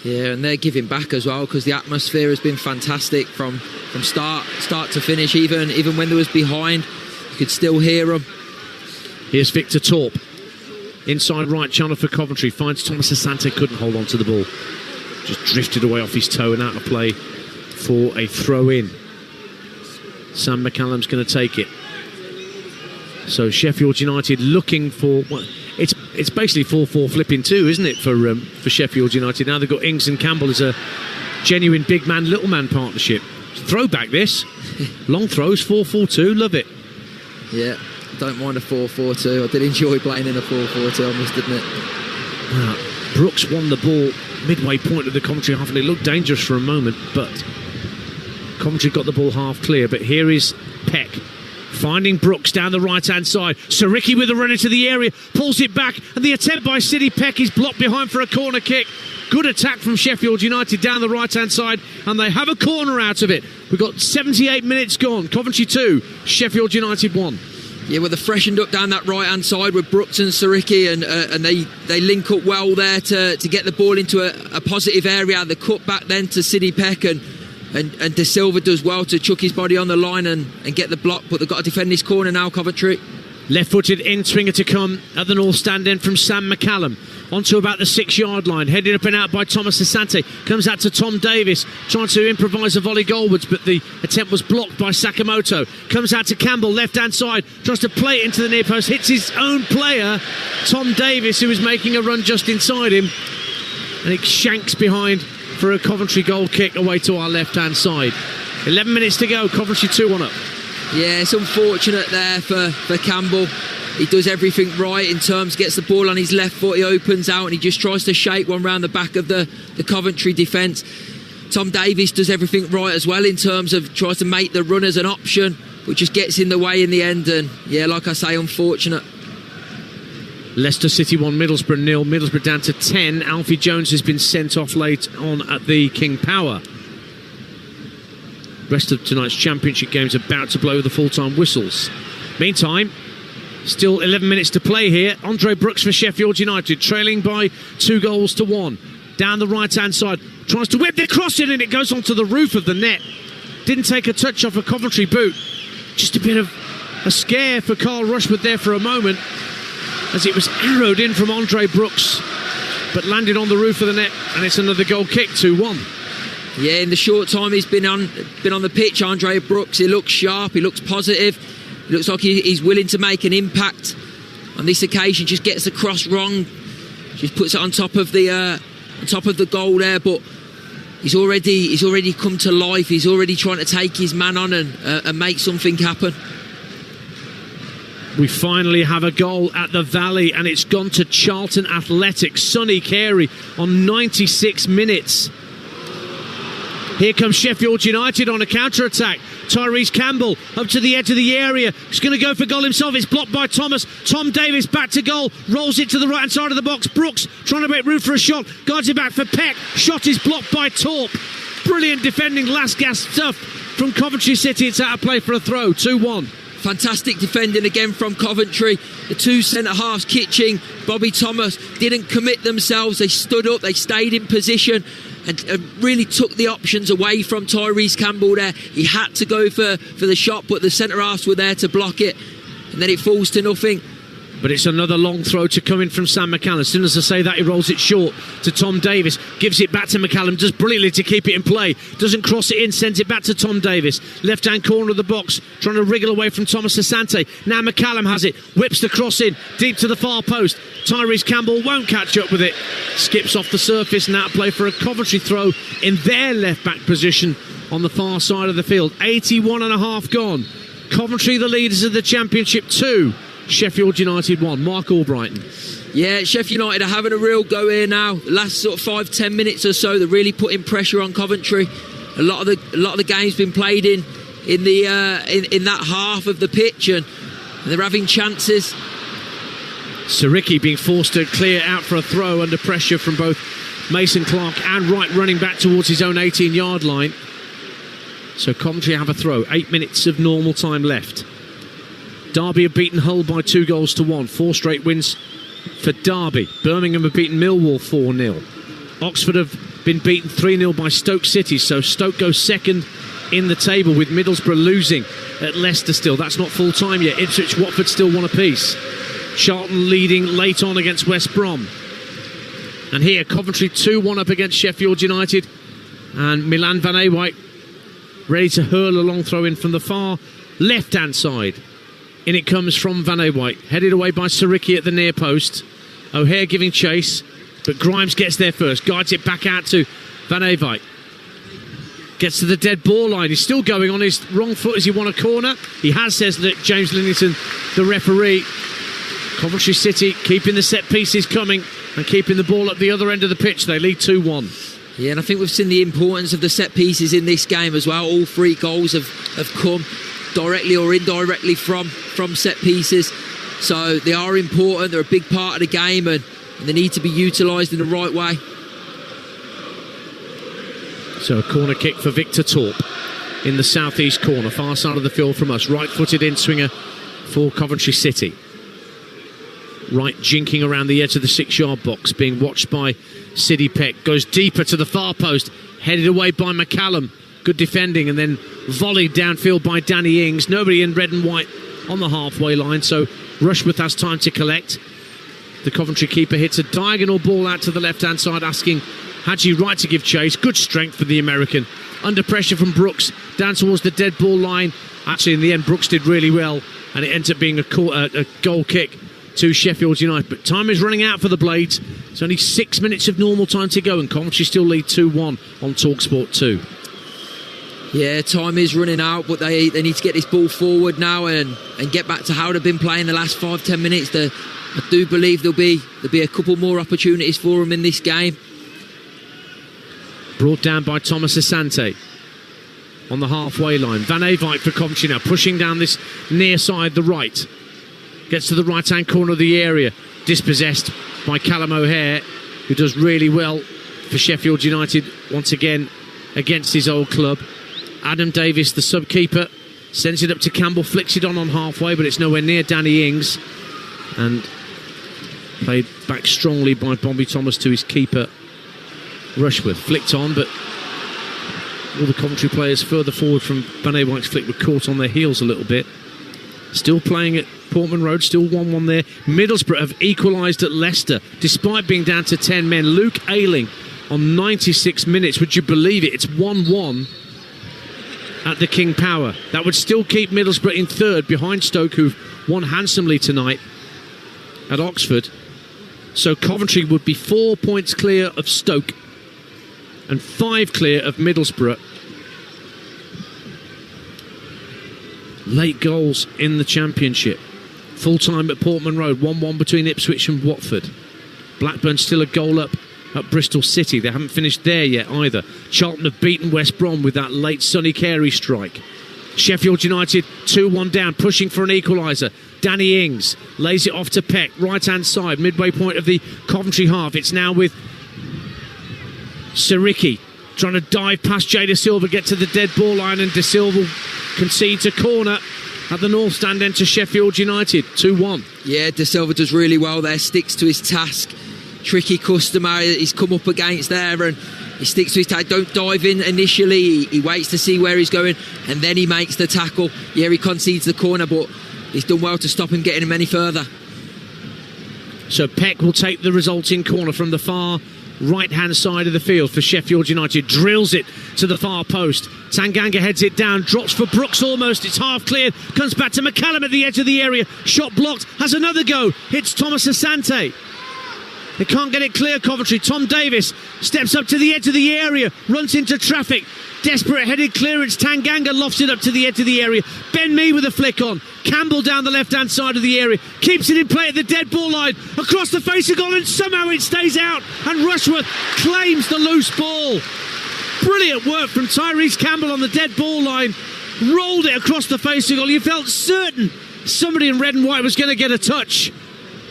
Yeah, and they're giving back as well, because the atmosphere has been fantastic from start to finish. Even when there was behind, you could still hear them. Here's Victor Torp, inside right channel for Coventry, finds Thomas Asante, couldn't hold on to the ball, just drifted away off his toe and out of play for a throw in. Sam McCallum's going to take it. So Sheffield United looking for, well, it's basically 4-4 flipping 2, isn't it, for Sheffield United? Now they've got Ings and Campbell as a genuine big man little man partnership. Throwback this. Long throws, 4-4-2, love it. Yeah, don't mind a 4-4-2. I did enjoy playing in a 4-4-2, I must admit. Brooks won the ball midway point of the Coventry half, and it looked dangerous for a moment, but Coventry got the ball half clear. But here is Peck finding Brooks down the right-hand side. Siriki with a run into the area, pulls it back, and the attempt by Sidney Peck is blocked behind for a corner kick. Good attack from Sheffield United down the right-hand side, and they have a corner out of it. We've got 78 minutes gone. Coventry 2, Sheffield United 1. Yeah, well, they're freshened up down that right-hand side with Brooks and Siriki, and they link up well there to get the ball into a positive area. The cut back then to Sidney Peck, and De Silva does well to chuck his body on the line and get the block, but they've got to defend this corner now, Coventry. Left-footed in-swinger to come at the north stand end from Sam McCallum. Onto about the 6-yard line, headed up and out by Thomas Asante. Comes out to Tom Davis, trying to improvise a volley goalwards, but the attempt was blocked by Sakamoto. Comes out to Campbell, left-hand side, tries to play it into the near post, hits his own player, Tom Davis, who is making a run just inside him, and it shanks behind for a Coventry goal kick away to our left-hand side. 11 minutes to go, Coventry 2-1 up. Yeah, it's unfortunate there for Campbell. He does everything right in terms, gets the ball on his left foot, he opens out and he just tries to shake one round the back of the Coventry defence. Tom Davis does everything right as well in terms of tries to make the run as an option, but just gets in the way in the end, and yeah, like I say, unfortunate. Leicester City 1, Middlesbrough 0. Middlesbrough down to 10. Alfie Jones has been sent off late on at the King Power. Rest of tonight's championship games about to blow the full-time whistles. Meantime, still 11 minutes to play here. Andre Brooks for Sheffield United, trailing by 2-1. Down the right-hand side, tries to whip the cross in, and it goes onto the roof of the net. Didn't take a touch off a Coventry boot. Just a bit of a scare for Carl Rushford there for a moment, as it was arrowed in from Andre Brooks, but landed on the roof of the net, and it's another goal kick, 2-1. Yeah, in the short time he's been on the pitch, Andre Brooks, he looks sharp, he looks positive, he looks like he's willing to make an impact. On this occasion, just gets the cross wrong, just puts it on top of the goal there, but he's already come to life. He's already trying to take his man on and make something happen. We finally have a goal at the Valley, and it's gone to Charlton Athletic. Sonny Carey on 96 minutes. Here comes Sheffield United on a counter-attack. Tyrese Campbell up to the edge of the area. He's going to go for goal himself. It's blocked by Thomas. Tom Davis back to goal. Rolls it to the right-hand side of the box. Brooks trying to make room for a shot. Guards it back for Peck. Shot is blocked by Torp. Brilliant defending, last-gasp stuff from Coventry City. It's out of play for a throw. 2-1. Fantastic defending again from Coventry. The two centre-halves, Kitching, Bobby Thomas, didn't commit themselves. They stood up, they stayed in position, and really took the options away from Tyrese Campbell there. He had to go for the shot, but the centre-halves were there to block it, and then it falls to nothing. But it's another long throw to come in from Sam McCallum. As soon as I say that, he rolls it short to Tom Davis. Gives it back to McCallum. Does brilliantly to keep it in play. Doesn't cross it in. Sends it back to Tom Davis. Left-hand corner of the box. Trying to wriggle away from Thomas Asante. Now McCallum has it. Whips the cross in. Deep to the far post. Tyrese Campbell won't catch up with it. Skips off the surface. And out of play for a Coventry throw in their left-back position on the far side of the field. 81 and a half gone. Coventry the leaders of the Championship 2. Sheffield United 1. Mark Albrighton. Yeah, Sheffield United are having a real go here now. Last sort of 5-10 minutes or so, they're really putting pressure on Coventry. A lot of the game's been played in that half of the pitch, and they're having chances. Saricki being forced to clear out for a throw under pressure from both Mason Clark and Wright, running back towards his own 18-yard line. So Coventry have a throw. 8 minutes of normal time left. Derby have beaten Hull by 2-1. 4 straight wins for Derby. Birmingham have beaten Millwall 4-0. Oxford have been beaten 3-0 by Stoke City, so Stoke goes second in the table, with Middlesbrough losing at Leicester still. That's not full time yet. Ipswich, Watford still 1 apiece. Charlton leading late on against West Brom. And here Coventry 2-1 up against Sheffield United, and Milan Van Ewijk ready to hurl a long throw in from the far left hand side. In it comes from Van Ewijk, headed away by Saricki at the near post. O'Hare giving chase, but Grimes gets there first, guides it back out to Van Ewijk. Gets to the dead ball line. He's still going on his wrong foot as he won a corner. He has, says James Linnington, the referee. Coventry City keeping the set pieces coming and keeping the ball at the other end of the pitch. They lead 2-1. Yeah, and I think we've seen the importance of the set pieces in this game as well. All 3 goals have come directly or indirectly from set pieces, so they are important. They're a big part of the game, and they need to be utilised in the right way. So a corner kick for Victor Torp in the southeast corner, far side of the field from us. Right-footed in swinger for Coventry City. Right jinking around the edge of the 6-yard box, being watched by Siddy Peck. Goes deeper to the far post, headed away by McCallum. Good defending, and then volleyed downfield by Danny Ings. Nobody in red and white on the halfway line, so Rushworth has time to collect. The Coventry keeper hits a diagonal ball out to the left-hand side, asking Haji Wright to give chase. Good strength for the American. Under pressure from Brooks, down towards the dead ball line. Actually, in the end, Brooks did really well, and it ended up being a goal kick to Sheffield United. But time is running out for the Blades. It's only 6 minutes of normal time to go, and Coventry still lead 2-1 on Talksport 2. Yeah, time is running out, but they need to get this ball forward now and get back to how they've been playing the last 5-10 minutes. I do believe there'll be a couple more opportunities for them in this game. Brought down by Thomas Asante on the halfway line. Van Ewijk for Coventry now, pushing down this near side, the right. Gets to the right-hand corner of the area. Dispossessed by Callum O'Hare, who does really well for Sheffield United once again against his old club. Adam Davis, the sub-keeper, Sends it up to Campbell, flicks it on halfway, but it's nowhere near Danny Ings. And played back strongly by Bobby Thomas to his keeper, Rushworth. Flicked on, but all the Coventry players further forward from Van Ewijk's flick were caught on their heels a little bit. Still playing at Portman Road, still 1-1 there. Middlesbrough have equalised at Leicester, despite being down to 10 men. Luke Ayling on 96 minutes, would you believe it? It's 1-1 at the King Power. That would still keep Middlesbrough in third, behind Stoke, who've won handsomely tonight at Oxford. So Coventry would be 4 points clear of Stoke and 5 clear of Middlesbrough. Late goals in the Championship. Full time at Portman Road, 1-1 between Ipswich and Watford. Blackburn still a goal up at Bristol City. They haven't finished there yet either. Charlton have beaten West Brom with that late Sonny Carey strike. Sheffield United 2-1 down, pushing for an equaliser. Danny Ings lays it off to Peck, right hand side, midway point of the Coventry half. It's now with Siriki trying to dive past Jay De Silva, get to the dead ball line, and De Silva concedes a corner at the North Stand end to Sheffield United, 2-1. Yeah, De Silva does really well there, sticks to his task. Tricky customer he's come up against there, and he sticks to his task. Don't dive in initially, he waits to see where he's going, and then he makes the tackle. Yeah, he concedes the corner, but he's done well to stop him getting him any further. So Peck will take the resulting corner from the far right-hand side of the field for Sheffield United. Drills it to the far post. Tanganga heads it down, drops for Brooks almost. It's half cleared, comes back to McCallum at the edge of the area. Shot blocked, has another go. Hits Thomas Asante. They can't get it clear, Coventry. Tom Davis steps up to the edge of the area, runs into traffic. Desperate headed clearance. Tanganga lofts it up to the edge of the area. Ben Mee with a flick on. Campbell down the left-hand side of the area. Keeps it in play at the dead ball line. Across the face of goal, and somehow it stays out. And Rushworth claims the loose ball. Brilliant work from Tyrese Campbell on the dead ball line. Rolled it across the face of goal. You felt certain somebody in red and white was going to get a touch.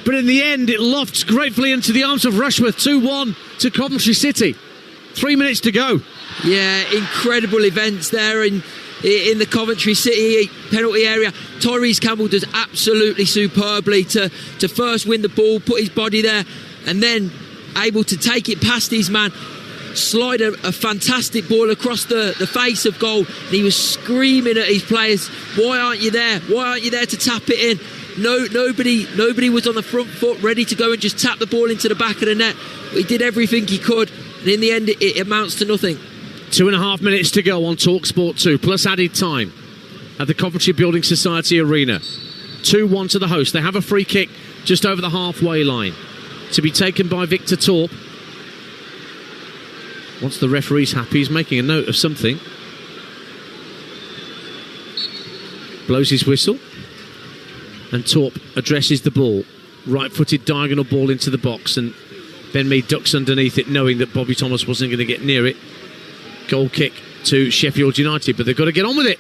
But in the end, it lofts gratefully into the arms of Rushworth. 2-1 to Coventry City. 3 minutes to go. Yeah, incredible events there in the Coventry City penalty area. Tyrese Campbell does absolutely superbly to first win the ball, put his body there, and then able to take it past his man, slide a fantastic ball across the face of goal. And he was screaming at his players, why aren't you there? Why aren't you there to tap it in? Nobody was on the front foot ready to go and just tap the ball into the back of the net. He did everything he could, and in the end it amounts to nothing. 2.5 minutes to go on Talksport 2, plus added time at the Coventry Building Society Arena. 2-1 to the host. They have a free kick just over the halfway line to be taken by Victor Torp. Once the referee's happy, he's making a note of something. Blows his whistle, and Torp addresses the ball. Right-footed diagonal ball into the box, and Ben Mee ducks underneath it, knowing that Bobby Thomas wasn't going to get near it. Goal kick to Sheffield United, but they've got to get on with it.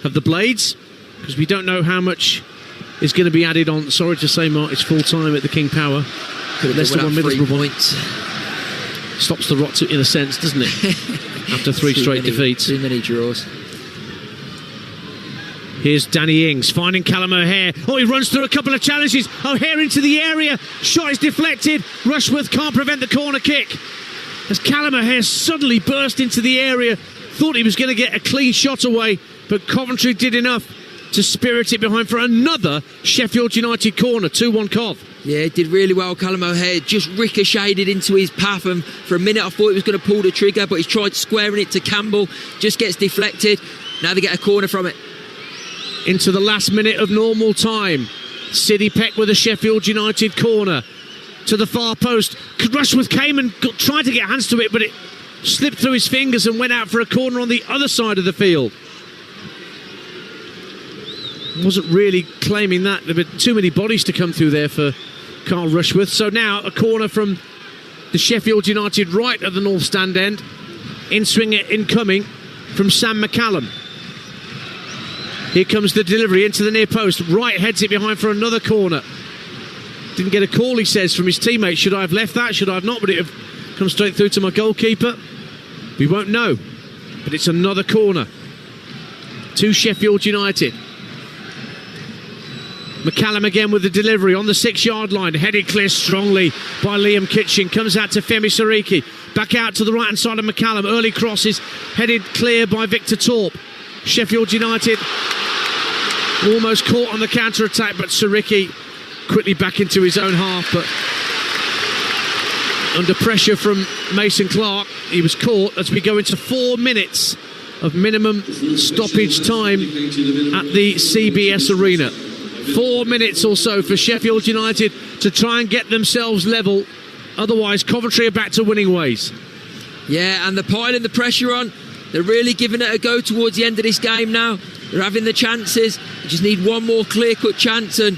Have the Blades, because we don't know how much is going to be added on. Sorry to say, Mark, it's full time at the King Power. Leicester won, Middlesbrough points. Stops the rot in a sense, doesn't it? After three straight defeats. Too many draws. Here's Danny Ings finding Callum O'Hare. Oh, he runs through a couple of challenges. O'Hare into the area. Shot is deflected. Rushworth can't prevent the corner kick. As Callum O'Hare suddenly burst into the area, thought he was going to get a clean shot away, but Coventry did enough to spirit it behind for another Sheffield United corner. 2-1 Cov. Yeah, he did really well. Callum O'Hare just ricocheted into his path, and for a minute I thought he was going to pull the trigger, but he's tried squaring it to Campbell, just gets deflected. Now they get a corner from it. Into the last minute of normal time. Sidney Peck with a Sheffield United corner. To the far post. Rushworth came and tried to get hands to it, but it slipped through his fingers and went out for a corner on the other side of the field. Wasn't really claiming that. There were too many bodies to come through there for Carl Rushworth. So now a corner from the Sheffield United right at the North Stand end. In swing it incoming from Sam McCallum. Here comes the delivery into the near post. Wright heads it behind for another corner. Didn't get a call, he says, from his teammate. Should I have left that? Should I have not? Would it have come straight through to my goalkeeper? We won't know. But it's another corner. to Sheffield United. McCallum again with the delivery on the 6-yard line, headed clear strongly by Liam Kitchen, comes out to Femi Sariki, back out to the right hand side of McCallum, early crosses, headed clear by Victor Torp. Sheffield United almost caught on the counter-attack, but Sariki quickly back into his own half, but under pressure from Mason Clark, he was caught as we go into 4 minutes of minimum stoppage time at the CBS Arena. 4 minutes or so for Sheffield United to try and get themselves level. Otherwise, Coventry are back to winning ways. Yeah, and they're piling the pressure on. They're really giving it a go towards the end of this game now. They're having the chances. They just need one more clear-cut chance and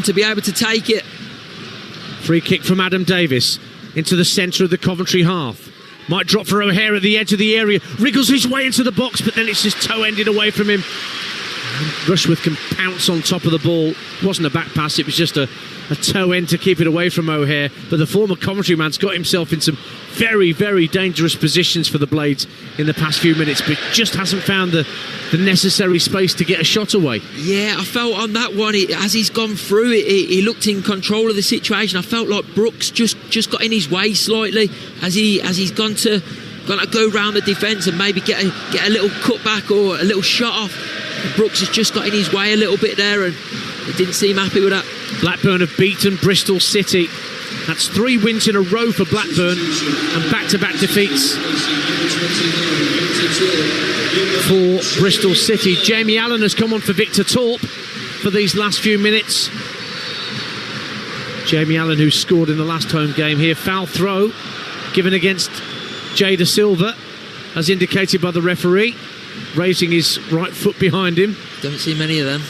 to be able to take it. Free kick from Adam Davis into the centre of the Coventry half. Might drop for O'Hare at the edge of the area. Wriggles his way into the box, but then it's just toe-ended away from him. Rushworth can pounce on top of the ball. It wasn't a back pass, it was just a toe end to keep it away from O'Hare. But the former Coventry man's got himself in some very, very dangerous positions for the Blades in the past few minutes, but just hasn't found the necessary space to get a shot away. Yeah, I felt on that one, as he's gone through it, he looked in control of the situation. I felt like Brooks just got in his way slightly as he's gone to go round the defence and maybe get a little cutback or a little shot off. Brooks has just got in his way a little bit there and he didn't seem happy with that. Blackburn have beaten Bristol City. That's 3 wins in a row for Blackburn and back-to-back defeats for Bristol City. Jamie Allen has come on for Victor Torp for these last few minutes. Jamie Allen, who scored in the last home game here. Foul throw given against Jay Da Silva, as indicated by the referee, raising his right foot behind him. Don't see many of them.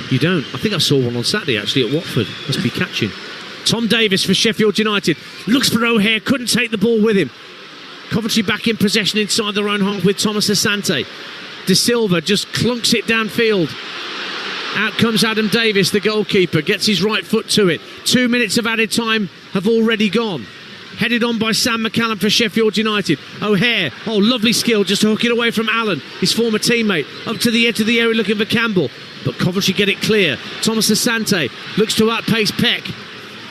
You don't? I think I saw one on Saturday actually at Watford. Must be catching. Tom Davis for Sheffield United. Looks for O'Hare, couldn't take the ball with him. Coventry back in possession inside their own half with Thomas Asante. Da Silva just clunks it downfield. Out comes Adam Davis, the goalkeeper, gets his right foot to it. 2 minutes of added time have already gone. Headed on by Sam McCallum for Sheffield United. O'Hare, lovely skill just to hook it away from Allen, his former teammate. Up to the edge of the area looking for Campbell. But Coventry get it clear. Thomas Asante looks to outpace Peck.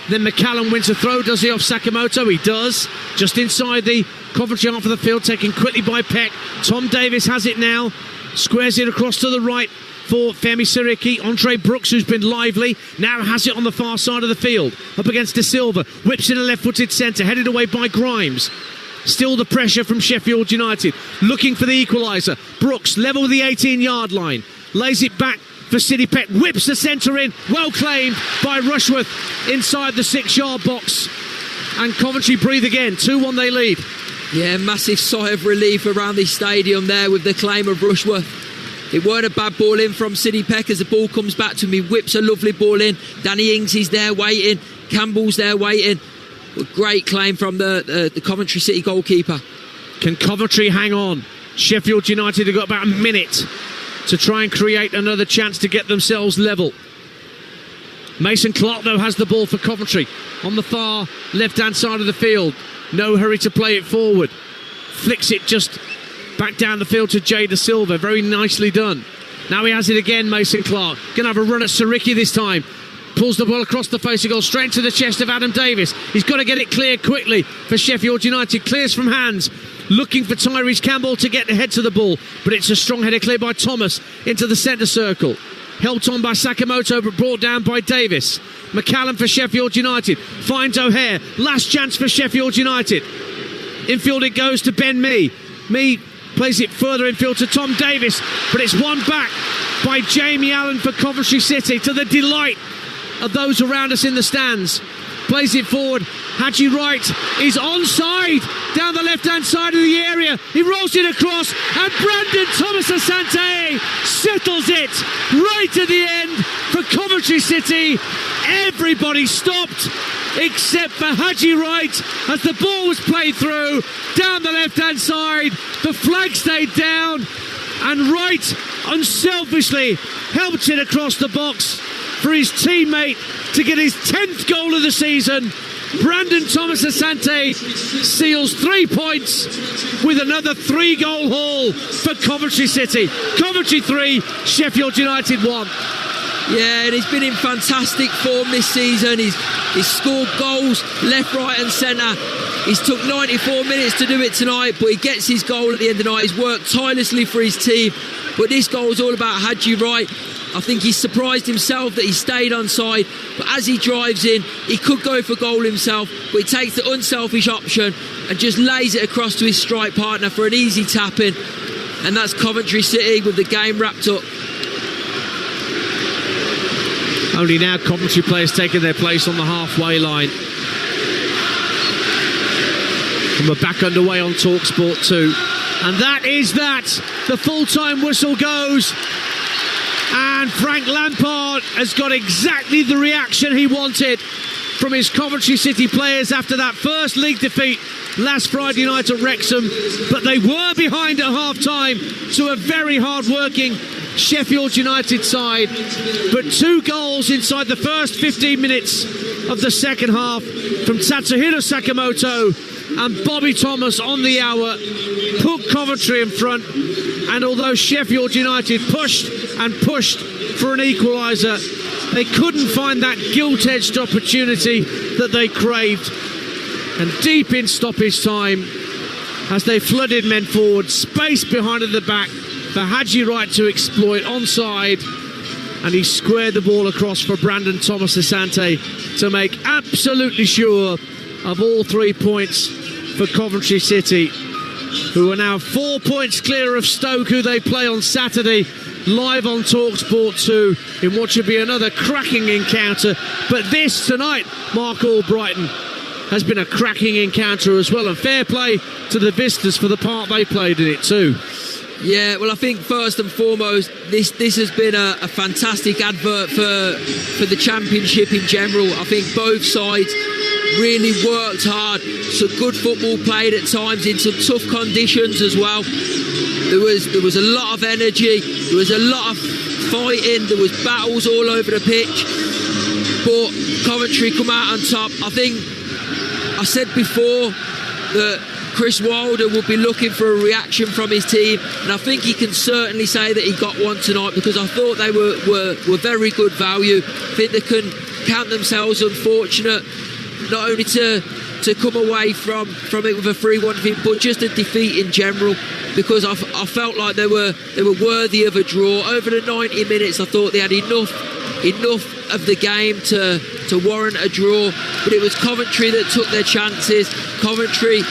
Then McCallum wins a throw. Does he off Sakamoto? He does. Just inside the Coventry half of the field, taken quickly by Peck. Tom Davis has it now. Squares it across to the right for Femi Sariki. Andre Brooks, who's been lively, now has it on the far side of the field. Up against Da Silva. Whips in a left-footed centre. Headed away by Grimes. Still the pressure from Sheffield United. Looking for the equaliser. Brooks level with the 18-yard line. Lays it back for City Peck. Whips the centre in. Well claimed by Rushworth inside the 6-yard box. And Coventry breathe again. 2-1 they lead. Yeah, massive sigh of relief around the stadium there with the claim of Rushworth. It weren't a bad ball in from City Peck as the ball comes back to him. He whips a lovely ball in. Danny Ings is there waiting. Campbell's there waiting. A great claim from the Coventry City goalkeeper. Can Coventry hang on? Sheffield United have got about a minute to try and create another chance to get themselves level. Mason Clark, though, has the ball for Coventry on the far left-hand side of the field. No hurry to play it forward. Flicks it just back down the field to Jay Da Silva. Very nicely done. Now he has it again, Mason Clark. Going to have a run at Sariki this time. Pulls the ball across the face of goal, straight to the chest of Adam Davis. He's got to get it clear quickly for Sheffield United. Clears from hands. Looking for Tyrese Campbell to get the head to the ball. But it's a strong header clear by Thomas into the centre circle. Helped on by Sakamoto, but brought down by Davis. McCallum for Sheffield United. Finds O'Hare. Last chance for Sheffield United. Infield it goes to Ben Mee. Mee plays it further infield to Tom Davis, but it's won back by Jamie Allen for Coventry City, to the delight of those around us in the stands. Plays it forward. Haji Wright is onside down the left-hand side of the area. He rolls it across, and Brandon Thomas Asante settles it right at the end for Coventry City. Everybody stopped except for Haji Wright as the ball was played through down the left-hand side. The flag stayed down, and Wright unselfishly helped it across the box for his teammate to get his 10th goal of the season. Brandon Thomas Asante seals 3 points with another 3-goal haul for Coventry City. Coventry 3, Sheffield United 1. Yeah, and he's been in fantastic form this season. He's scored goals left, right and centre. He's took 94 minutes to do it tonight, but he gets his goal at the end of the night. He's worked tirelessly for his team, but this goal is all about Haji Wright. I think he's surprised himself that he stayed onside, but as he drives in, he could go for goal himself, but he takes the unselfish option and just lays it across to his strike partner for an easy tap-in, and that's Coventry City with the game wrapped up. Only now Coventry players taking their place on the halfway line. And we're back underway on Talksport 2. And that is that. The full-time whistle goes. And Frank Lampard has got exactly the reaction he wanted from his Coventry City players after that first league defeat last Friday night at Wrexham. But they were behind at half-time to a very hard-working Sheffield United side. But 2 goals inside the first 15 minutes of the second half from Tatsuhiro Sakamoto and Bobby Thomas on the hour put Coventry in front. And although Sheffield United pushed and pushed for an equaliser, they couldn't find that gilt-edged opportunity that they craved. And deep in stoppage time, as they flooded men forward, space behind at the back for Haji Wright to exploit onside, and he squared the ball across for Brandon Thomas Asante to make absolutely sure of all 3 points for Coventry City, who are now 4 points clear of Stoke, who they play on Saturday, live on Talksport 2, in what should be another cracking encounter. But this tonight, Mark Albrighton, has been a cracking encounter as well, and fair play to the Visitors for the part they played in it too. Yeah, well, I think first and foremost, this has been a fantastic advert for the Championship in general. I think both sides really worked hard. Some good football played at times in some tough conditions as well. There was a lot of energy, there was a lot of fighting, there was battles all over the pitch, but Coventry come out on top. I think I said before that Chris Wilder will be looking for a reaction from his team, and I think he can certainly say that he got one tonight, because I thought they were very good value. I think they can count themselves unfortunate not only to come away from it with a 3-1 defeat, but just a defeat in general, because I felt like they were worthy of a draw. Over the 90 minutes, I thought they had enough of the game to warrant a draw, but it was Coventry that took their chances. Coventry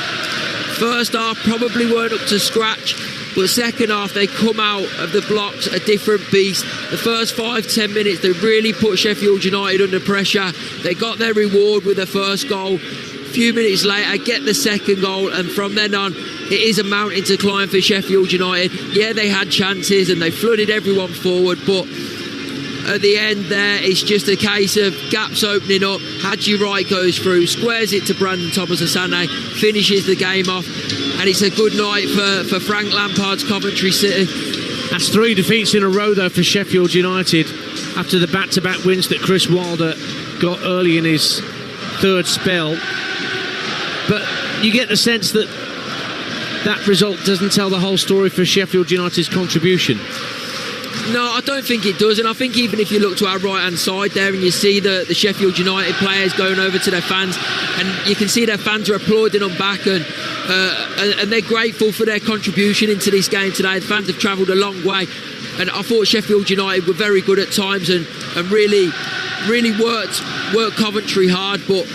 first half probably weren't up to scratch, but second half they come out of the blocks a different beast. The first 5-10 minutes they really put Sheffield United under pressure. They got their reward with their first goal. A few minutes later get the second goal, and from then on it is a mountain to climb for Sheffield United. Yeah, they had chances and they flooded everyone forward, but at the end there, it's just a case of gaps opening up. Haji Wright goes through, squares it to Brandon Thomas Asante, finishes the game off, and it's a good night for Frank Lampard's Coventry City. That's 3 defeats in a row though for Sheffield United after the back-to-back wins that Chris Wilder got early in his third spell. But you get the sense that that result doesn't tell the whole story for Sheffield United's contribution. No, I don't think it does, and I think even if you look to our right-hand side there and you see the Sheffield United players going over to their fans, and you can see their fans are applauding them back, and they're grateful for their contribution into this game today. The fans have travelled a long way, and I thought Sheffield United were very good at times and really worked Coventry hard, but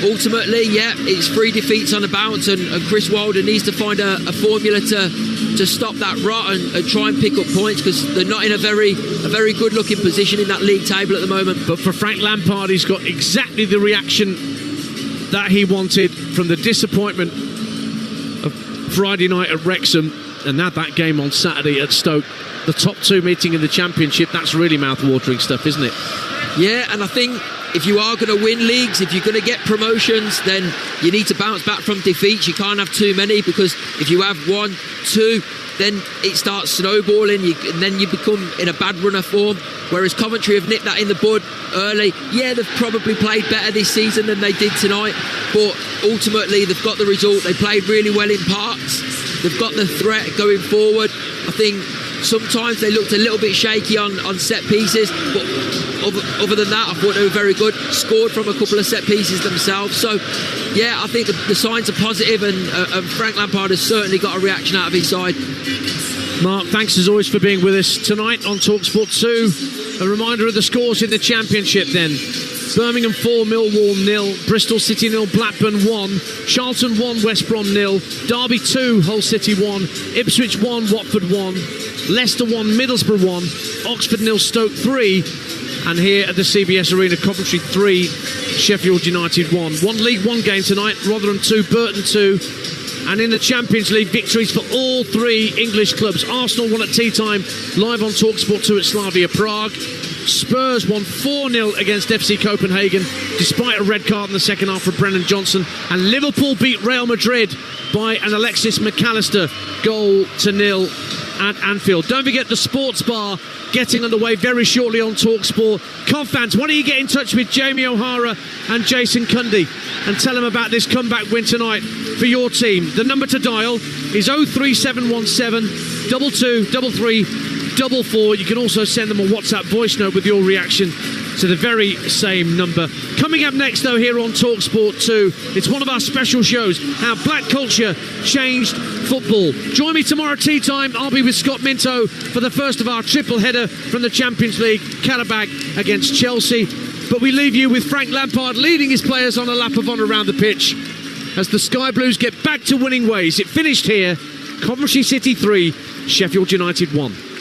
ultimately, yeah, it's 3 defeats on the bounce, and Chris Wilder needs to find a formula to stop that rot and try and pick up points, because they're not in a very good looking position in that league table at the moment. But for Frank Lampard, he's got exactly the reaction that he wanted from the disappointment of Friday night at Wrexham, and now that game on Saturday at Stoke, the top 2 meeting in the Championship. That's really mouth-watering stuff, isn't it? Yeah, and I think if you are going to win leagues, if you're going to get promotions, then you need to bounce back from defeats. You can't have too many, because if you have 1, 2, then it starts snowballing, and then you become in a bad run of form. Whereas Coventry have nipped that in the bud early. Yeah, they've probably played better this season than they did tonight, but ultimately they've got the result. They played really well in parts. They've got the threat going forward. I think sometimes they looked a little bit shaky on set pieces, but other than that, I thought they were very good. Scored from a couple of set pieces themselves. So, yeah, I think the signs are positive, and Frank Lampard has certainly got a reaction out of his side. Mark, thanks as always for being with us tonight on Talksport 2. A reminder of the scores in the Championship then. Birmingham 4, Millwall 0, Bristol City 0, Blackburn 1, Charlton 1, West Brom 0, Derby 2, Hull City 1, Ipswich 1, Watford 1, Leicester 1, Middlesbrough 1, Oxford 0, Stoke 3, and here at the CBS Arena, Coventry 3, Sheffield United 1. One League One game tonight, Rotherham 2, Burton 2. And in the Champions League, victories for all three English clubs. Arsenal won at tea time, live on Talksport 2 at Slavia Prague. Spurs won 4-0 against FC Copenhagen, despite a red card in the second half for Brennan Johnson. And Liverpool beat Real Madrid by an Alexis McAllister goal to 0 at Anfield. Don't forget the Sports Bar getting underway very shortly on Talksport. Cov fans, why don't you get in touch with Jamie O'Hara and Jason Cundy and tell them about this comeback win tonight for your team. The number to dial is 03717 223344. You can also send them a WhatsApp voice note with your reaction to the very same number. Coming up next, though, here on Talksport 2, it's one of our special shows, How Black Culture Changed Football. Join me tomorrow at tea time. I'll be with Scott Minto for the first of our triple header from the Champions League, Karabakh against Chelsea. But we leave you with Frank Lampard leading his players on a lap of honour around the pitch as the Sky Blues get back to winning ways. It finished here, Coventry City 3, Sheffield United 1.